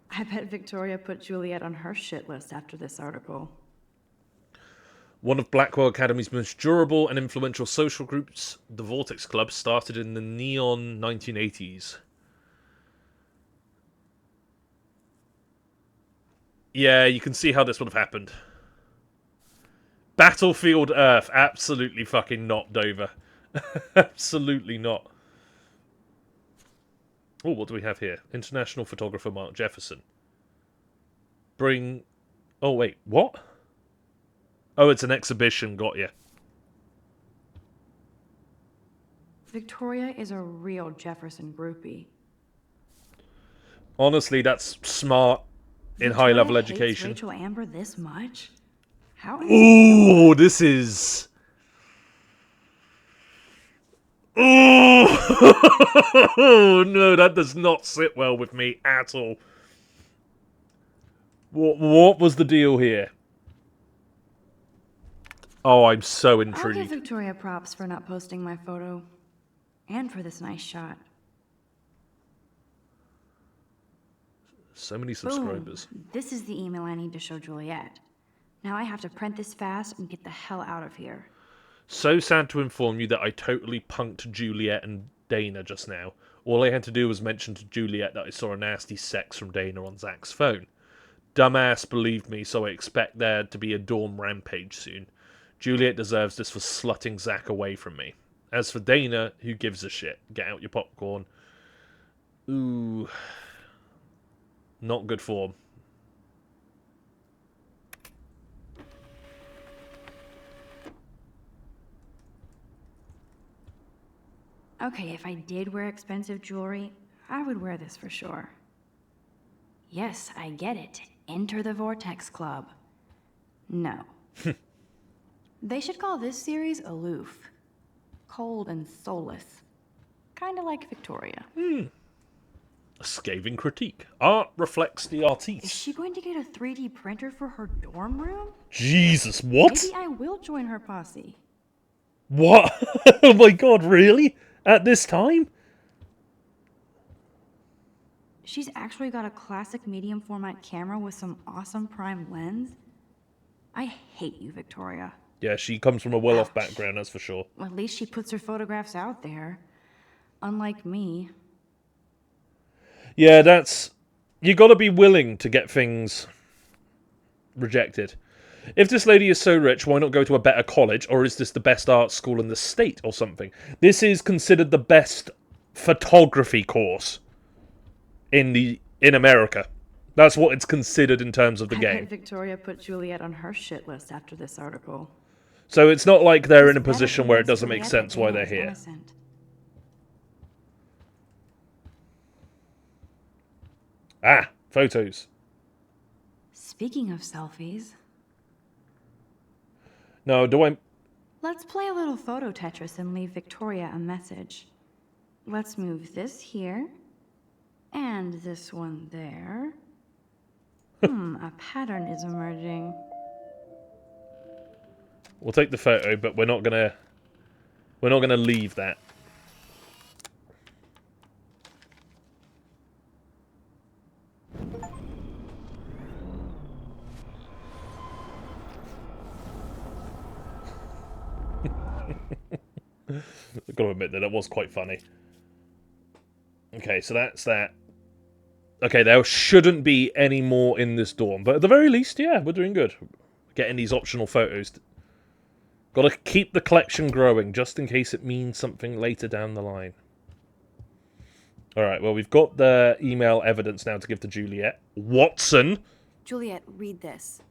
I bet Victoria put Juliet on her shit list after this article. One of Blackwell Academy's most durable and influential social groups, the Vortex Club, started in the neon 1980s. Yeah, you can see how this would have happened. Battlefield Earth, absolutely fucking not, Dover. Absolutely not. Oh, what do we have here? International photographer Mark Jefferson. Bring... Oh, wait, what? Oh, it's an exhibition, got you. Victoria is a real Jefferson groupie. Honestly, that's smart in Victoria high-level hates education. Rachel Amber this much? How? Ooh, this is... Oh no, that does not sit well with me at all. What was the deal here? Oh, I'm so I'll give intrigued. Victoria props for not posting my photo. And for this nice shot. So many Boom. subscribers. This is the email I need to show Juliet. Now I have to print this fast and get the hell out of here. So sad to inform you that I totally punked Juliet and Dana just now. All I had to do was mention to Juliet that I saw a nasty sex from Dana on Zach's phone. Dumbass believed me, so I expect there to be a dorm rampage soon. Juliet deserves this for slutting Zach away from me. As for Dana, who gives a shit? Get out your popcorn. Ooh. Not good form. Okay, if I did wear expensive jewelry, I would wear this for sure. Yes, I get it. Enter the Vortex Club. No. They should call this series Aloof. Cold and soulless. Kinda like Victoria. A scathing critique. Art reflects the Is artiste. she going to get a 3D printer for her dorm room? Jesus, what? Maybe I will join her posse. What? Oh my god, really? At this time? She's actually got a classic medium format camera with some awesome prime lens. I hate you, Victoria. Yeah, she comes from a well-off background, that's for sure. At least she puts her photographs out there. Unlike me. Yeah, that's... You gotta be willing to get things rejected. If this lady is so rich, why not go to a better college? Or is this the best art school in the state or something? This is considered the best photography course in America. That's what it's considered in terms of the I game. bet Victoria put Juliet on her shit list after this article. So it's not like they're in a This position better where it convince doesn't make Juliet sense that why Dana they're is here. innocent. Ah, photos. Speaking of selfies, No, do I... let's play a little photo Tetris and leave Victoria a message. Let's move this here, and this one there. A pattern is emerging. We'll take the photo, but we're not gonna leave that. I've got to admit that it was quite funny. Okay, so that's that. Okay, there shouldn't be any more in this dorm, but at the very least, yeah, we're doing good. Getting these optional photos. Got to keep the collection growing, just in case it means something later down the line. Alright, well, we've got the email evidence now to give to Juliet. Watson! Juliet, read this.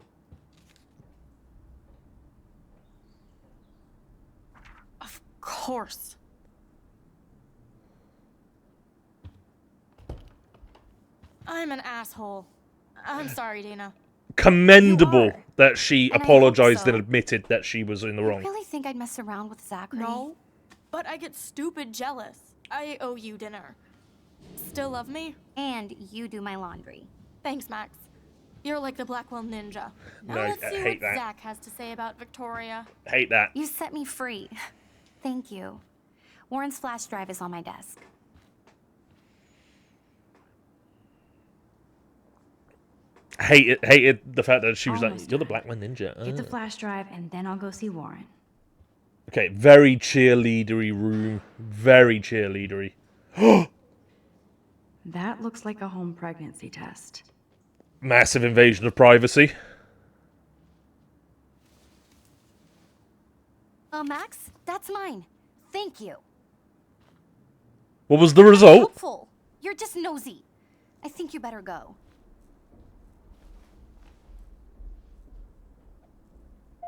Of course. I'm an asshole. I'm sorry, Dana. Commendable that she And I hope apologized so. and admitted that she was in the wrong. Really think I'd mess around with Zachary? No, but I get stupid jealous. I owe you dinner. Still love me? And you do my laundry. Thanks, Max. You're like the Blackwell Ninja. Now No, let's I see hate what that. Zach has to say about Victoria. Hate that. You set me free. Thank you. Warren's flash drive is on my desk. Hated the fact that she was Almost like, "You're the Blackman Ninja." Get the Oh. flash drive, and then I'll go see Warren. Okay, very cheerleadery room. Very cheerleadery. That looks like a home pregnancy test. Massive invasion of privacy. Max, that's mine. Thank you. What was the result? Helpful. You're just nosy. I think you better go.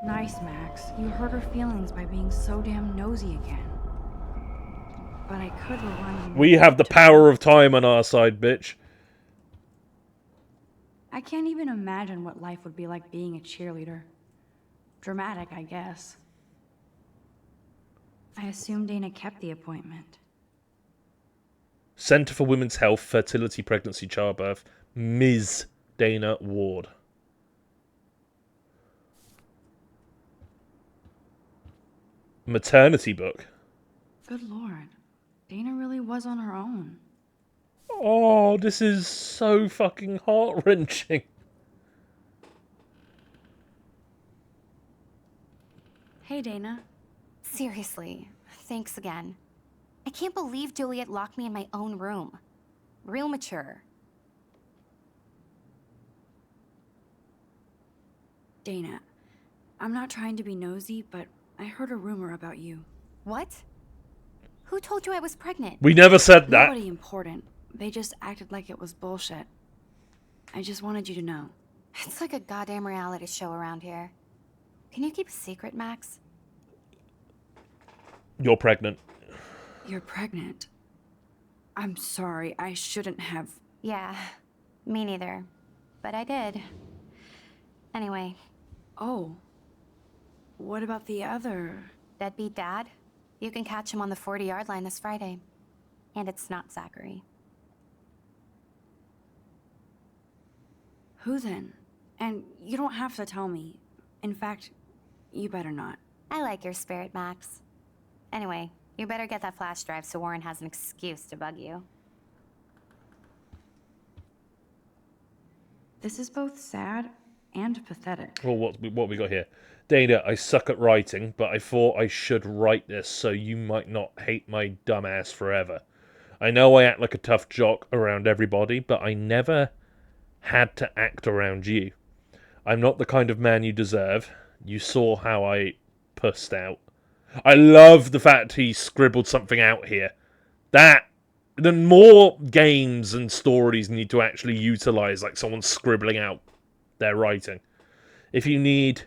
Nice, Max. You hurt her feelings by being so damn nosy again. But I could rewind. We have the power of time on our side, bitch. I can't even imagine what life would be like being a cheerleader. Dramatic, I guess. I assume Dana kept the appointment. Center for Women's Health, Fertility, Pregnancy, Childbirth, Ms. Dana Ward. Maternity book. Good lord. Dana really was on her own. Oh, this is so fucking heart-wrenching. Hey, Dana. Seriously, thanks again. I can't believe Juliet locked me in my own room. Real mature. Dana, I'm not trying to be nosy, but I heard a rumor about you. What? Who told you I was pregnant? We never said that. Nobody important. They just acted like it was bullshit. I just wanted you to know. It's like a goddamn reality show around here. Can you keep a secret, Max? You're pregnant. You're pregnant. I'm sorry, I shouldn't have. Yeah, me neither. But I did. Anyway. Oh. What about the other? Deadbeat dad? You can catch him on the 40-yard line this Friday. And it's not Zachary. Who then? And you don't have to tell me. In fact, you better not. I like your spirit, Max. Anyway, you better get that flash drive so Warren has an excuse to bug you. This is both sad and pathetic. Well, what we got here? Dana, I suck at writing, but I thought I should write this so you might not hate my dumbass forever. I know I act like a tough jock around everybody, but I never had to act around you. I'm not the kind of man you deserve. You saw how I pussed out. I love the fact he scribbled something out here. The more games and stories need to actually utilize, like someone scribbling out their writing. If you need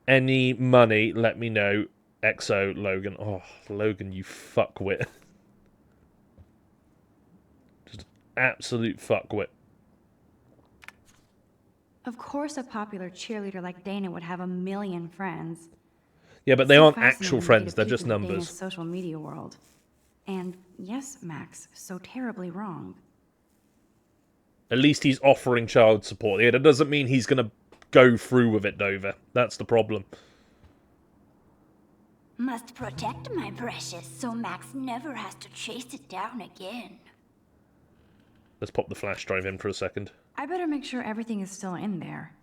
any money, let me know. XO, Logan. Oh, Logan, you fuckwit. Just absolute fuckwit. Of course a popular cheerleader like Dana would have a million friends. Yeah, but they So aren't fascinating actual to friends, get a they're peek just into Dana's numbers. social media world. And yes, Max, so terribly wrong. At least he's offering child support. Yeah, that doesn't mean he's going to go through with it, Dover. That's the problem. must protect my precious so Max never has to chase it down again. Let's pop the flash drive in for a second. I better make sure everything is still in there.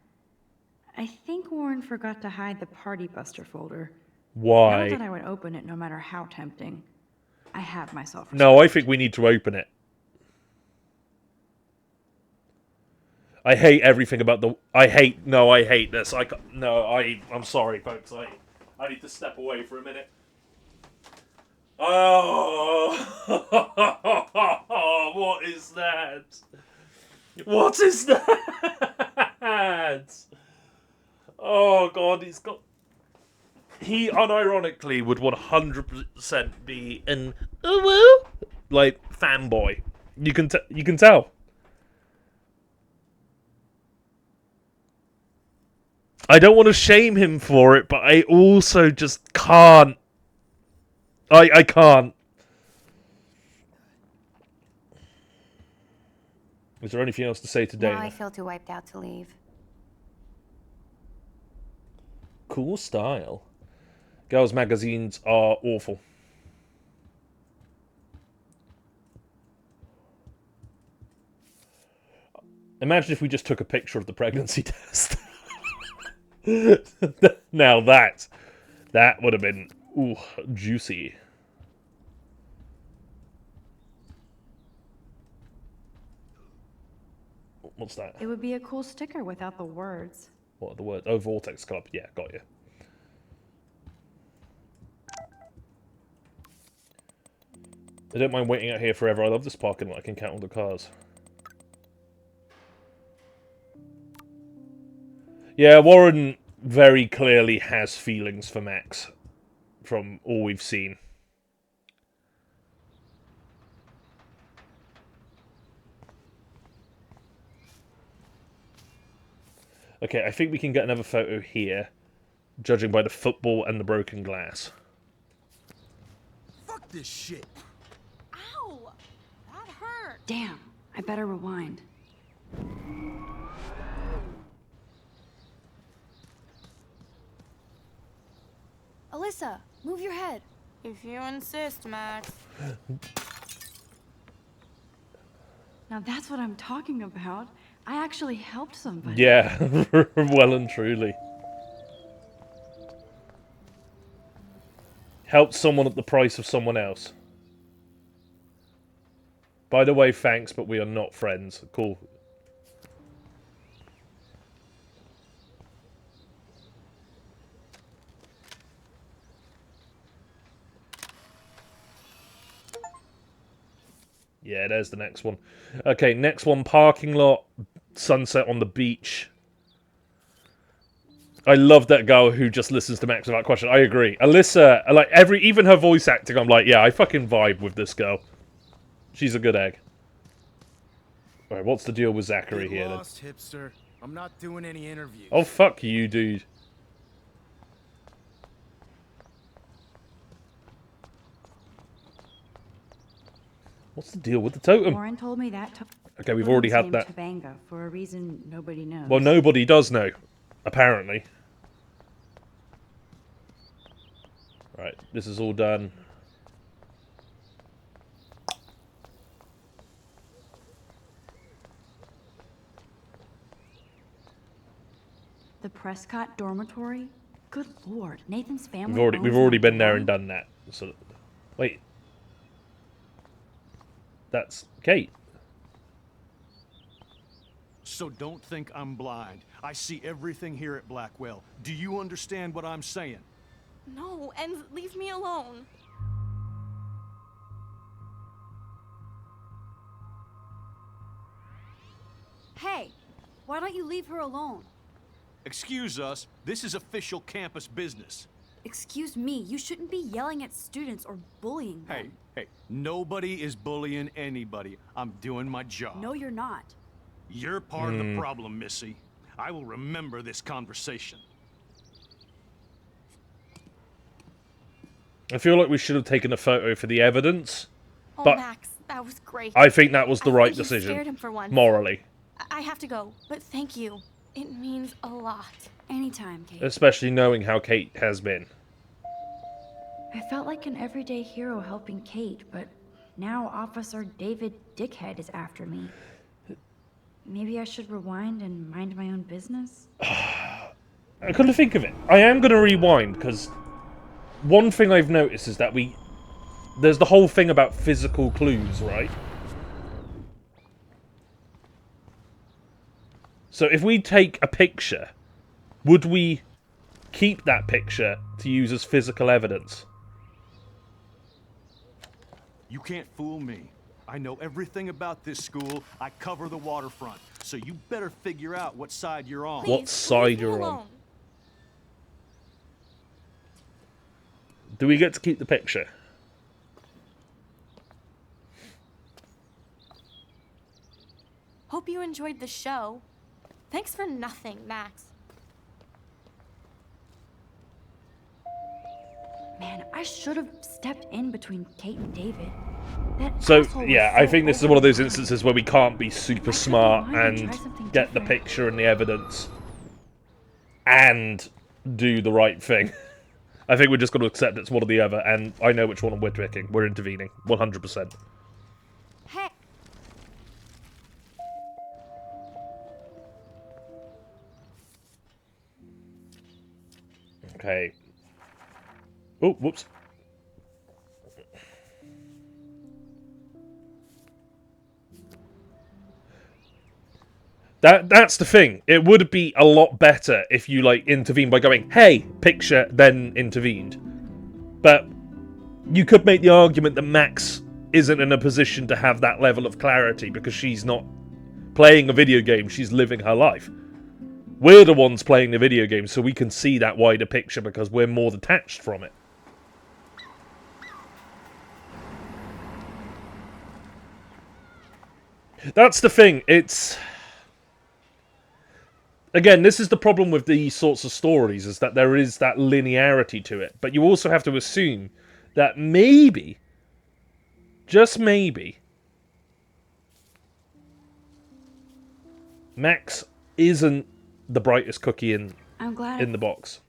I think Warren forgot to hide the Party Buster folder. Why? Not that I would open it no matter how tempting. I have myself. No, I think we need to open it. I hate everything about the... I hate this. I'm sorry, folks. I need to step away for a minute. Oh, what is that? What is that? Oh, God, he's got... He, unironically, would 100% be an... like, fanboy. You can tell. I don't want to shame him for it, but I also just can't. I can't. Is there anything else to say today? Now I feel too wiped out to leave. Cool style. Girls' magazines are awful. Imagine if we just took a picture of the pregnancy test. Now that would have been juicy. What's that? It would be a cool sticker without the words. What are the words? Oh, Vortex Club. Yeah, got you. I don't mind waiting out here forever. I love this parking lot. I can count all the cars. Yeah, Warren very clearly has feelings for Max, from all we've seen. Okay, I think we can get another photo here, judging by the football and the broken glass. Fuck this shit. Ow! That hurt. Damn, I better rewind. Alyssa, move your head. If you insist, Max. Now that's what I'm talking about. I actually helped somebody. Yeah, well and truly. Helped someone at the price of someone else. By the way, thanks, but we are not friends. Cool. Yeah, there's the next one. Okay, next one, parking lot, sunset on the beach. I love that girl who just listens to Max without question. I agree. Alyssa, like even her voice acting, I'm like, yeah, I fucking vibe with this girl. She's a good egg. Alright, what's the deal with Zachary here then? Lost, hipster. I'm not doing any interviews. Oh, fuck you, dude. What's the deal with the totem? Warren told me that. Okay, we've already had that. Tobanga for a reason nobody knows. Well, nobody does know, apparently. Right, this is all done. The Prescott dormitory? Good lord, Nathan's family. We've already been there and done that. So, wait. That's Kate. So don't think I'm blind. I see everything here at Blackwell. Do you understand what I'm saying? No, and leave me alone. Hey, why don't you leave her alone? Excuse us, this is official campus business. Excuse me, you shouldn't be yelling at students or bullying them. Hey, nobody is bullying anybody. I'm doing my job. No, you're not. You're part of the problem, Missy. I will remember this conversation. I feel like we should have taken a photo for the evidence. Oh, but Max, that was great. I think that was the right think you decision. scared him for once. Morally. I have to go, but thank you. It means a lot. Anytime, Kate. Especially knowing how Kate has been. I felt like an everyday hero helping Kate, but now Officer David Dickhead is after me. Maybe I should rewind and mind my own business? I couldn't think of it. I am going to rewind, because one thing I've noticed is that there's the whole thing about physical clues, right? So if we take a picture, would we keep that picture to use as physical evidence? You can't fool me. I know everything about this school. I cover the waterfront. So you better figure out what side you're on. What side you're on? Do we get to keep the picture? Hope you enjoyed the show. Thanks for nothing, Max. Man, I should have stepped in between Kate and David. So, yeah, I think this is one of those instances where we can't be super smart and get the picture and the evidence and do the right thing. I think we're just going to accept it's one or the other, and I know which one we're picking. We're intervening, 100%. Hey. Okay. Oh, whoops. That's the thing. It would be a lot better if you, like, intervened by going, hey, picture, then intervened. But you could make the argument that Max isn't in a position to have that level of clarity because she's not playing a video game, she's living her life. We're the ones playing the video game, so we can see that wider picture because we're more detached from it. That's the thing. It's... Again, this is the problem with these sorts of stories, is that there is that linearity to it. But you also have to assume that maybe, just maybe, Max isn't the brightest cookie in the box.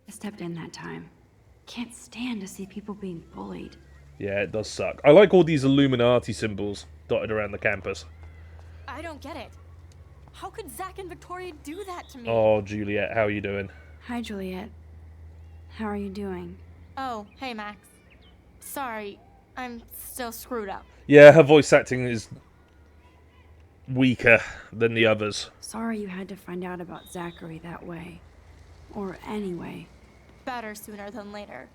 I stepped in that time. Can't stand to see people being bullied. Yeah, it does suck. I like all these Illuminati symbols dotted around the campus. I don't get it. How could Zach and Victoria do that to me? Oh, Juliet, how are you doing? Hi, Juliet. How are you doing? Oh, hey, Max. Sorry, I'm still screwed up. Yeah, her voice acting is weaker than the others. Sorry you had to find out about Zachary that way. Or anyway. Better sooner than later.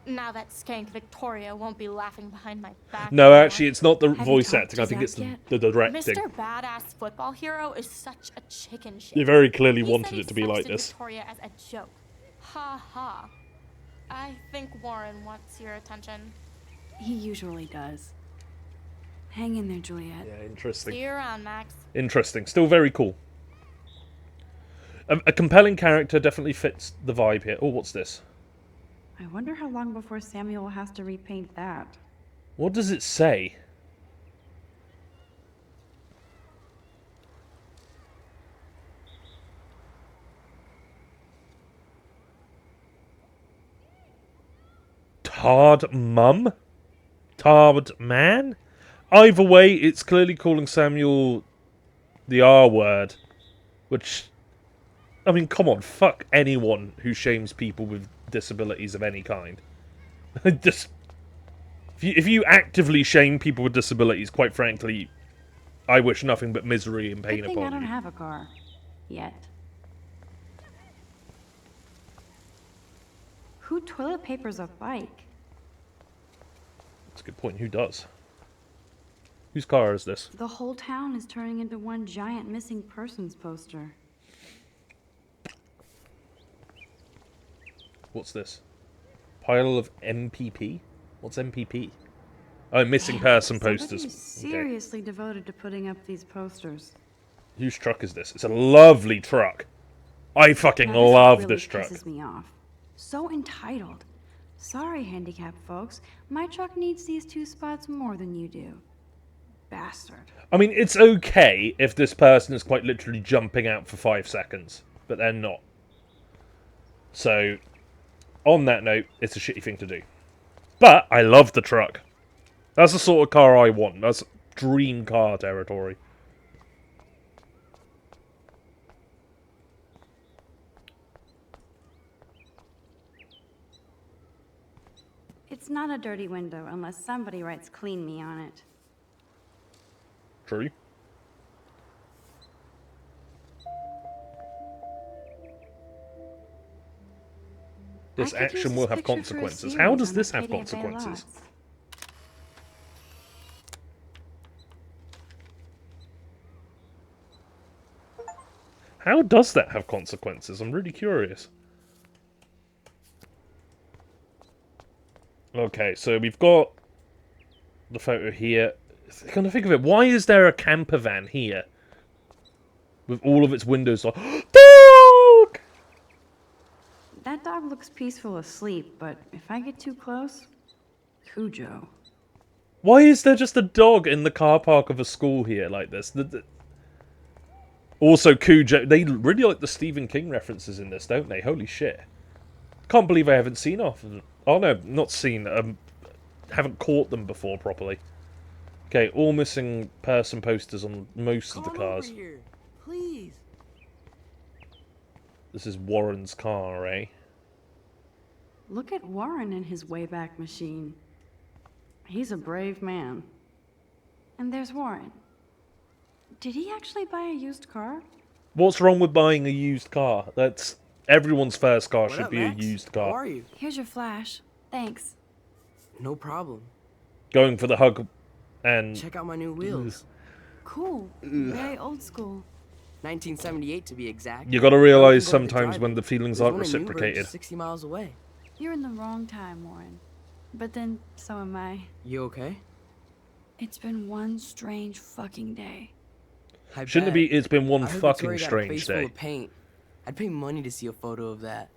Now that skank Victoria won't be laughing behind my back. No, actually, it's not the voice acting. I think it's the directing. Mr. Badass Football Hero is such a chicken shit. You very clearly He wanted said it to be like he this. Victoria as a joke. Ha ha. I think Warren wants your attention. He usually does. Hang in there, Juliet. Yeah, interesting. See you around, Max. Interesting. Still very cool. A compelling character definitely fits the vibe here. Oh, what's this? I wonder how long before Samuel has to repaint that. What does it say? Tarred mum? Tarred man? Either way, it's clearly calling Samuel the R word. Which, I mean, come on, fuck anyone who shames people with disabilities of any kind. Just, if you actively shame people with disabilities, quite frankly, I wish nothing but misery and pain Good thing I upon don't you. have a car. Yet. Who toilet papers a bike? That's a good point. Who does? Whose car is this? The whole town is turning into one giant missing persons poster. What's this? Pile of MPP? What's MPP? Oh, missing person posters. Somebody's seriously devoted to putting up these posters. Whose truck is this? It's a lovely truck. I fucking Now, love really this truck. pisses me off. So entitled. Sorry, handicapped folks. My truck needs these 2 spots more than you do. Bastard. I mean, it's okay if this person is quite literally jumping out for 5 seconds, but they're not. So, on that note, it's a shitty thing to do. But I love the truck. That's the sort of car I want. That's dream car territory. It's not a dirty window unless somebody writes "clean me" on it. True. This I could use action will this have picture for a consequences. series How does on this have Arcadia Bay consequences? lots. How does that have consequences? I'm really curious. Okay, so we've got the photo here. I'm gonna think of it. Why is there a camper van here? With all of its windows on. Dog! That dog looks peaceful asleep, but if I get too close, Cujo. Why is there just a dog in the car park of a school here like this? Also, Cujo. They really like the Stephen King references in this, don't they? Holy shit. Can't believe I haven't seen off of them. Oh no, not seen. Haven't caught them before properly. Okay, all missing person posters on most of the cars. Over here, please. This is Warren's car, eh? Look at Warren in his Wayback Machine. He's a brave man. And there's Warren. Did he actually buy a used car? What's wrong with buying a used car? That's everyone's first car What should up, be Max? a used How car. are you? Here's your flash. Thanks. No problem. Going for the hug and Check out my new wheels. Cool. Very old school. 1978 to be exact. you got to Now realize we can go to sometimes drive when it. the feelings There's aren't one in Newburgh, reciprocated. just 60 miles away. You're in the wrong time, Warren. But then, so am I. You okay? It's been one strange fucking day. I Shouldn't it bet. be? It's been one I heard fucking Victoria got a strange face full day. of paint. I'd pay money to see a photo of that.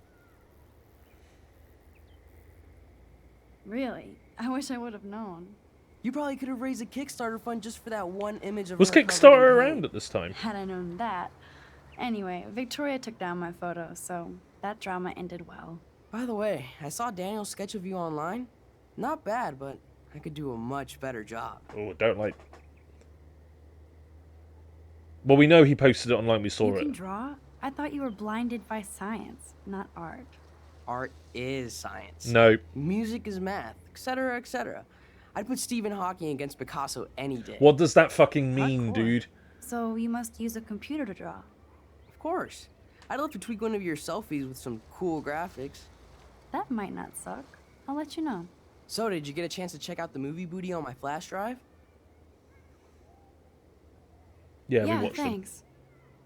Really? I wish I would have known. You probably could have raised a Kickstarter fund just for that one image of Was her covered in Kickstarter paint. around at this time? Had I known that. Anyway, Victoria took down my photo, so that drama ended well. By the way, I saw Daniel's sketch of you online. Not bad, but I could do a much better job. Oh, don't like. Well, we know he posted it online. We saw You it. can draw? I thought you were blinded by science, not art. Art is science. No. Music is math, etc., etc. I'd put Stephen Hawking against Picasso any day. What does that fucking mean, dude? So you must use a computer to draw. Of course. I'd love to tweak one of your selfies with some cool graphics. That might not suck. I'll let you know. So, did you get a chance to check out the movie booty on my flash drive? Yeah, we watched them. thanks.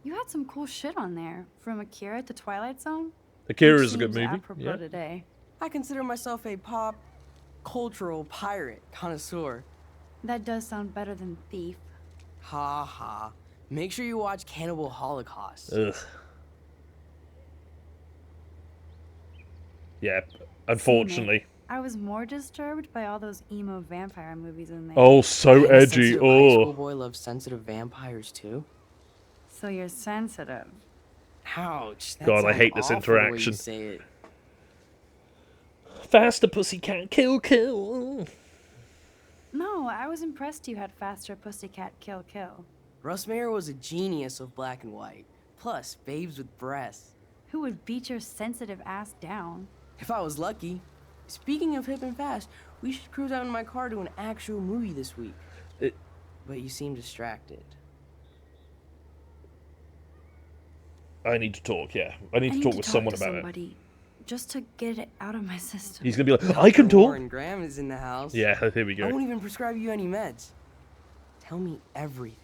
You had some cool shit on there, from Akira to Twilight Zone. Akira Which is a good seems movie. apropos Yeah. today. I consider myself a pop cultural pirate connoisseur. That does sound better than thief. Ha ha. Make sure you watch Cannibal Holocaust. Ugh. Yeah, unfortunately. I was more disturbed by all those emo vampire movies in there. Oh, so I'm a edgy. sensitive high school Oh. boy loves sensitive vampires too. So you're sensitive. Ouch. that God, I sounds hate this awful the way you interaction. say it. Faster, pussycat, kill, kill. No, I was impressed you had faster pussycat kill kill. Russ Meyer was a genius of black and white. Plus, babes with breasts. Who would beat your sensitive ass down? If I was lucky. Speaking of hip and fast, we should cruise out in my car to an actual movie this week. But you seem distracted. I need to talk, yeah. I need to talk with someone about it. Just to get it out of my system. He's gonna be like, I can talk. Warren Graham is in the house. Yeah, here we I go. won't even prescribe you any meds. Tell me everything.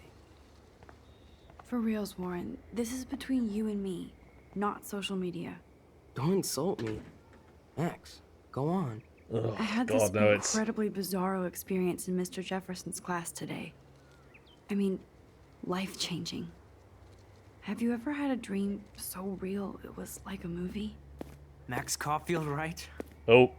For reals, Warren, this is between you and me, not social media. Don't insult me. Max, go on. Oh, I had God, this no, it's... incredibly bizarro experience in Mr. Jefferson's class today. I mean, life-changing. Have you ever had a dream so real it was like a movie? Max Caulfield, right? Oh.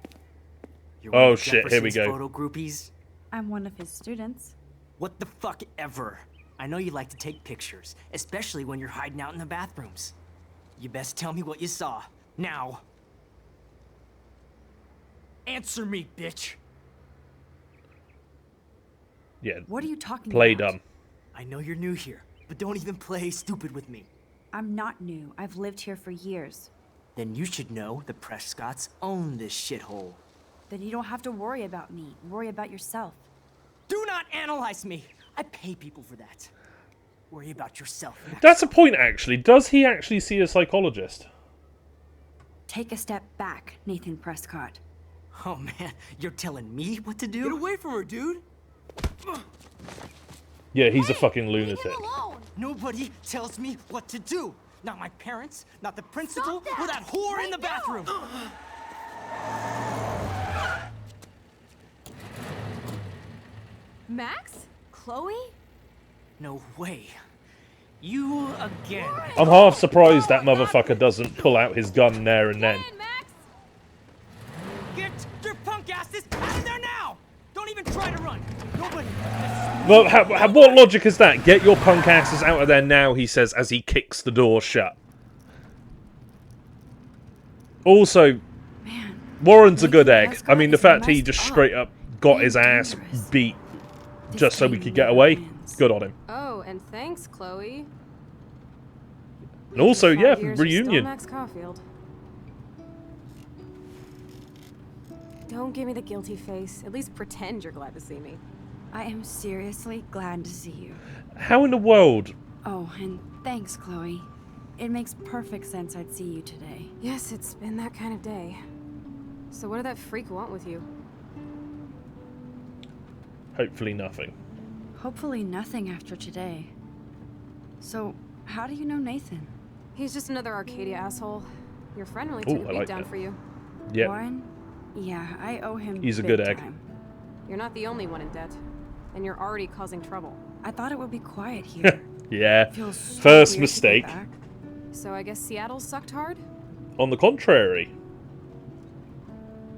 You're one Oh, of shit, here we Jefferson's go. Photo groupies? I'm one of his students. What the fuck ever? I know you like to take pictures, especially when you're hiding out in the bathrooms. You best tell me what you saw. Now. Answer me, bitch. Yeah. What are you talking Play about? dumb. I know you're new here, but don't even play stupid with me. I'm not new. I've lived here for years. Then you should know the Prescotts own this shithole. Then you don't have to worry about me. Worry about yourself. Do not analyze me. I pay people for that. Worry about yourself. That's a point, actually. Does he actually see a psychologist? Take a step back, Nathan Prescott. Oh man, you're telling me what to do? Get away from her, dude. Yeah, he's a fucking lunatic. Nobody tells me what to do. Not my parents, not the principal, or that whore in the bathroom. Max? Chloe? No way. You again. I'm half surprised that motherfucker doesn't pull out his gun there and then. Get your punk asses out of there now! Don't even try to run. Nobody. Well, what logic is that? Get your punk asses out of there now, he says as he kicks the door shut. Also, Warren's a good egg. I mean, the fact he just straight up got his ass beat just so we could get away, good on him. Oh, and thanks, Chloe. And also, yeah, 5 years, you're still reunion. Max Caulfield. Don't give me the guilty face. At least pretend you're glad to see me. I am seriously glad to see you. How in the world? Oh, and thanks, Chloe. It makes perfect sense I'd see you today. Yes, it's been that kind of day. So what did that freak want with you? Hopefully nothing. Hopefully nothing after today. So, how do you know Nathan? He's just another Arcadia asshole. Your friend really Ooh, took a I beat like down that. for you. Yep. Warren? Yeah, I owe him He's a big good egg. time. You're not the only one in debt. And you're already causing trouble. I thought it would be quiet here. Yeah. Feels so First weird to mistake. be back. So I guess Seattle sucked hard? On the contrary.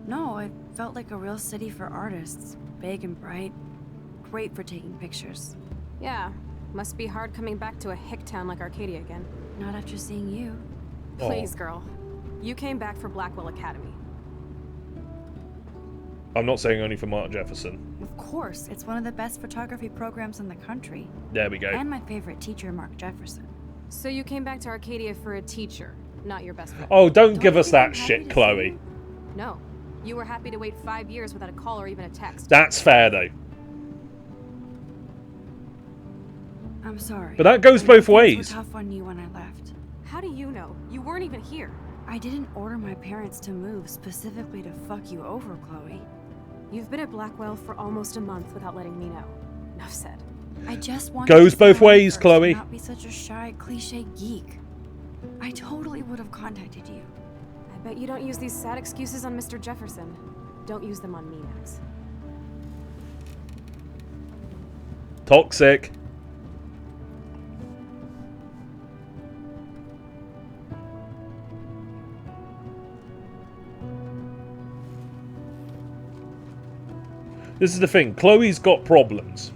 No, it felt like a real city for artists. Big and bright. Great for taking pictures. Yeah. Must be hard coming back to a hick town like Arcadia again. Not after seeing you. Please, girl. You came back for Blackwell Academy. I'm not saying only for Mark Jefferson. Of course, it's one of the best photography programs in the country. There we go. And my favorite teacher, Mark Jefferson. So you came back to Arcadia for a teacher, not your best friend. Oh, don't give us that shit, Chloe. No. You were happy to wait 5 years without a call or even a text. That's fair, though. I'm sorry. But that goes both Things were ways. tough on you when I left. How do you know? You weren't even here. I didn't order my parents to move specifically to fuck you over, Chloe. You've been at Blackwell for almost a month without letting me know. Enough said. I just wanted Goes to both see ways, first Chloe. and not be such a shy, cliche geek. I totally would have contacted you. I bet you don't use these sad excuses on Mr. Jefferson. Don't use them on me, Max. Toxic. This is the thing. Chloe's got problems.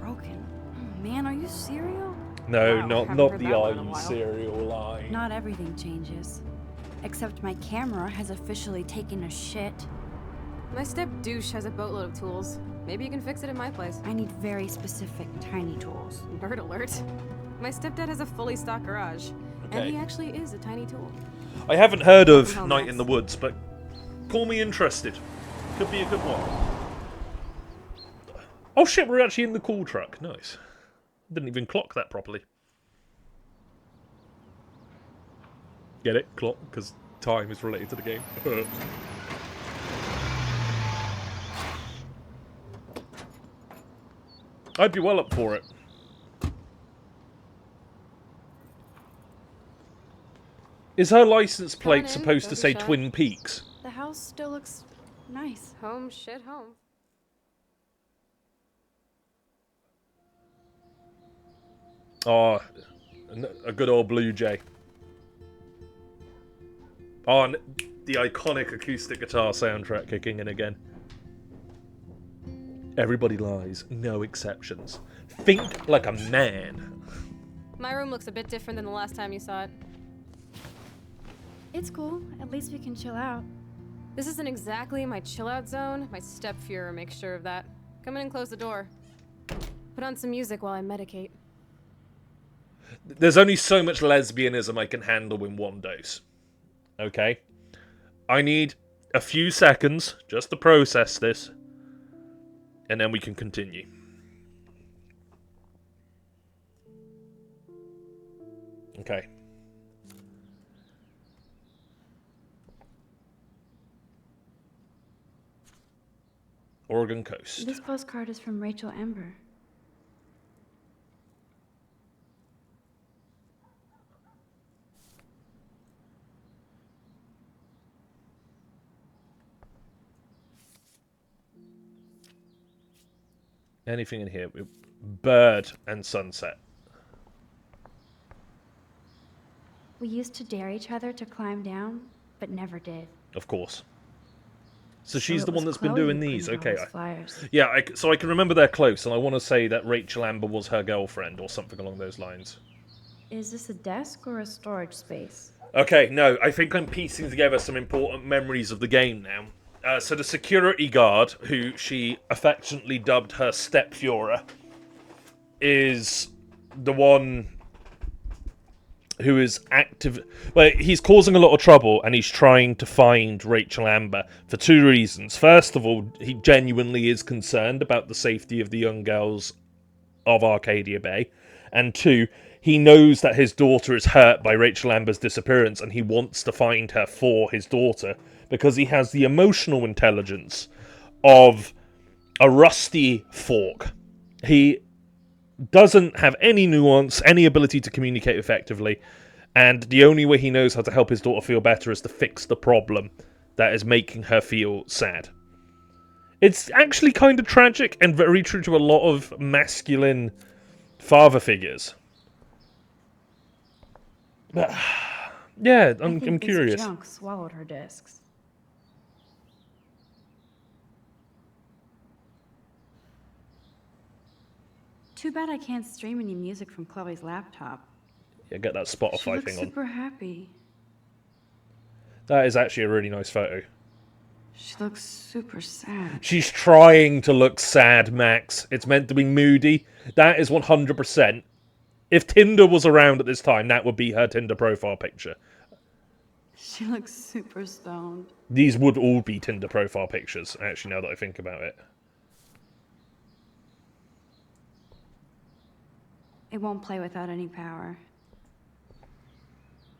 Broken. Oh, man, are you cereal? No, Wow, not haven't heard the that one in a Are You while. Cereal line. Not everything changes. Except my camera has officially taken a shit. My step douche has a boatload of tools. Maybe you can fix it at my place. I need very specific tiny tools. Nerd alert. My stepdad has a fully stocked garage. Okay. And he actually is a tiny tool. I haven't heard of Hell, Night Max. in the Woods, but call me interested. Could be a good one. Oh shit, we're actually in the cool truck. Nice. Didn't even clock that properly. Get it? Clock, because time is related to the game. I'd be well up for it. Is her license plate in, supposed to don't be say shy. Twin Peaks? The house still looks nice. Home, shit, home. Oh, a good old Blue Jay. Oh, and the iconic acoustic guitar soundtrack kicking in again. Everybody lies, no exceptions. Think like a man. My room looks a bit different than the last time you saw it. It's cool. At least we can chill out. This isn't exactly my chill-out zone. My stepfuhrer makes sure of that. Come in and close the door. Put on some music while I medicate. There's only so much lesbianism I can handle in one dose. Okay? I need a few seconds just to process this, and then we can continue. Okay. Oregon coast. This postcard is from Rachel Amber. Anything in here? Bird and sunset. We used to dare each other to climb down, but never did. Of course. So she's it the one was that's been Chloe doing who these. printed Okay. all those flyers. Yeah, so I can remember they're close, and I want to say that Rachel Amber was her girlfriend or something along those lines. Is this a desk or a storage space? Okay, no, I think I'm piecing together some important memories of the game now. So the security guard, who she affectionately dubbed her stepfuhrer, is the one who is active. Well, he's causing a lot of trouble, and he's trying to find Rachel Amber for two reasons. First of all, he genuinely is concerned about the safety of the young girls of Arcadia Bay. And two, he knows that his daughter is hurt by Rachel Amber's disappearance, and he wants to find her for his daughter, because he has the emotional intelligence of a rusty fork. He doesn't have any nuance, any ability to communicate effectively, and the only way he knows how to help his daughter feel better is to fix the problem that is making her feel sad. It's actually kind of tragic and very true to a lot of masculine father figures. But, yeah, I'm curious. This junk swallowed her discs. Too bad I can't stream any music from Chloe's laptop. Yeah, get that She Spotify looks thing on. super happy. That is actually a really nice photo. She looks super sad. She's trying to look sad, Max. It's meant to be moody. That is 100%. If Tinder was around at this time, that would be her Tinder profile picture. She looks super stoned. These would all be Tinder profile pictures, actually, now that I think about it. It won't play without any power.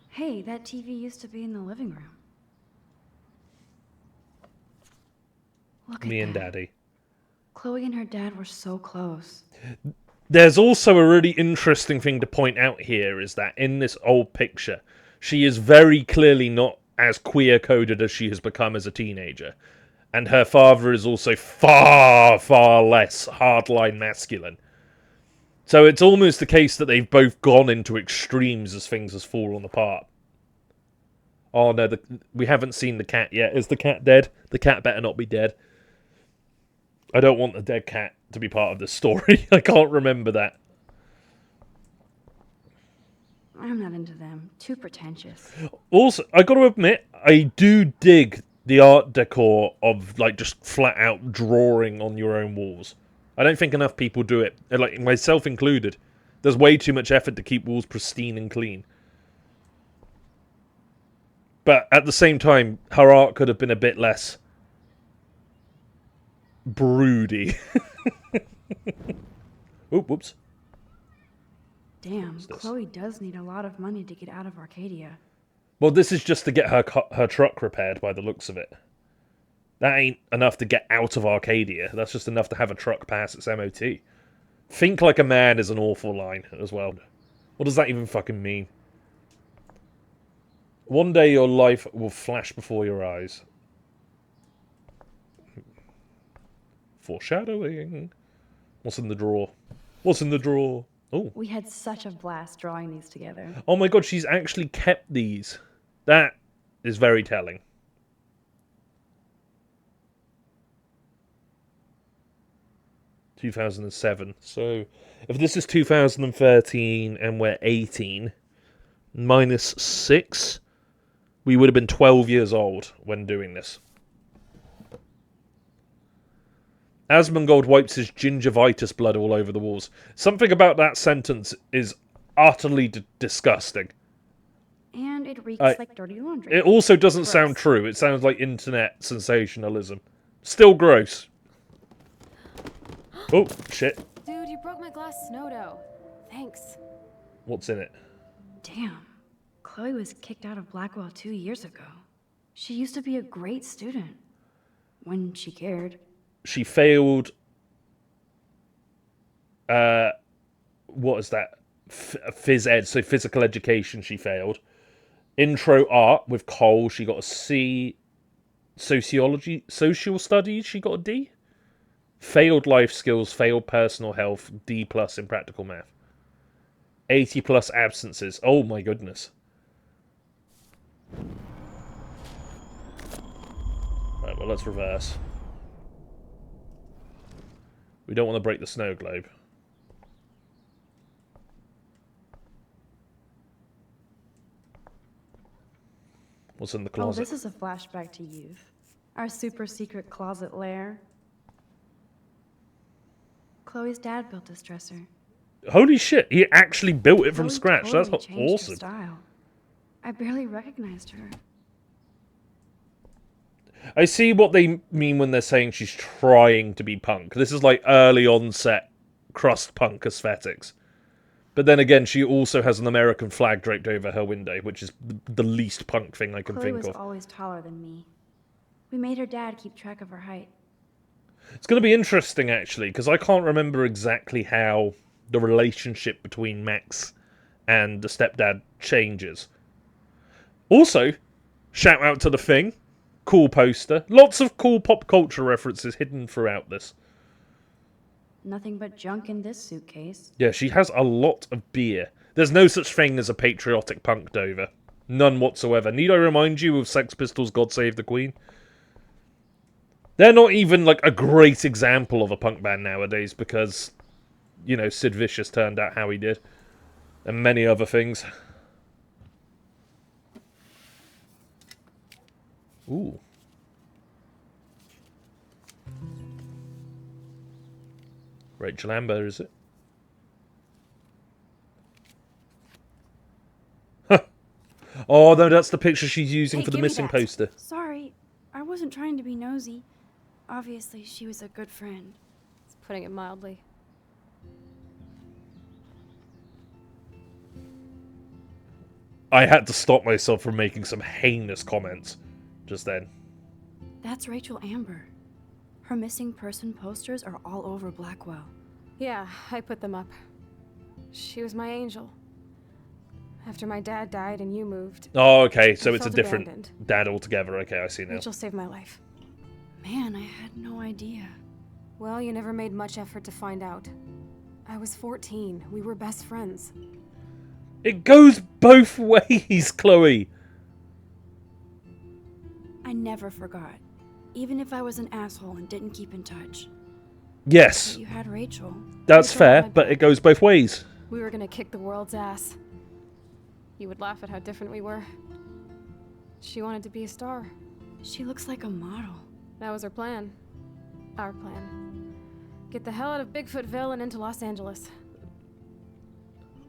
Hey, that TV used to be in the living room. Look Me at and that. Daddy. Chloe and her dad were so close. There's also a really interesting thing to point out here, is that in this old picture, she is very clearly not as queer-coded as she has become as a teenager. And her father is also far, far less hardline masculine. So it's almost the case that they've both gone into extremes as things have fallen apart. Oh no, we haven't seen the cat yet. Is the cat dead? The cat better not be dead. I don't want the dead cat to be part of this story. I can't remember that. I'm not into them. Too pretentious. Also, I got to admit, I do dig the art decor of, like, just flat-out drawing on your own walls. I don't think enough people do it, like myself included. There's way too much effort to keep walls pristine and clean. But at the same time, her art could have been a bit less broody. Oop, whoops. Damn, Chloe does need a lot of money to get out of Arcadia. Well, this is just to get her truck repaired by the looks of it. That ain't enough to get out of Arcadia. That's just enough to have a truck pass its MOT. Think like a man is an awful line as well. What does that even fucking mean? One day your life will flash before your eyes. Foreshadowing. What's in the drawer? What's in the drawer? Oh. We had such a blast drawing these together. Oh my god, she's actually kept these. That is very telling. (2007). So, if this is 2013 and we're 18, minus 6, we would have been 12 years old when doing this. Asmongold wipes his gingivitis blood all over the walls. Something about that sentence is utterly disgusting. And it reeks like dirty laundry. It also doesn't sound true. It sounds like internet sensationalism. Still gross. Oh, shit. Dude, you broke my glass snow dough. Thanks. What's in it? Damn. Chloe was kicked out of Blackwell 2 years ago. She used to be a great student. When she cared. She failed... what is that? Phys ed, so physical education she failed. Intro art with Cole, she got a C. Sociology, social studies, she got a D. Failed life skills, failed personal health, D+ in practical math. 80+ absences. Oh my goodness. Right, well, let's reverse. We don't want to break the snow globe. What's in the closet? Oh, this is a flashback to youth. Our super secret closet lair. Chloe's dad built this dresser. Holy shit, he actually built it from Chloe scratch. totally That's changed her awesome. style. I barely recognized her. I see what they mean when they're saying she's trying to be punk. This is like early onset crust punk aesthetics. But then again, she also has an American flag draped over her window, which is the least punk thing I can Chloe think was of. always taller than me. We made her dad keep track of her height. It's going to be interesting, actually, because I can't remember exactly how the relationship between Max and the stepdad changes. Also, shout out to The Thing. Cool poster. Lots of cool pop culture references hidden throughout this. Nothing but junk in this suitcase. Yeah, she has a lot of beer. There's no such thing as a patriotic punk, Dover. None whatsoever. Need I remind you of Sex Pistols' God Save the Queen? They're not even, like, a great example of a punk band nowadays because, you know, Sid Vicious turned out how he did. And many other things. Ooh. Rachel Amber, is it? Huh. Oh, no, that's the picture she's using for the missing poster. Sorry, I wasn't trying to be nosy. Obviously, she was a good friend. It's putting it mildly. I had to stop myself from making some heinous comments just then. That's Rachel Amber. Her missing person posters are all over Blackwell. Yeah, I put them up. She was my angel. After my dad died and you moved. Oh, okay, so I it's a felt different abandoned. dad altogether. Okay, I see now. Rachel saved my life. Man, I had no idea. Well, you never made much effort to find out. I was 14. We were best friends. It goes both ways, Chloe. I never forgot. Even if I was an asshole and didn't keep in touch. Yes. But you had Rachel. That's Rachel fair, had my but it goes both ways. We were gonna kick the world's ass. You would laugh at how different we were. She wanted to be a star. She looks like a model. That was her plan. Our plan. Get the hell out of Bigfootville and into Los Angeles.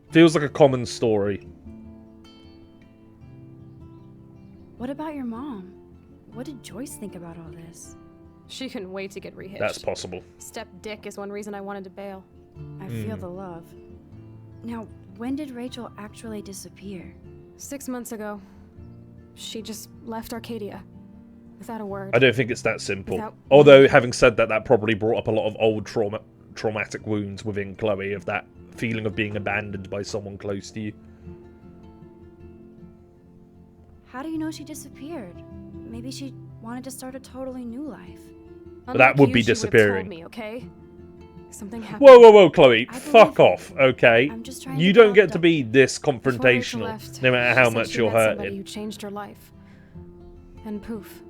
Feels like a common story. What about your mom? What did Joyce think about all this? She couldn't wait to get rehitched. That's possible. Step dick is one reason I wanted to bail. I feel the love. Now, when did Rachel actually disappear? 6 months ago. She just left Arcadia. Without a word. I don't think it's that simple. Without- Although, having said that, that probably brought up a lot of old traumatic wounds within Chloe of that feeling of being abandoned by someone close to you. How do you know she disappeared? Maybe she wanted to start a totally new life. But that would be She would've disappearing. told me, okay? Something happened. Whoa, whoa, whoa, Chloe. I Fuck believe off, okay? I'm just trying You to don't build get to up. be this Before Rachel confrontational, left, no matter she how said much she you're met somebody hurting. who changed her life. And poof.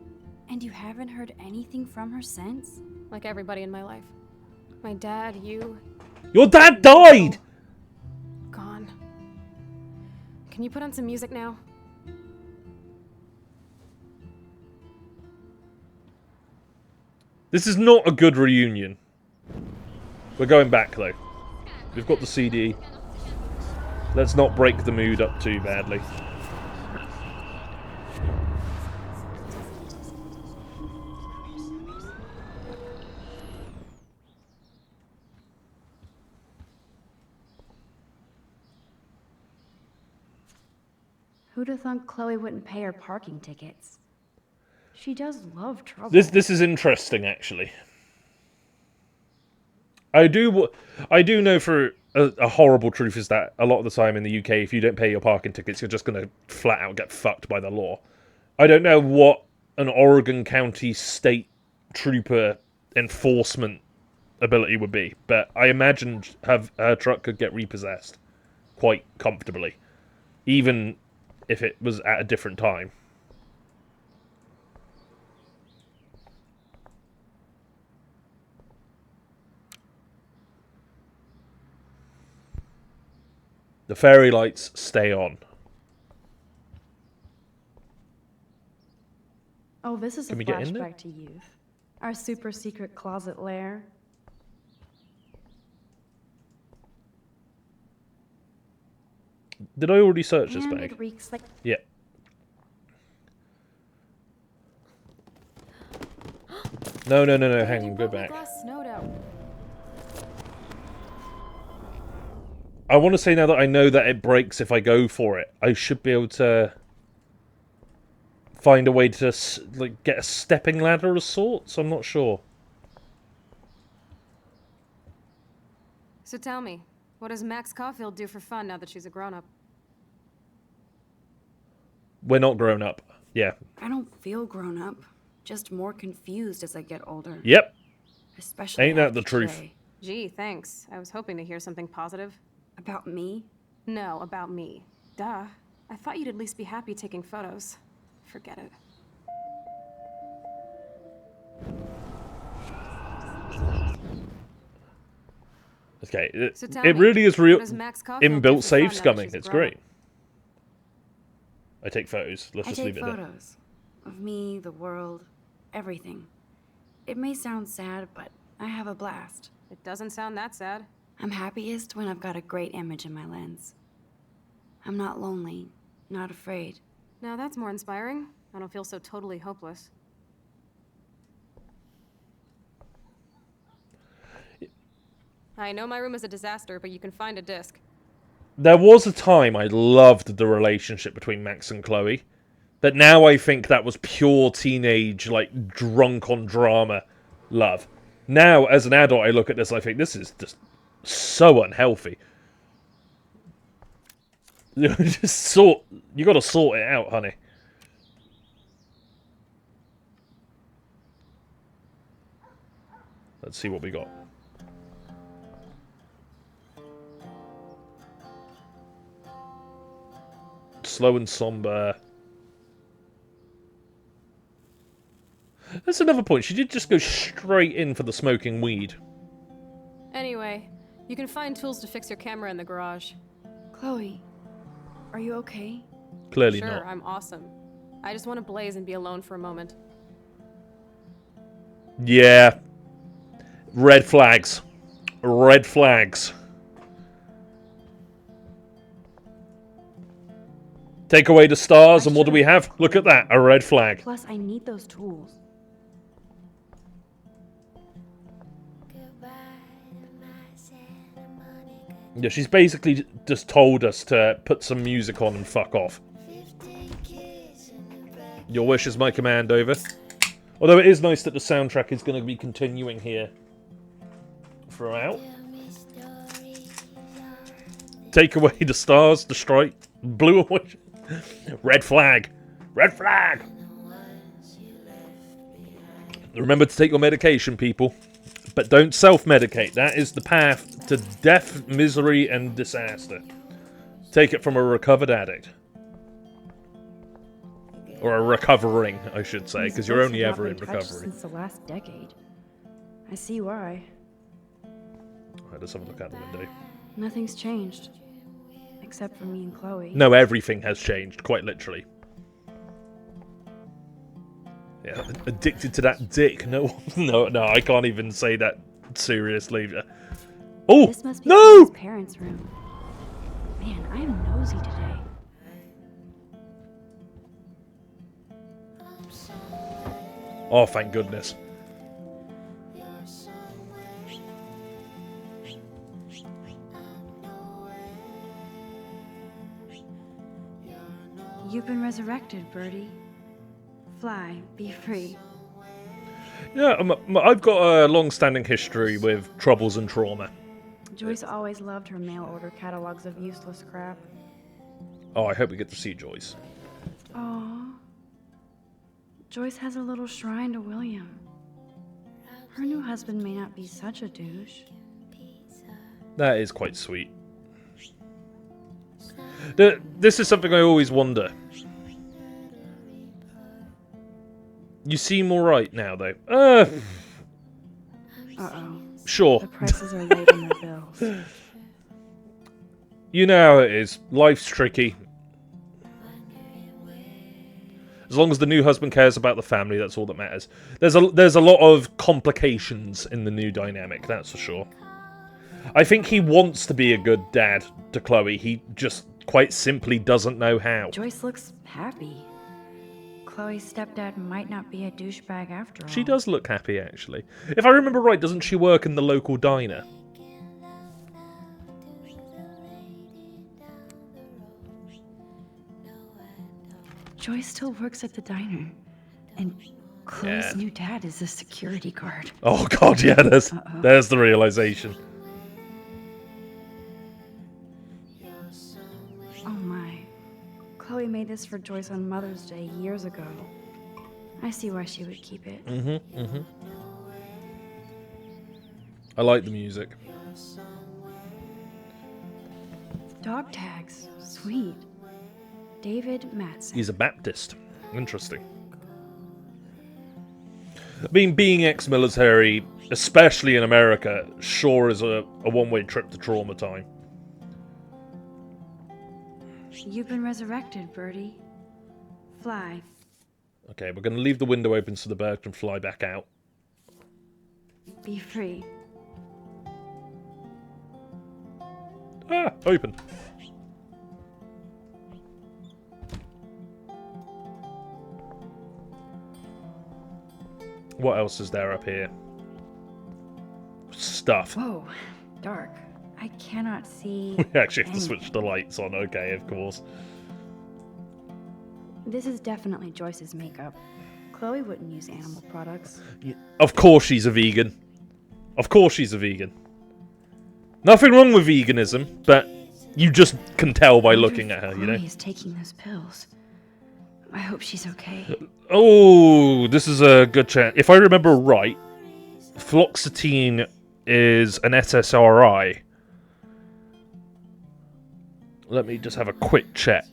And you haven't heard anything from her since? Like everybody in my life. My dad, you, Your dad died! gone. Can you put on some music now? This is not a good reunion. We're going back, though. We've got the CD. Let's not break the mood up too badly. Who'd have thought Chloe wouldn't pay her parking tickets? She does love trouble. This is interesting, actually. I do know for a horrible truth is that a lot of the time in the UK, if you don't pay your parking tickets, you're just going to flat out get fucked by the law. I don't know what an Oregon County State Trooper enforcement ability would be, but I imagine her truck could get repossessed quite comfortably, even if it was at a different time. The fairy lights stay on. Oh, this is Can a we get in there? flashback to youth. Our super secret closet lair. Did I already search this And bag? it reeks like... Yeah. No, hang on, go back. Glass snowed out. I want to say now that I know that it breaks if I go for it, I should be able to find a way to like get a stepping ladder of sorts. I'm not sure. So tell me, what does Max Caulfield do for fun now that she's a grown-up? We're not grown up. Yeah. I don't feel grown up. Just more confused as I get older. Yep. Especially Ain't that the after truth? today. Gee, thanks. I was hoping to hear something positive. About me? No, about me. Duh. I thought you'd at least be happy taking photos. Forget it. Okay. So tell It me, really is real. what does Max Caulfield do Inbuilt for save fun now that scumming. she's a It's grown-up? great. I take photos. Let's I just take leave it there. photos of me, the world, everything. It may sound sad, but I have a blast. It doesn't sound that sad. I'm happiest when I've got a great image in my lens. I'm not lonely, not afraid. Now that's more inspiring. I don't feel so totally hopeless. I know my room is a disaster, but you can find a disc. There was a time I loved the relationship between Max and Chloe, but now I think that was pure teenage, like, drunk on drama love. Now, as an adult, I look at this, I think this is just so unhealthy. You gotta sort it out, honey. Let's see what we got. Slow and somber. That's another point. She did just go straight in for the smoking weed. Anyway, you can find tools to fix your camera in the garage. Chloe, are you okay? Clearly sure, not. I'm awesome. I just want to blaze and be alone for a moment. Yeah. Red flags. Red flags. Take away the stars, and what do we have? Look at that, a red flag. Plus, I need those tools. Yeah, she's basically just told us to put some music on and fuck off. Your wish is my command, over. Although it is nice that the soundtrack is going to be continuing here throughout. Take away the stars, the stripe, blue and white. Red flag. Red flag. Remember to take your medication, people. But don't self-medicate. That is the path to death, misery, and disaster. Take it from a recovered addict. Or a recovering, I should say, because you're only ever in recovery. Since the last decade. I see why. Alright, let's have a look out the window. Nothing's changed. Except for me and Chloe. No, everything has changed, quite literally. Yeah, addicted to that dick. No, I can't even say that seriously. Oh, This must be no! Chloe's parents' room. Man, I am nosy today. Oh, thank goodness. You've been resurrected, Birdie. Fly, be free. Yeah, I've got a long-standing history with troubles and trauma. Joyce always loved her mail-order catalogs of useless crap. Oh, I hope we get to see Joyce. Aww. Joyce has a little shrine to William. Her new husband may not be such a douche. That is quite sweet. This is something I always wonder. You seem alright now, though. Uh-oh. Sure. The prices are late on their bills. You know how it is. Life's tricky. As long as the new husband cares about the family, that's all that matters. There's a lot of complications in the new dynamic, that's for sure. I think he wants to be a good dad to Chloe. He just quite simply doesn't know how. Joyce looks happy. Chloe's stepdad might not be a douchebag after all. She does look happy, actually. If I remember right, doesn't she work in the local diner? Joyce still works at the diner. And Chloe's Yeah. new dad is a security guard. Oh god, yeah, there's the realization. Oh my. Chloe made this for Joyce on Mother's Day years ago. I see why she would keep it. I like the music. Dog tags. Sweet. David Matson. He's a Baptist. Interesting. I mean, being ex-military, especially in America, sure is a one-way trip to trauma time. You've been resurrected, Birdie. Fly. Okay, we're going to leave the window open so the bird can fly back out. Be free. Ah, open. What else is there up here? Stuff. Whoa. Dark. I cannot see. We actually have to anything. switch the lights on. Okay, of course. This is definitely Joyce's makeup. Chloe wouldn't use animal products. Of course she's a vegan. Of course she's a vegan. Nothing wrong with veganism, but you just can tell by looking at her, you know? Chloe is taking those pills. I hope she's okay. Oh, this is a good chance. If I remember right, fluoxetine is an SSRI. Let me just have a quick check.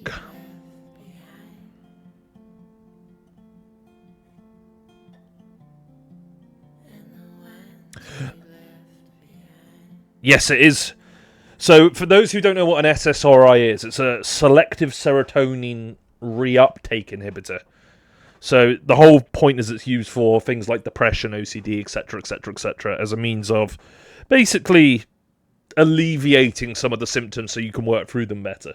Yes, it is. So, for those who don't know what an SSRI is, it's a selective serotonin reuptake inhibitor. So, the whole point is it's used for things like depression, OCD, etc., etc., etc., as a means of basically alleviating some of the symptoms so you can work through them better.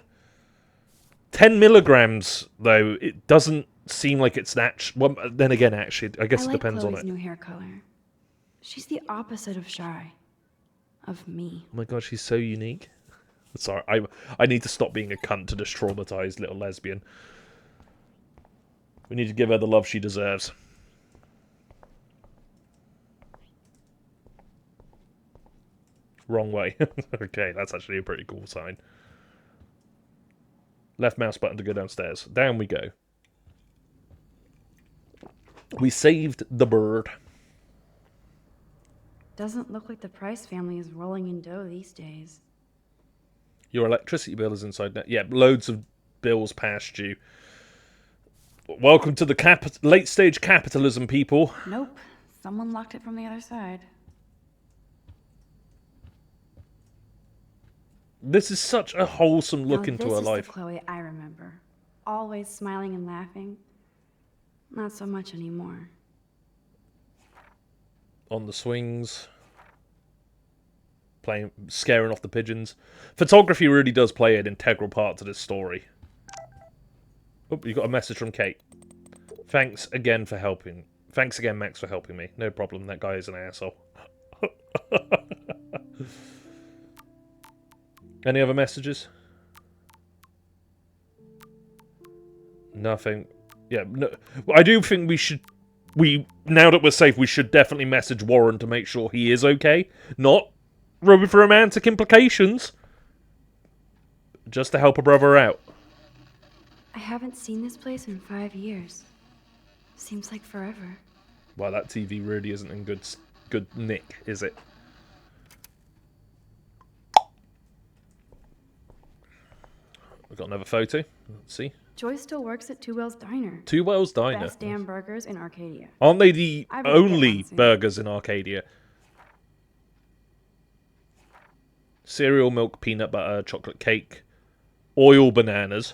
10 milligrams, though, it doesn't seem like it's well, then again, actually, I guess I it like depends Chloe's on it. new hair color. She's the opposite of shy. Of me. Oh my god, she's so unique. Sorry, I need to stop being a cunt to this traumatized little lesbian. We need to give her the love she deserves. Wrong way. Okay, that's actually a pretty cool sign. Left mouse button to go downstairs. Down we go. We saved the bird. Doesn't look like the Price family is rolling in dough these days. Your electricity bill is inside now. Yeah, loads of bills past you. Welcome to the late stage capitalism, people. Nope. Someone locked it from the other side. This is such a wholesome look into her This life. is the Chloe I remember. Always smiling and laughing. Not so much anymore. On the swings. scaring off the pigeons. Photography really does play an integral part to this story. Oh, you got a message from Kate. Thanks again, Max, for helping me. No problem, that guy is an asshole. Any other messages? Nothing. Yeah, no. I do think now that we're safe, we should definitely message Warren to make sure he is okay. Not with romantic implications. Just to help a brother out. I haven't seen this place in 5 years. Seems like forever. Well, that TV really isn't in good nick, is it? We've got another photo. Let's see. Joy still works at Two Whales Diner. Two Whales Diner. Best damn burgers in Arcadia. Aren't they the I better get only one soon. burgers in Arcadia? Cereal, milk, peanut butter, chocolate cake, oil bananas.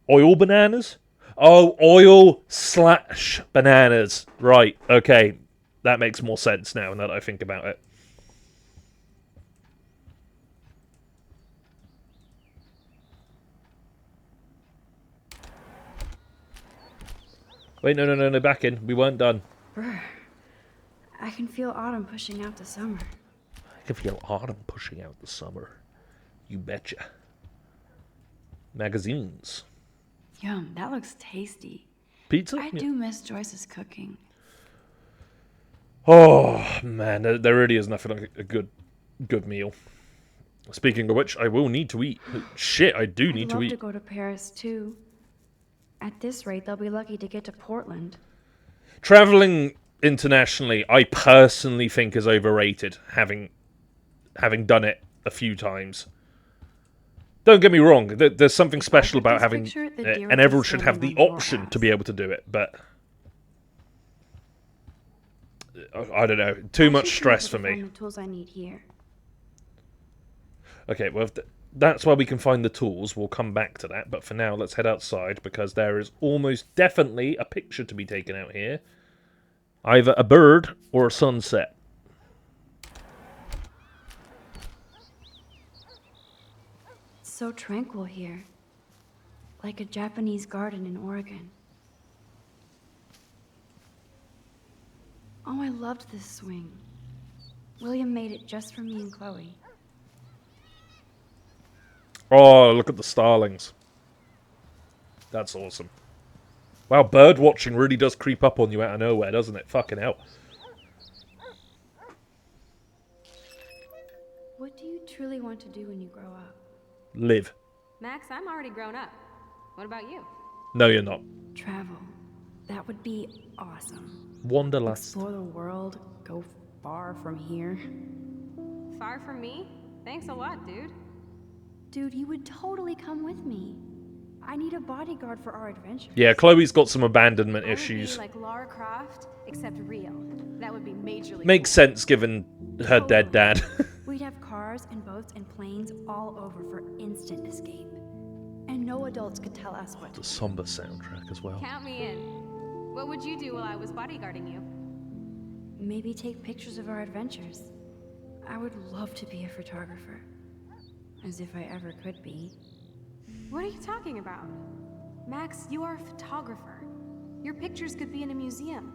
Oil bananas? Oh, oil/bananas. Right, okay. That makes more sense now that I think about it. Wait, no, back in. We weren't done. Brr. I can feel autumn pushing out the summer. I can feel autumn pushing out the summer. You betcha. Magazines. Yum, that looks tasty. Pizza? I do miss Joyce's cooking. Oh, man, there really is nothing like a good meal. Speaking of which, I will need to eat. Shit, I do need to I'd eat. love to go to Paris, too. At this rate, they'll be lucky to get to Portland. Traveling internationally, I personally think is overrated, having done it a few times. Don't get me wrong, there's something special about having picture, the it, deer and would everyone be should have the standing on your option ass. to be able to do it, but I don't know, too much stress for me. The tools I need here. Okay, well, if that's where we can find the tools. We'll come back to that. But for now, let's head outside because there is almost definitely a picture to be taken out here. Either a bird or a sunset. It's so tranquil here. Like a Japanese garden in Oregon. Oh, I loved this swing. William made it just for me and Chloe. Oh, look at the starlings. That's awesome. Wow, bird watching really does creep up on you out of nowhere, doesn't it? Fucking hell. What do you truly want to do when you grow up? Live. Max, I'm already grown up. What about you? No, you're not. Travel. That would be awesome. Wanderlust. Explore the world. Go far from here. Far from me? Thanks a lot, dude. Dude, you would totally come with me. I need a bodyguard for our adventure. Yeah, Chloe's got some abandonment I would issues. be like Lara Croft, except real. That would be majorly Makes sense given her dead dad. We'd have cars and boats and planes all over for instant escape. And no adults could tell us what The somber soundtrack as well. Count me in. What would you do while I was bodyguarding you? Maybe take pictures of our adventures. I would love to be a photographer. As if I ever could be. What are you talking about? Max, you are a photographer. Your pictures could be in a museum.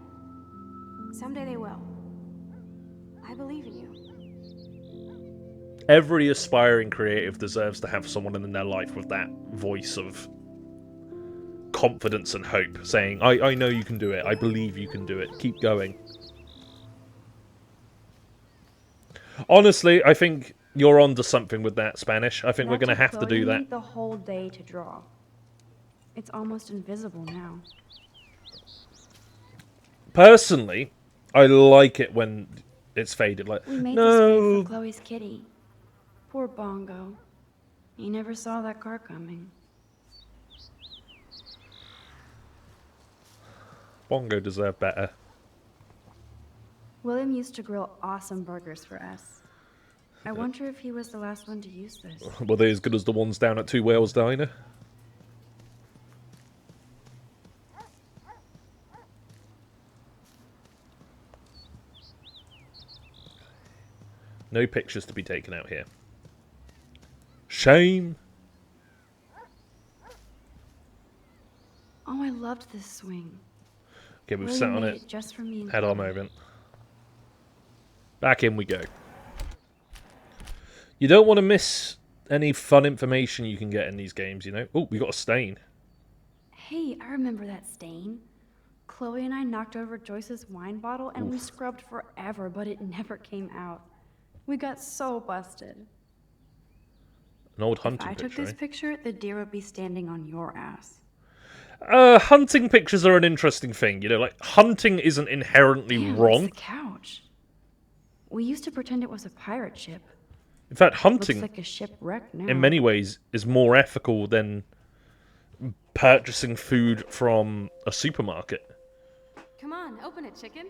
Someday they will. I believe in you. Every aspiring creative deserves to have someone in their life with that voice of confidence and hope, saying, I know you can do it, I believe you can do it, keep going. Honestly, I think you're onto something with that, Spanish. I think we're going to have to do that. The whole day to draw. It's almost invisible now. Personally, I like it when it's faded. Like, We made this no, wave for Chloe's kitty. Poor Bongo. He never saw that car coming. Bongo deserved better. William used to grill awesome burgers for us. I wonder if he was the last one to use this. Were they as good as the ones down at Two Whales Diner? No pictures to be taken out here. Shame. Oh, I loved this swing. Okay, we've Willie sat on made it. just for me and Had our Chloe. moment. Back in we go. You don't want to miss any fun information you can get in these games, you know? Oh, we got a stain. Hey, I remember that stain. Chloe and I knocked over Joyce's wine bottle and we scrubbed forever, but it never came out. We got so busted. An old If hunting I took picture, this eh? picture, the deer would be standing on your ass. Hunting pictures are an interesting thing, you know, like, hunting isn't inherently Damn, wrong. It's the couch. We used to pretend it was a pirate ship. In fact, hunting, Looks like a shipwreck now. in many ways, is more ethical than purchasing food from a supermarket. Come on, open it, chicken.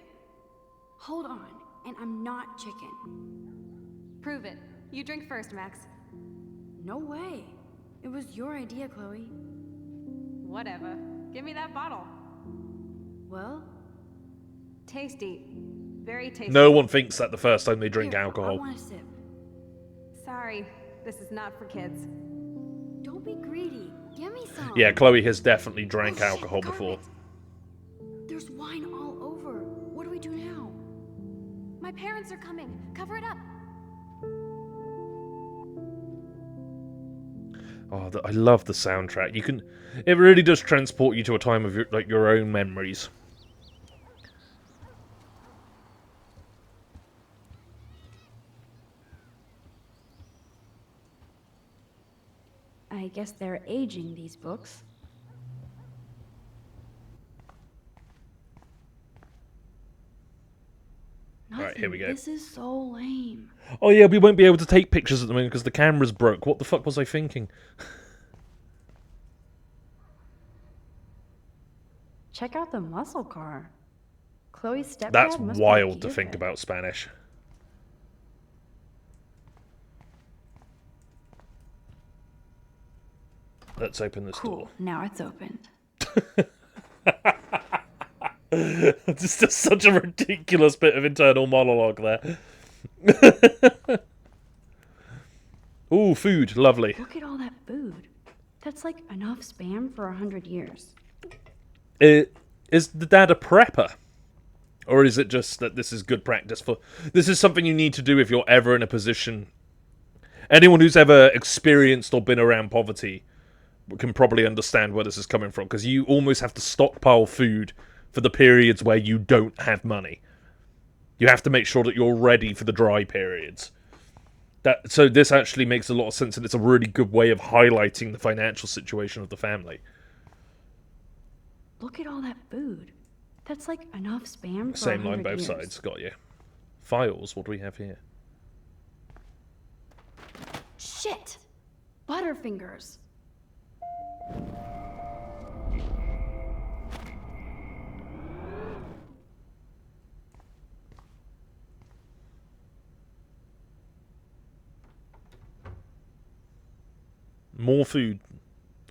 Hold on, and I'm not chicken. Prove it. You drink first, Max. No way. It was your idea, Chloe. Whatever. Give me that bottle. Well? Tasty. Very tasty. No one thinks that the first time they drink Here, I alcohol. want a sip. Sorry, this is not for kids. Don't be greedy. Give me some. Yeah, Chloe has definitely drank Oh, shit, alcohol before. There's wine all over. What do we do now? My parents are coming. Cover it up. Oh, I love the soundtrack. It really does transport you to a time of your own memories. I guess they're aging these books. Right, here we go. This is so lame. Oh yeah, we won't be able to take pictures at the moment because the camera's broke. What the fuck was I thinking? Check out the muscle car. Chloe's stepdad That's must be a wild to gearhead. think about Spanish. Let's open this door. Now it's opened. It's just such a ridiculous bit of internal monologue there. Ooh, food. Lovely. Look at all that food. That's like enough spam for 100 years. Is the dad a prepper? Or is it just that this is good practice for... This is something you need to do if you're ever in a position... Anyone who's ever experienced or been around poverty can probably understand where this is coming from, because you almost have to stockpile food for the periods where you don't have money. You have to make sure that you're ready for the dry periods. So this actually makes a lot of sense, and it's a really good way of highlighting the financial situation of the family. Look at all that food. That's like enough spam for Same line 100 both years. sides, got you. Files, what do we have here? Shit! Butterfingers. More food.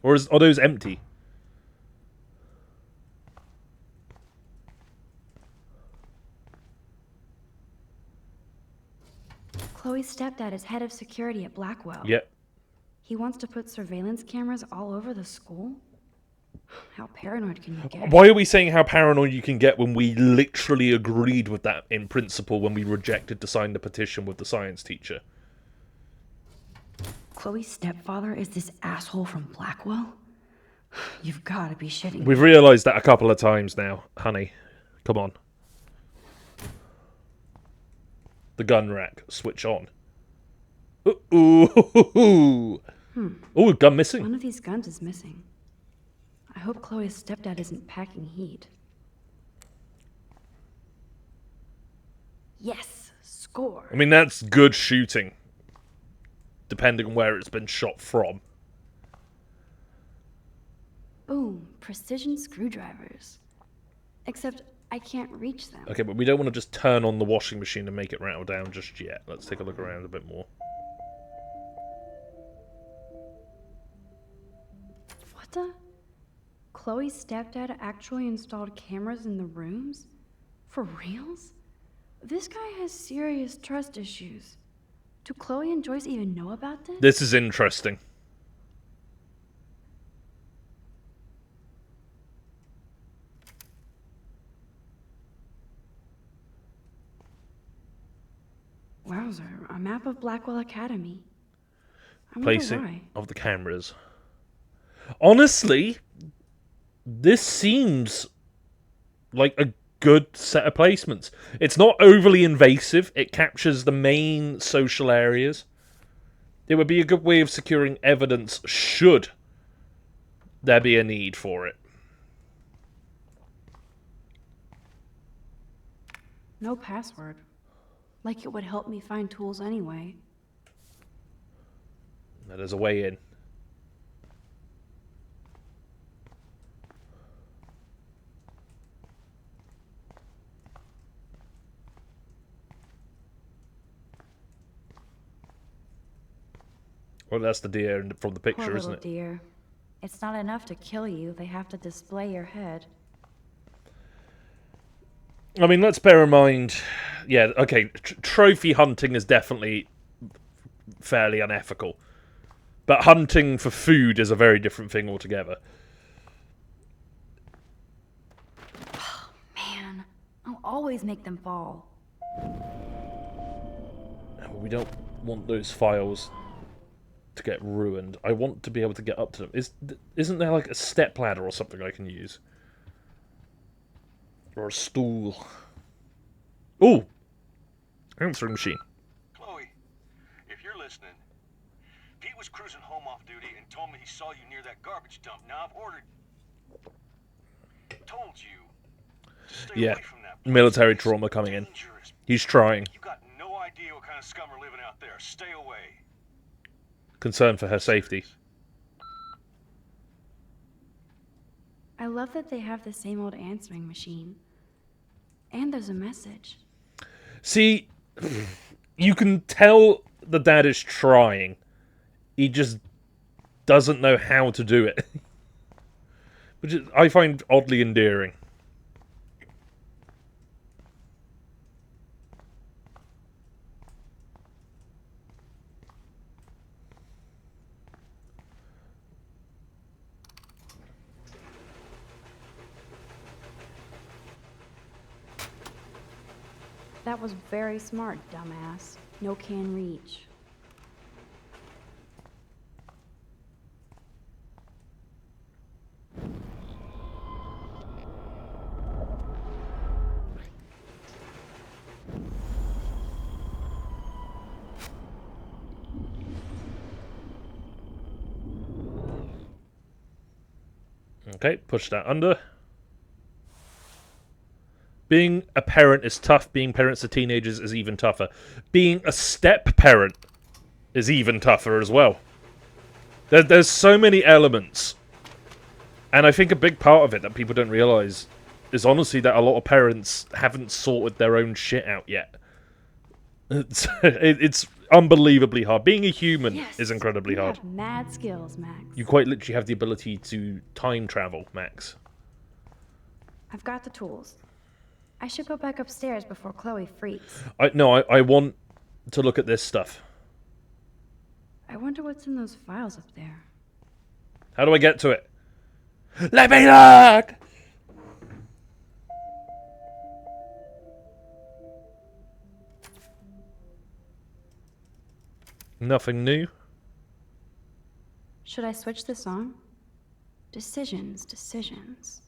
Or are those empty? Chloe's stepdad is head of security at Blackwell. Yep. He wants to put surveillance cameras all over the school? How paranoid can you get? Why are we saying how paranoid you can get when we literally agreed with that in principle when we rejected to sign the petition with the science teacher? Chloe's stepfather is this asshole from Blackwell? You've got to be shitting me. We've realised that a couple of times now, honey. Come on. The gun rack. Switch on. Ooh. Ooh, gun missing. One of these guns is missing. I hope Chloe's stepdad isn't packing heat. Yes, score. I mean, that's good shooting. Depending on where it's been shot from. Boom, precision screwdrivers. Except I can't reach them. Okay, but we don't want to just turn on the washing machine and make it rattle down just yet. Let's take a look around a bit more. What the? Chloe's stepdad actually installed cameras in the rooms? For reals? This guy has serious trust issues. Do Chloe and Joyce even know about this? This is interesting. Wowzer, a map of Blackwell Academy. I wonder Placing why. of the cameras. Honestly, this seems like a good set of placements. It's not overly invasive. It captures the main social areas. It would be a good way of securing evidence should there be a need for it. No password. Like it would help me find tools anyway. Now there's a way in. Well, that's the deer from the picture, Poor isn't little it? deer. It's not enough to kill you, they have to display your head. I mean, let's bear in mind... Yeah, okay, trophy hunting is definitely fairly unethical. But hunting for food is a very different thing altogether. Man, I'll always make them fall. We don't want those files to get ruined. I want to be able to get up to them. Isn't there like a step ladder or something I can use? Or a stool? Ooh! Answering machine. Chloe, if you're listening, Pete was cruising home off duty and told me he saw you near that garbage dump. Now I've told you to stay Yeah, away from that place. military trauma coming in. He's trying. You got no idea what kind of scum are living out there. Stay away. Concern for her safety. I love that they have the same old answering machine. And there's a message. See, you can tell the dad is trying. He just doesn't know how to do it. Which I find oddly endearing. That was very smart, dumbass. No can reach. Okay, push that under. Being a parent is tough. Being parents to teenagers is even tougher. Being a step-parent is even tougher as well. There's so many elements. And I think a big part of it that people don't realise is honestly that a lot of parents haven't sorted their own shit out yet. It's unbelievably hard. Being a human is incredibly hard. You have mad skills, Max. You quite literally have the ability to time travel, Max. I've got the tools. I should go back upstairs before Chloe freaks. I want to look at this stuff. I wonder what's in those files up there. How do I get to it? Let me look! Nothing new. Should I switch this on? Decisions, decisions.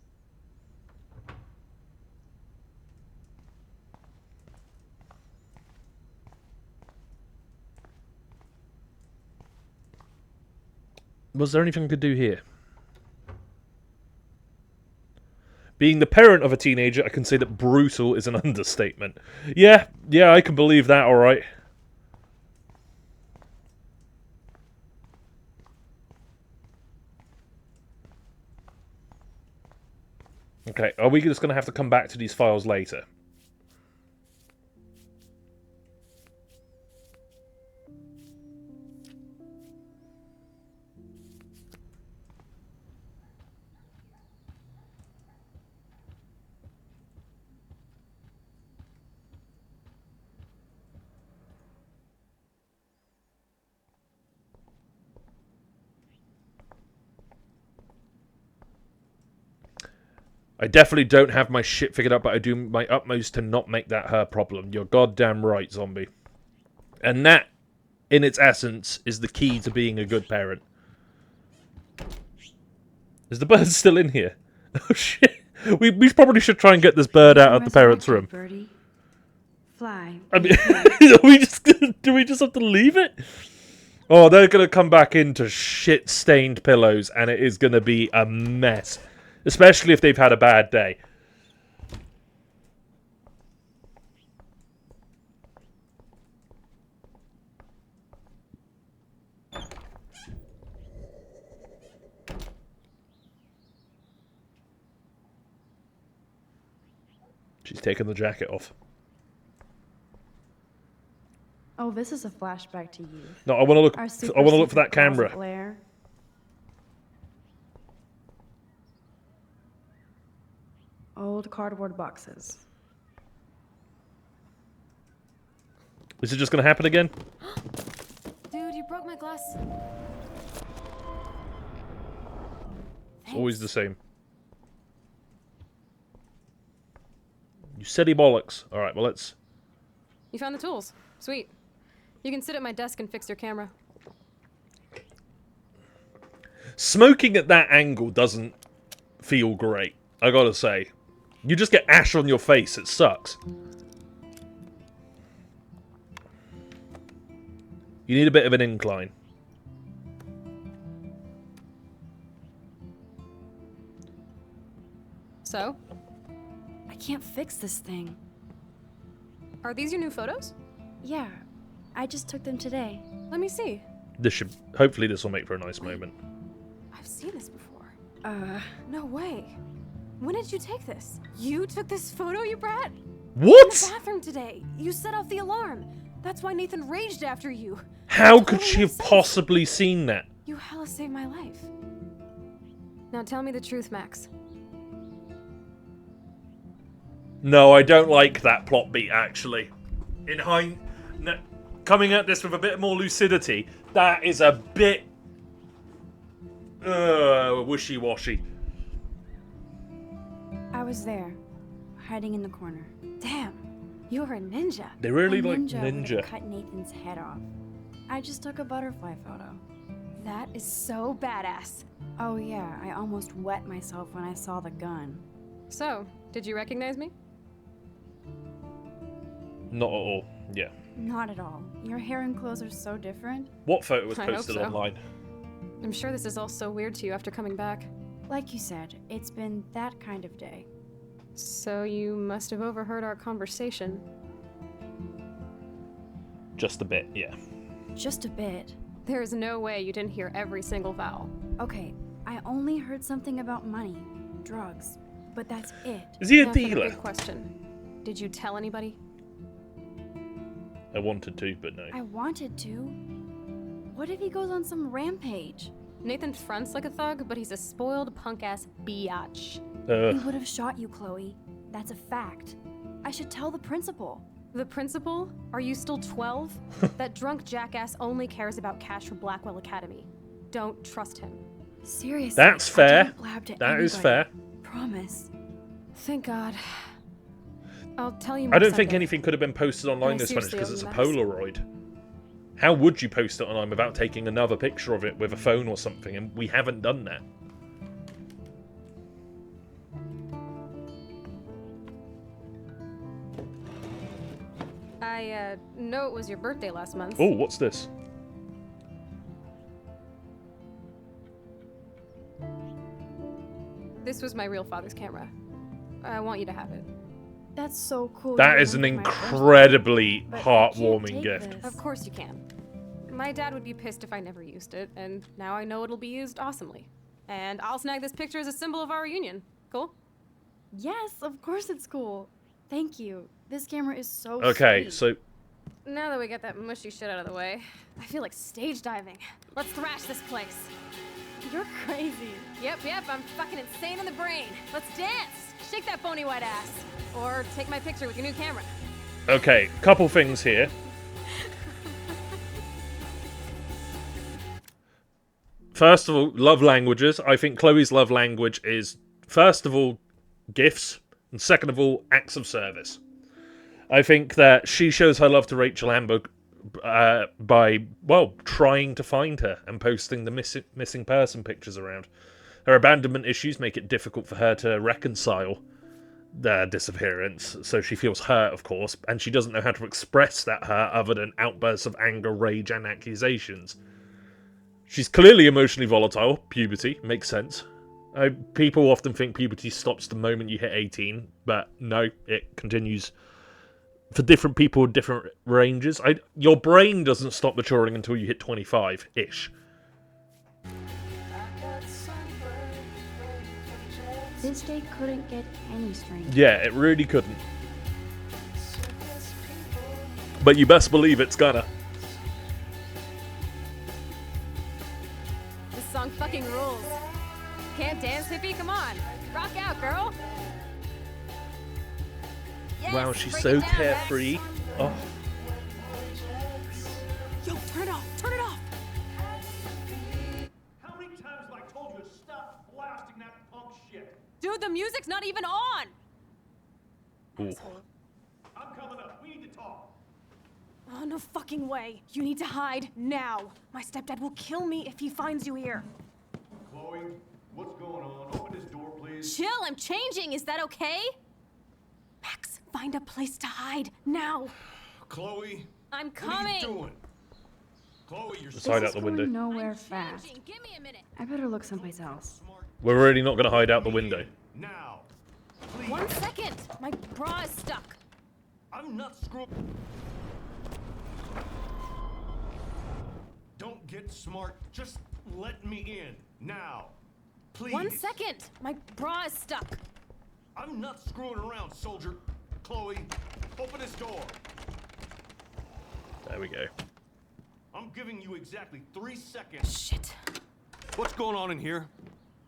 Was there anything I could do here? Being the parent of a teenager, I can say that brutal is an understatement. Yeah, I can believe that, alright. Okay, are we just going to have to come back to these files later? I definitely don't have my shit figured out, but I do my utmost to not make that her problem. You're goddamn right, zombie. And that, in its essence, is the key to being a good parent. Is the bird still in here? Oh shit. We probably should try and get this bird out of the parents' room. Birdie. Fly. I mean, do we just have to leave it? Oh, they're going to come back into shit-stained pillows, and it is going to be a mess. Especially if they've had a bad day. She's taken the jacket off. Oh, this is a flashback to you. No, I want to look. I want to look for that camera. Lair. Old cardboard boxes. Is it just going to happen again? Dude, you broke my glass. It's always the same. You silly bollocks. Alright, well let's... You found the tools. Sweet. You can sit at my desk and fix your camera. Smoking at that angle doesn't feel great, I gotta say. You just get ash on your face, it sucks. You need a bit of an incline. So? I can't fix this thing. Are these your new photos? Yeah, I just took them today. Let me see. This should... Hopefully this will make for a nice moment. I've seen this before. No way. When did you take this? You took this photo, you brat? What? In the bathroom today. You set off the alarm. That's why Nathan raged after you. How could she have possibly seen that? You hella saved my life. Now tell me the truth, Max. No, I don't like that plot beat, actually. Coming at this with a bit more lucidity, that is a bit... wishy-washy. I was there, hiding in the corner. Damn, you're a ninja. They really A like ninja would've ninja. cut Nathan's head off. I just took a butterfly photo. That is so badass. Oh yeah, I almost wet myself when I saw the gun. So, did you recognize me? Not at all, yeah. Not at all. Your hair and clothes are so different. What photo was I hope posted so. online? I'm sure this is all so weird to you after coming back. Like you said, it's been that kind of day. So you must have overheard our conversation. Just a bit, yeah. Just a bit. There is no way you didn't hear every single vowel. Okay, I only heard something about money, drugs, but that's it. Is he a Now for the dealer? big question. Did you tell anybody? I wanted to, but no. I wanted to. What if he goes on some rampage? Nathan fronts like a thug, but he's a spoiled punk-ass biatch. He would have shot you, Chloe. That's a fact. I should tell the principal. The principal? Are you still 12? That drunk jackass only cares about cash for Blackwell Academy. Don't trust him. Seriously. That's I fair. didn't blab to That is anybody. fair. Promise. Thank God. I'll tell you more I don't think someday. anything could have been posted online And I this Spanish because it's seriously a owe you, Polaroid. How would you post it online without taking another picture of it with a phone or something? And we haven't done that. I know it was your birthday last month. Oh, what's this? This was my real father's camera. I want you to have it. That's so cool. That you is an remembered my birthday. incredibly But I heartwarming can't take gift. this. Of course you can. My dad would be pissed if I never used it, and now I know it'll be used awesomely. And I'll snag this picture as a symbol of our reunion. Cool? Yes, of course it's cool. Thank you. This camera is so Okay, sweet. so Now that we get that mushy shit out of the way, I feel like stage diving. Let's thrash this place. You're crazy. Yep, I'm fucking insane in the brain. Let's dance! Shake that bony white ass. Or take my picture with your new camera. okay, couple things here. First of all, love languages. I think Chloe's love language is, first of all, gifts, and second of all, acts of service. I think that she shows her love to Rachel Amber by, well, trying to find her and posting the missing person pictures around. Her abandonment issues make it difficult for her to reconcile their disappearance, so she feels hurt, of course, and she doesn't know how to express that hurt other than outbursts of anger, rage, and accusations. She's clearly emotionally volatile. Puberty makes sense. People often think puberty stops the moment you hit 18, but no, it continues for different people in different ranges. Your brain doesn't stop maturing until you hit 25-ish. This day couldn't get any stranger. Yeah, it really couldn't. But you best believe it's gonna. This song fucking rules. Can't dance, hippie? Come on. Rock out, girl. Yes, Wow, she's break so it down, carefree. Oh. Yo, turn it off. Turn it off. How many times have I told you to stop blasting that punk shit? Dude, the music's not even on. Ooh. I'm coming up. We need to talk. Oh, no fucking way. You need to hide now. My stepdad will kill me if he finds you here. Chloe, what's going on? Open this door, please. Chill, I'm changing. Is that okay? Max, find a place to hide now. Chloe, I'm what are coming. you doing? Chloe, you're Just hide out the Going window. nowhere fast. Give me a minute. I better look someplace else. We're really not going to hide out the window. now. 1 second. My bra is stuck. I'm not screwed. Don't get smart. Just let me in now. Please. 1 second. My bra is stuck. I'm not screwing around, soldier. Chloe, open this door. There we go. I'm giving you exactly 3 seconds. Shit. What's going on in here?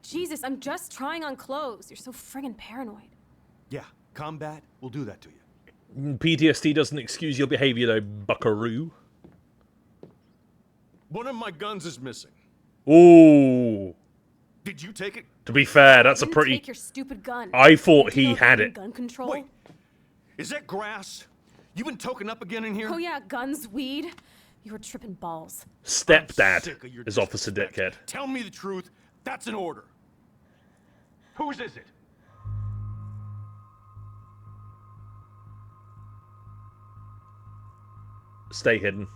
Jesus, I'm just trying on clothes. You're so friggin' paranoid. Yeah, combat will do that to you. PTSD doesn't excuse your behavior, though, buckaroo. One of my guns is missing. Ooh. Did you take it? To be fair, that's a You pretty... Take your stupid gun. I thought You he know had gun- it. Gun control. Wait, is that grass? You been token up again in here? Oh yeah, guns, weed. You were tripping balls. Stepdad is Officer Dickhead. Tell me the truth. That's an order. Whose is it? Stay hidden.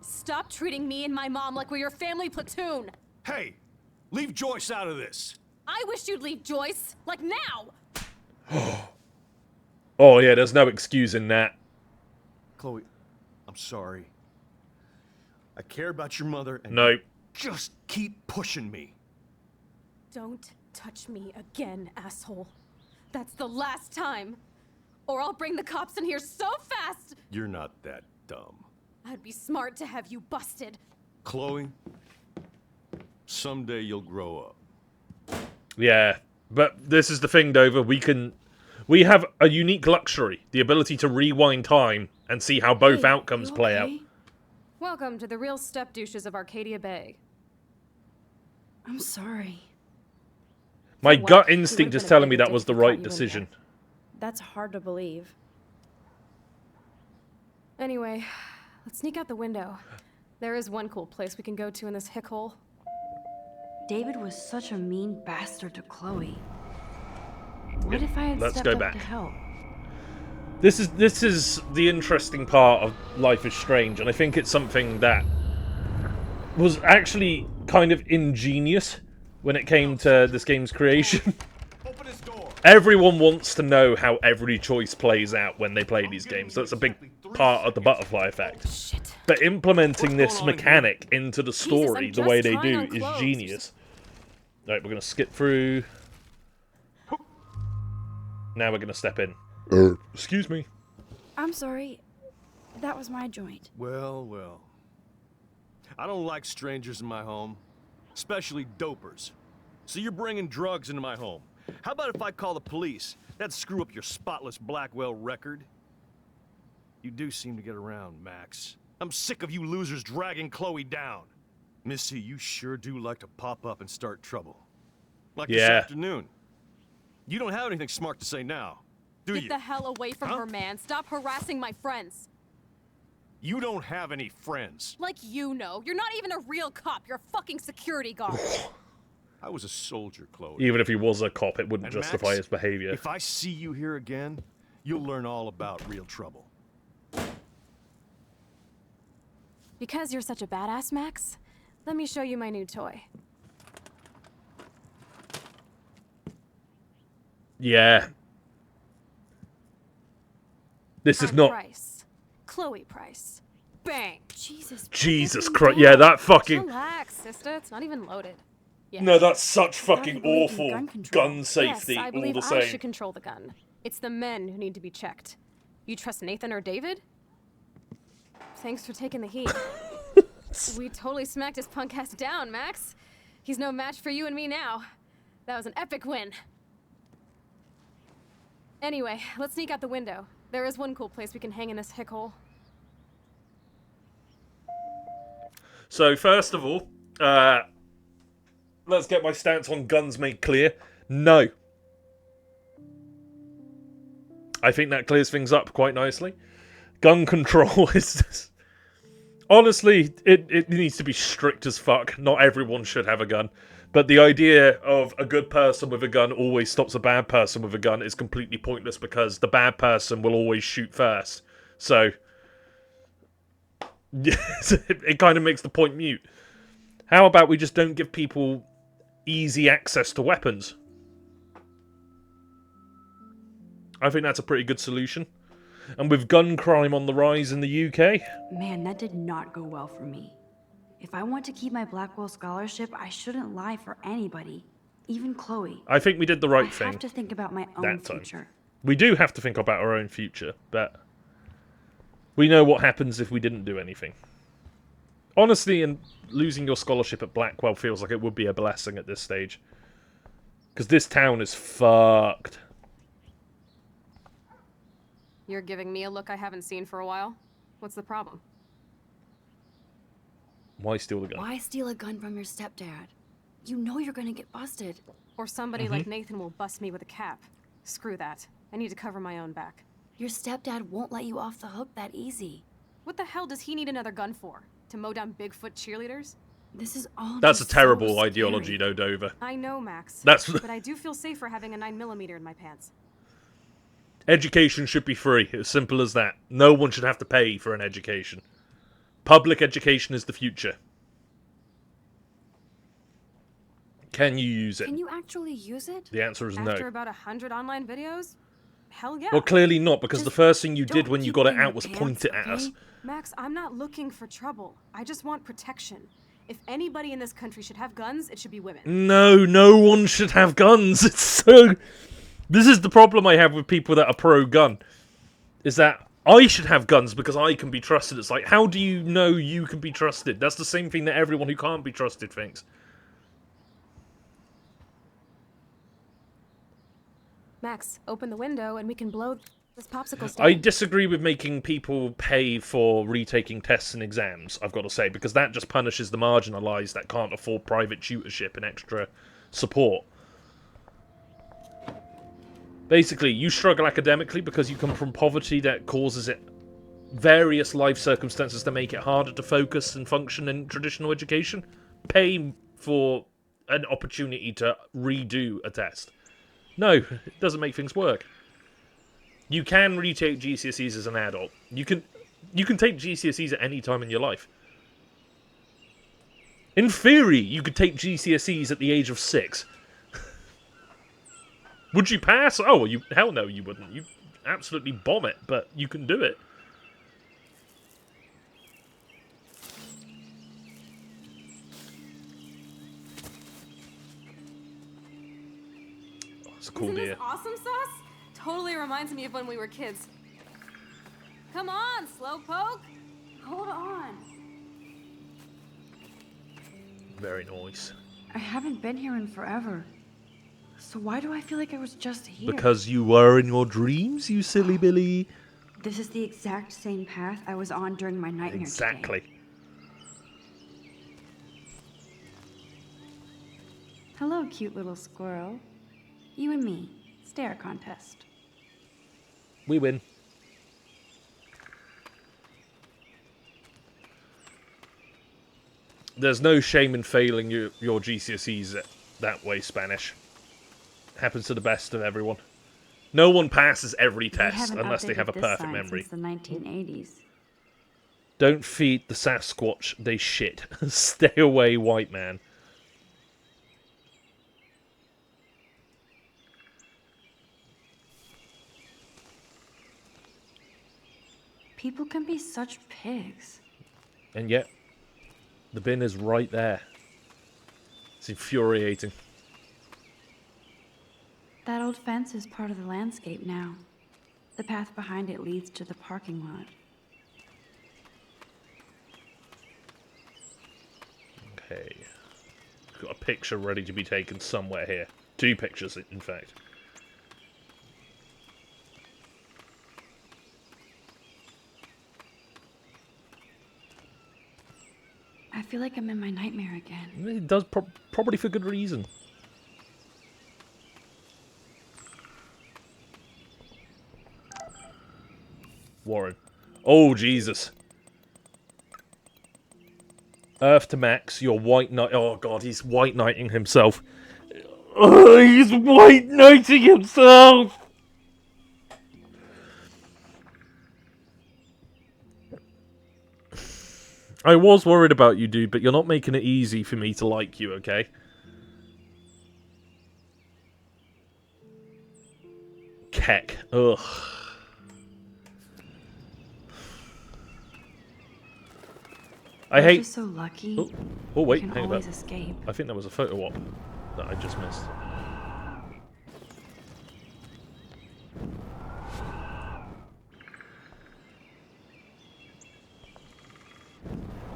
Stop treating me and my mom like we're your family platoon. Hey, leave Joyce out of this. I wish you'd leave Joyce, like now. Oh, yeah, there's no excusing that. Chloe, I'm sorry. I care about your mother and No. just keep pushing me. Don't touch me again, asshole. That's the last time. Or I'll bring the cops in here so fast. You're not that dumb. I'd be smart to have you busted. Chloe, someday you'll grow up. Yeah, but this is the thing, Dover. We have a unique luxury, the ability to rewind time and see how both Hey, outcomes you play out. okay? Welcome to the real step douches of Arcadia Bay. I'm sorry. My For what? gut He instinct would've is been a telling me bigger that was dick the if he caught right you in decision. That's hard to believe. Anyway, let's sneak out the window. There is one cool place we can go to in this hick hole. David was such a mean bastard to Chloe. What if I had Let's stepped go up back. to help? This is the interesting part of Life is Strange, and I think it's something that was actually kind of ingenious when it came to this game's creation. Everyone wants to know how every choice plays out when they play these games. That's a big part of the butterfly effect. But implementing this mechanic into the story the way they do is genius. Alright, we're going to skip through. Now we're going to step in. Excuse me. I'm sorry. That was my joint. Well, well. I don't like strangers in my home, especially dopers. So you're bringing drugs into my home. How about if I call the police? That'd screw up your spotless Blackwell record. You do seem to get around, Max. I'm sick of you losers dragging Chloe down. Missy, you sure do like to pop up and start trouble. Like this Yeah. afternoon. You don't have anything smart to say now, do Get you? the hell away from her, man. Stop harassing my friends. You don't have any friends. Like you know. You're not even a real cop. You're a fucking security guard. I was a soldier, Chloe. Even if he was a cop, it wouldn't And justify Max, his behavior. If I see you here again, you'll learn all about real trouble. Because you're such a badass, Max, let me show you my new toy. Yeah. This is I'm not... Price. Chloe Price. Bang. Jesus Christ. Yeah, that fucking... Relax, sister. It's not even loaded. Yes. No, that's such fucking believe in awful gun control. gun safety Yes, I all believe the I same. should control the gun. It's the men who need to be checked. You trust Nathan or David? Thanks for taking the heat. We totally smacked his punk ass down, Max. He's no match for you and me now. That was an epic win. Anyway, let's sneak out the window. There is one cool place we can hang in this hick hole. So, first of all, let's get my stance on guns made clear. No. I think that clears things up quite nicely. Gun control is just... Honestly, it needs to be strict as fuck. Not everyone should have a gun. But the idea of a good person with a gun always stops a bad person with a gun is completely pointless because the bad person will always shoot first. So, it kind of makes the point mute. How about we just don't give people easy access to weapons? I think that's a pretty good solution. And with gun crime on the rise in the UK... Man, that did not go well for me. If I want to keep my Blackwell scholarship, I shouldn't lie for anybody. Even Chloe. I think we did the right thing. I have to think about my own that time. future. We do have to think about our own future, but we know what happens if we didn't do anything. Honestly, and losing your scholarship at Blackwell feels like it would be a blessing at this stage. Because this town is fucked. You're giving me a look I haven't seen for a while. What's the problem? Why steal the gun? Why steal a gun from your stepdad? You know you're gonna get busted. Or somebody like Nathan will bust me with a cap. Screw that. I need to cover my own back. Your stepdad won't let you off the hook that easy. What the hell does he need another gun for? To mow down Bigfoot cheerleaders? This is all That's a just terrible so ideology, scary. though, Dover. I know, Max. That's... But I do feel safer having a 9mm in my pants. Education should be free. As simple as that. No one should have to pay for an education. Public education is the future. Can you use it? Can you actually use it? The answer is no. After about 100 online videos? Hell yeah. Well, clearly not, because the first thing you did don't when you keep got it it in your out was pants, point it at us. okay? Max, I'm not looking for trouble. I just want protection. If anybody in this country should have guns, it should be women. No, no one should have guns. It's so... This is the problem I have with people that are pro-gun. Is that I should have guns because I can be trusted. It's like, how do you know you can be trusted? That's the same thing that everyone who can't be trusted thinks. Max, open the window and we can blow this popsicle stand. I disagree with making people pay for retaking tests and exams, I've got to say, because that just punishes the marginalised that can't afford private tutorship and extra support. Basically, you struggle academically because you come from poverty that causes it various life circumstances to make it harder to focus and function in traditional education. Pay for an opportunity to redo a test. No, it doesn't make things work. You can retake GCSEs as an adult. You can take GCSEs at any time in your life. In theory, you could take GCSEs at the age of 6. Would you pass? Oh, well, hell no, you wouldn't. You'd absolutely bomb it, but you can do it. Oh, it's a cool Isn't deer. this awesome sauce? Totally reminds me of when we were kids. Come on, Slowpoke. Hold on. Very nice. I haven't been here in forever. So why do I feel like I was just here? Because you were in your dreams, you silly Billy. This is the exact same path I was on during my nightmare Exactly. today. Hello, cute little squirrel. You and me, stare contest. We win. There's no shame in failing your GCSEs that way, Spanish. Happens to the best of everyone. No one passes every test unless they have a perfect memory. Since the 1980s. Don't feed the Sasquatch, they shit. Stay away, white man. People can be such pigs. And yet, the bin is right there. It's infuriating. That old fence is part of the landscape now. The path behind it leads to the parking lot. Okay. Got a picture ready to be taken somewhere here. 2 pictures, in fact. I feel like I'm in my nightmare again. It does, probably for good reason. Warren. Oh, Jesus. Earth to Max, your white knight. Oh, God, he's white knighting himself. Oh, he's white knighting himself! I was worried about you, dude, but you're not making it easy for me to like you, okay? Keck. Ugh. I hate. Just so lucky. Oh wait, can hang always on. escape. I think that was a photo op that I just missed.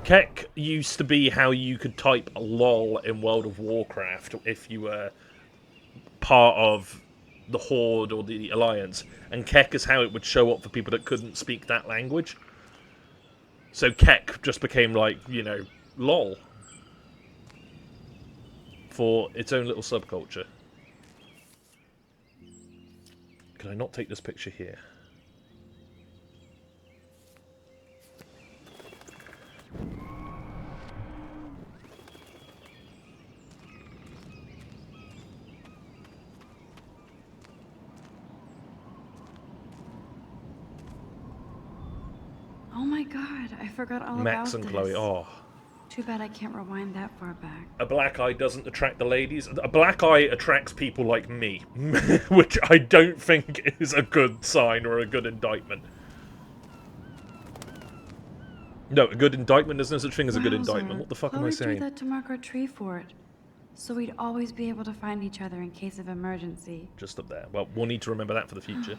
Keck used to be how you could type LOL in World of Warcraft if you were part of the Horde or the Alliance, and Keck is how it would show up for people that couldn't speak that language. So Keck just became like, you know, LOL for its own little subculture. Can I not take this picture here? Oh my god, I forgot all Max about and this. Chloe. Oh. Too bad I can't rewind that far back. A black eye doesn't attract the ladies. A black eye attracts people like me, which I don't think is a good sign or a good indictment. No, a good indictment. There's no such thing as a good indictment. What the fuck am I Chloe saying? drew that to mark our tree fort, so we'd always be able to find each other in case of emergency. Just up there. Well, we'll need to remember that for the future.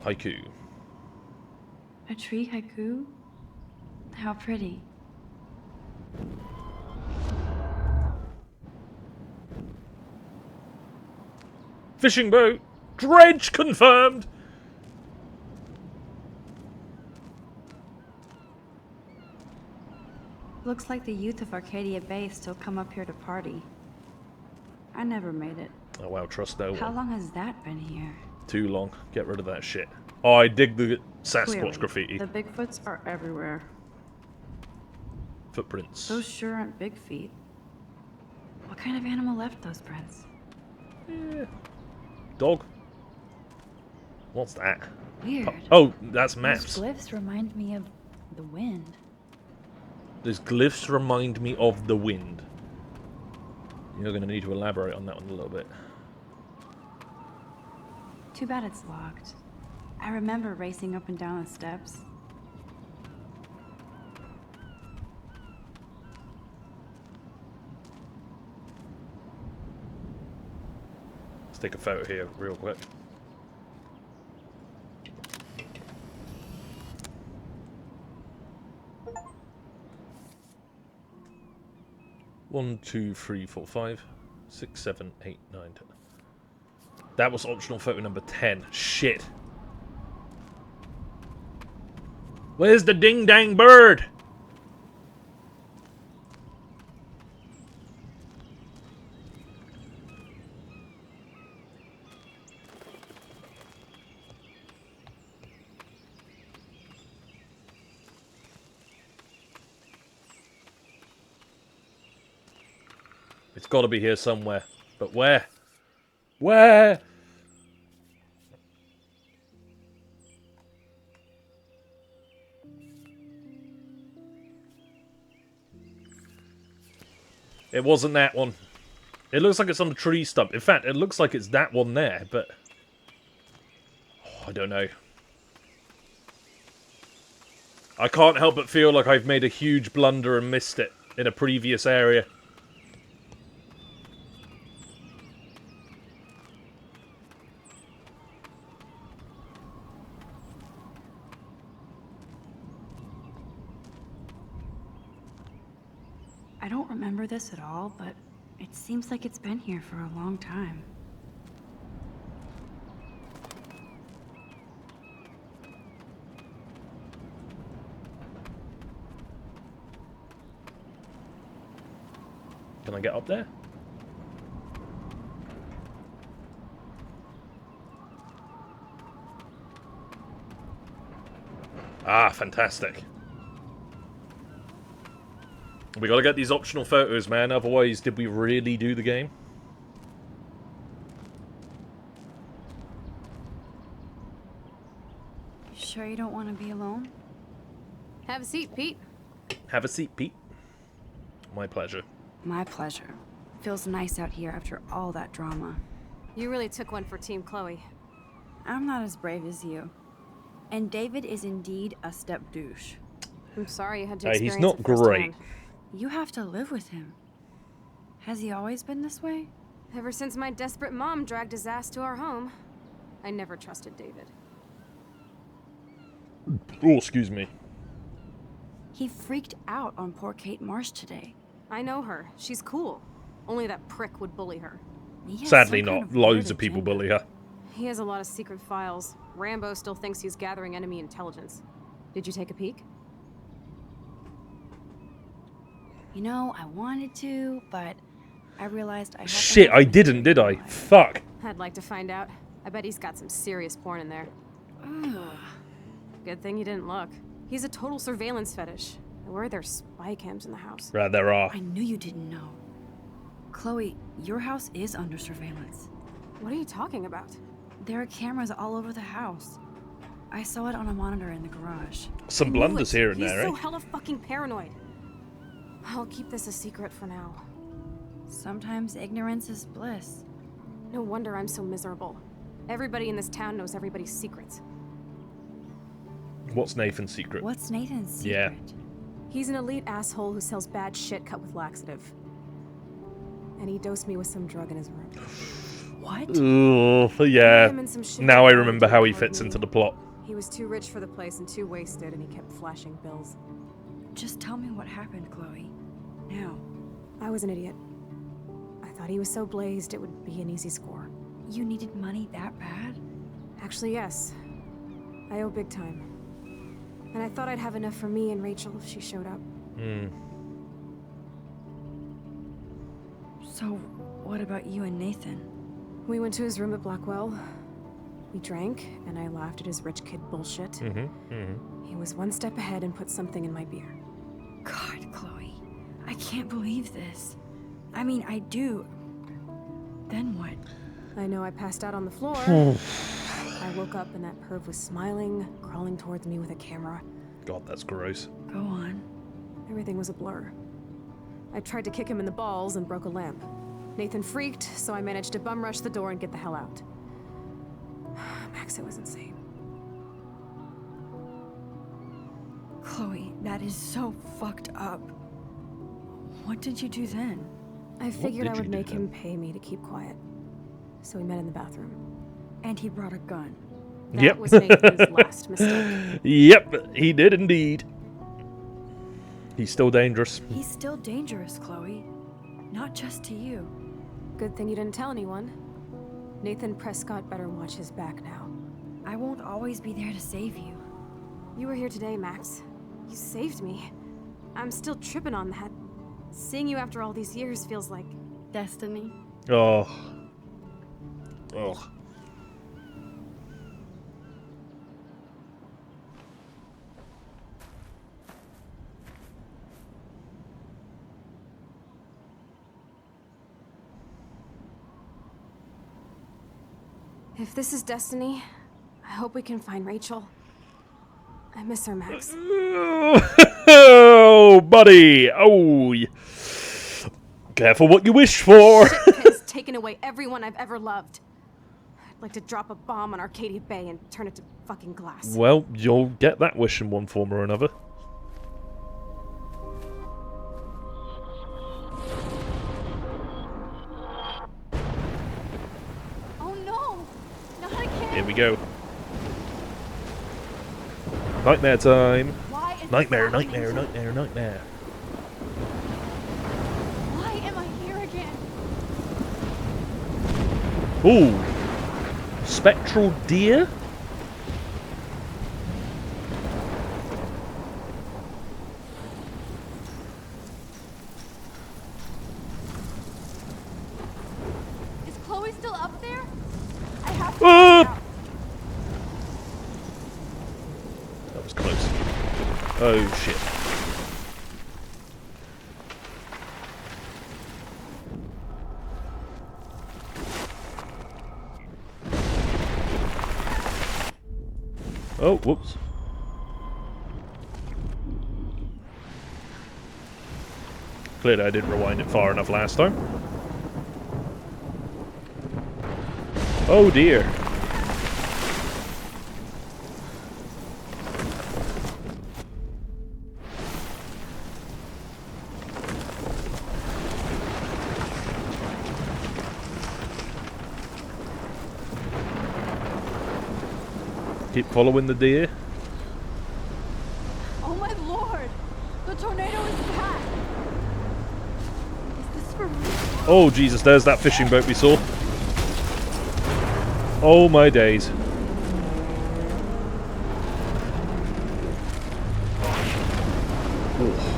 Haiku. A tree haiku? How pretty. Fishing boat! Dredge confirmed! Looks like the youth of Arcadia Bay still come up here to party. I never made it. Oh wow, trust no How one. long has that been here? Too long. Get rid of that shit. Oh, I dig the Sasquatch Clearly, graffiti. The Bigfoots are everywhere. Footprints. Those sure aren't big feet. What kind of animal left those prints? Dog. What's that? Weird. Oh, that's maps. Those glyphs remind me of the wind. Those glyphs remind me of the wind. You're going to need to elaborate on that one a little bit. Too bad it's locked. I remember racing up and down the steps. Let's take a photo here real quick. One, 2, 3, 4, 5, 6, 7, 8, 9, 10. That was optional photo number 10. Shit. Where's the ding-dang bird? It's got to be here somewhere. But where? Where? It wasn't that one. It looks like it's on a tree stump. In fact, it looks like it's that one there, but... Oh, I don't know. I can't help but feel like I've made a huge blunder and missed it in a previous area. I don't remember this at all, but it seems like it's been here for a long time. Can I get up there? Ah, fantastic. We gotta get these optional photos, man. Otherwise, did we really do the game? You sure you don't want to be alone? Have a seat, Pete. Have a seat, Pete. My pleasure. My pleasure. Feels nice out here after all that drama. You really took one for Team Chloe. I'm not as brave as you. And David is indeed a step douche. I'm sorry you had to experience He's not it great. firsthand. You have to live with him. Has he always been this way? Ever since my desperate mom dragged his ass to our home, I never trusted David. Oh, excuse me. He freaked out on poor Kate Marsh today. I know her. She's cool. Only that prick would bully her. Sadly not. Loads of people bully her. He has a lot of secret files. Rambo still thinks he's gathering enemy intelligence. Did you take a peek? You know, I wanted to, but I realized I had... Shit, I didn't, did I? Fuck. I'd like to find out. I bet he's got some serious porn in there. Ugh. Good thing you didn't look. He's a total surveillance fetish. Where are there spy cams in the house? Right, there are. I knew you didn't know. Chloe, your house is under surveillance. What are you talking about? There are cameras all over the house. I saw it on a monitor in the garage. Some blunders here and He's there, so eh? hella fucking paranoid. I'll keep this a secret for now. Sometimes ignorance is bliss. No wonder I'm so miserable. Everybody in this town knows everybody's secrets. What's Nathan's secret? What's Nathan's secret? Yeah. He's an elite asshole who sells bad shit cut with laxative. And he dosed me with some drug in his room. What? Ugh, yeah. Him and some shit Now I that remember how he hard fits me. into the plot. He was too rich for the place and too wasted, and he kept flashing bills. Just tell me what happened, Chloe. Now. I was an idiot. I thought he was so blazed it would be an easy score. You needed money that bad? Actually, yes. I owe big time. And I thought I'd have enough for me and Rachel if she showed up. So, what about you and Nathan? We went to his room at Blackwell. We drank, and I laughed at his rich kid bullshit. He was one step ahead and put something in my beer. God, Chloe. I can't believe this. I mean, I do. Then what? I know I passed out on the floor. I woke up and that perv was smiling, crawling towards me with a camera. God, that's gross. Go on. Everything was a blur. I tried to kick him in the balls and broke a lamp. Nathan freaked, so I managed to bum rush the door and get the hell out. Max, it was insane. Chloe, that is so fucked up. What did you do then? I figured I would make him pay me to keep quiet. So we met in the bathroom. And he brought a gun. That was Nathan's last mistake. Yep, he did indeed. He's still dangerous. He's still dangerous, Chloe. Not just to you. Good thing you didn't tell anyone. Nathan Prescott better watch his back now. I won't always be there to save you. You were here today, Max. You saved me. I'm still tripping on that. Seeing you after all these years feels like... destiny. Oh. Oh. If this is destiny, I hope we can find Rachel. I miss her, Max. Oh, buddy. Oh. Careful what you wish for. Has taken away everyone I've ever loved. I'd like to drop a bomb on Arcadia Bay and turn it to fucking glass. Well, you'll get that wish in one form or another. Oh no! Not again! Here we go. Nightmare time. Nightmare, nightmare, nightmare, nightmare. Why am I here again? Ooh. Spectral deer? Is Chloe still up there? I have Ah! That was close. Oh shit. Oh, whoops. Clearly I didn't rewind it far enough last time. Oh dear. Keep following the deer. Oh my lord! The tornado is back! Is this for real? Oh Jesus, there's that fishing boat we saw. Oh my days. Oh.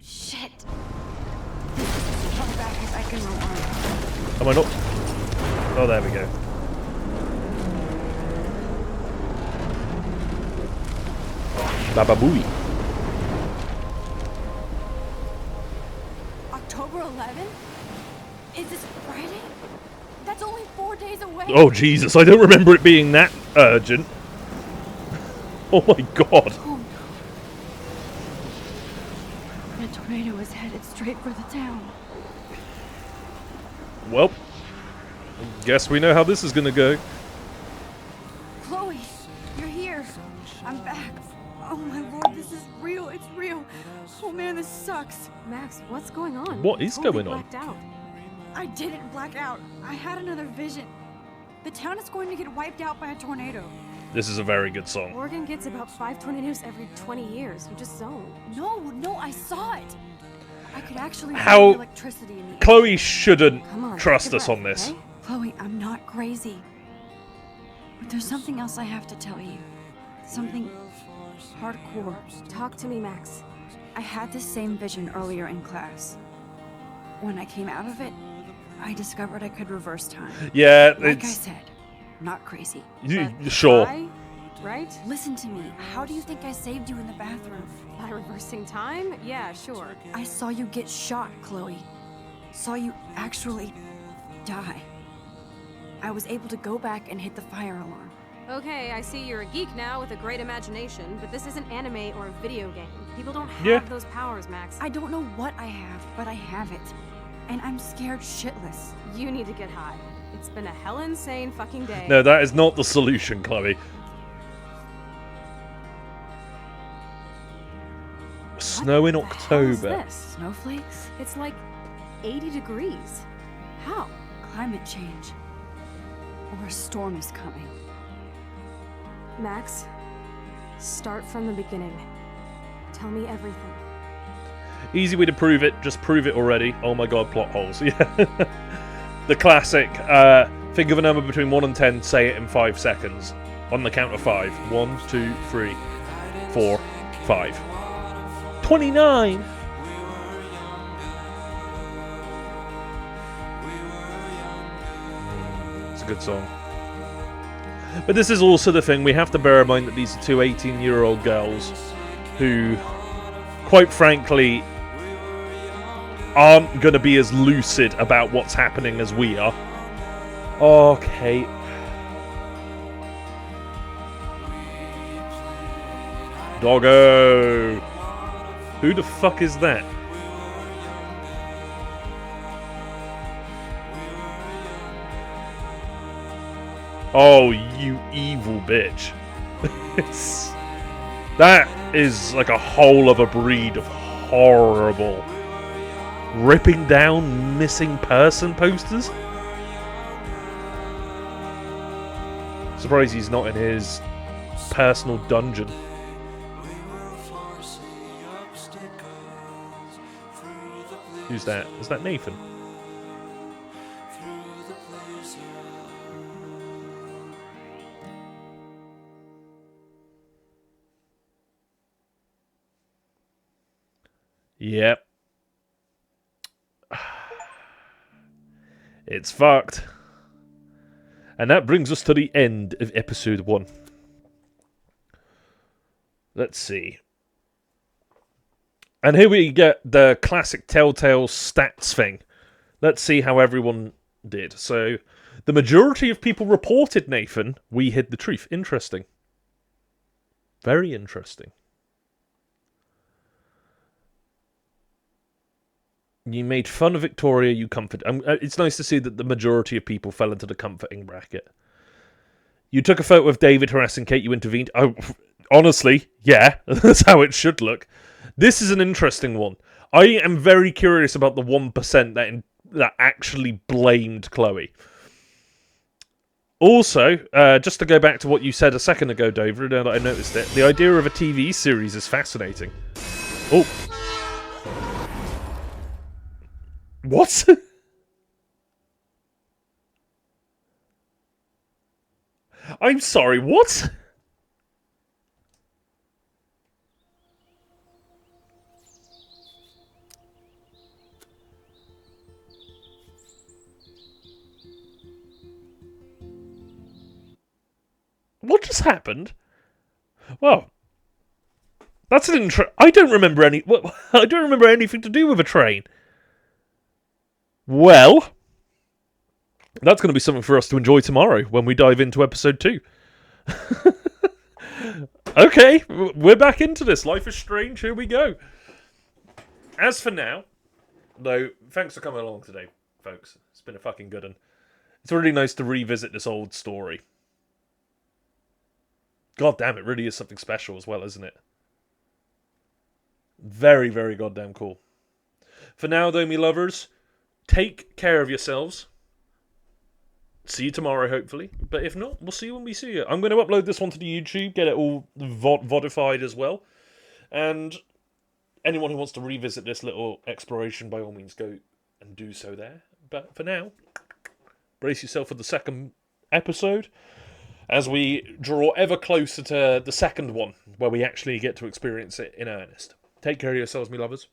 Shit! As far back as I can rewind. Am I not? Oh, there we go. Baba Booey. October 11th? Is this Friday? That's only 4 days away. Oh Jesus, I don't remember it being that urgent. Oh my god. Oh no. The tornado is headed straight for the town. Well, guess we know how this is gonna go. Chloe, you're here. I'm back. Oh my lord, this is real. It's real. Oh man, this sucks. Max, what's going on? What is Totally going on? blacked out. I didn't black out. I had another vision. The town is going to get wiped out by a tornado. This is a very good song. Oregon gets about 5 tornadoes every 20 years. You just zone. No, I saw it. I could actually How- feel the electricity in the air. Chloe shouldn't Come on, trust take a us on breath, this. okay? Chloe, I'm not crazy. But there's something else I have to tell you. Something hardcore. Talk to me, Max. I had this same vision earlier in class. When I came out of it, I discovered I could reverse time. Yeah, Like I it's said, not crazy. sure. Right? Listen to me. How do you think I saved you in the bathroom? By reversing time? Yeah, sure. I saw you get shot, Chloe. Saw you actually die. I was able to go back and hit the fire alarm. Okay, I see you're a geek now with a great imagination, but this isn't anime or a video game. People don't have Yeah. those powers, Max. I don't know what I have, but I have it. And I'm scared shitless. You need to get high. It's been a hell insane fucking day. No, that is not the solution, Chloe. Snow in What the hell is October. this? Snowflakes? It's like 80 degrees. How? Climate change. Or a storm is coming. Max, start from the beginning. Tell me everything. Easy way to prove it. Just prove it already. Oh my god, plot holes. Yeah. The classic, think of a number between 1 and 10, say it in 5 seconds. On the count of 5. 1, 2, 3, 4, 5. 29! It's a good song. But this is also the thing, we have to bear in mind that these are two 18-year-old girls who, quite frankly, aren't going to be as lucid about what's happening as we are. Oh, Kate. Doggo! Who the fuck is that? Oh, you evil bitch. That is like a whole other breed of horrible. Ripping down missing person posters? Surprised he's not in his personal dungeon. Who's that? Is that Nathan? Yep. It's fucked. And that brings us to the end of episode 1. Let's see. And here we get the classic Telltale stats thing. Let's see how everyone did. So, the majority of people reported, Nathan, we hid the truth. Interesting. Very interesting. You made fun of Victoria, you comfort... it's nice to see that the majority of people fell into the comforting bracket. You took a photo of David harassing Kate, you intervened. Oh, honestly, yeah, that's how it should look. This is an interesting one. I am very curious about the 1% that actually blamed Chloe. Also, just to go back to what you said a second ago, Dover, now that I noticed it, the idea of a TV series is fascinating. Oh. What? I'm sorry, what? What just happened? Well, that's an I don't remember I don't remember anything to do with a train. Well, that's going to be something for us to enjoy tomorrow when we dive into episode 2. Okay, we're back into this. Life is Strange, here we go. As for now, though, thanks for coming along today, folks. It's been a fucking good one. It's really nice to revisit this old story. God damn, it really is something special as well, isn't it? Very, very goddamn cool. For now, though, me lovers, take care of yourselves. See you tomorrow, hopefully. But if not, we'll see you when we see you. I'm going to upload this one to the YouTube, get it all vodified as well. And anyone who wants to revisit this little exploration, by all means, go and do so there. But for now, brace yourself for the second episode as we draw ever closer to the second one, where we actually get to experience it in earnest. Take care of yourselves, me lovers.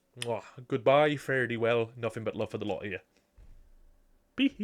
Goodbye, fare thee well. Nothing but love for the lot of you. Bee.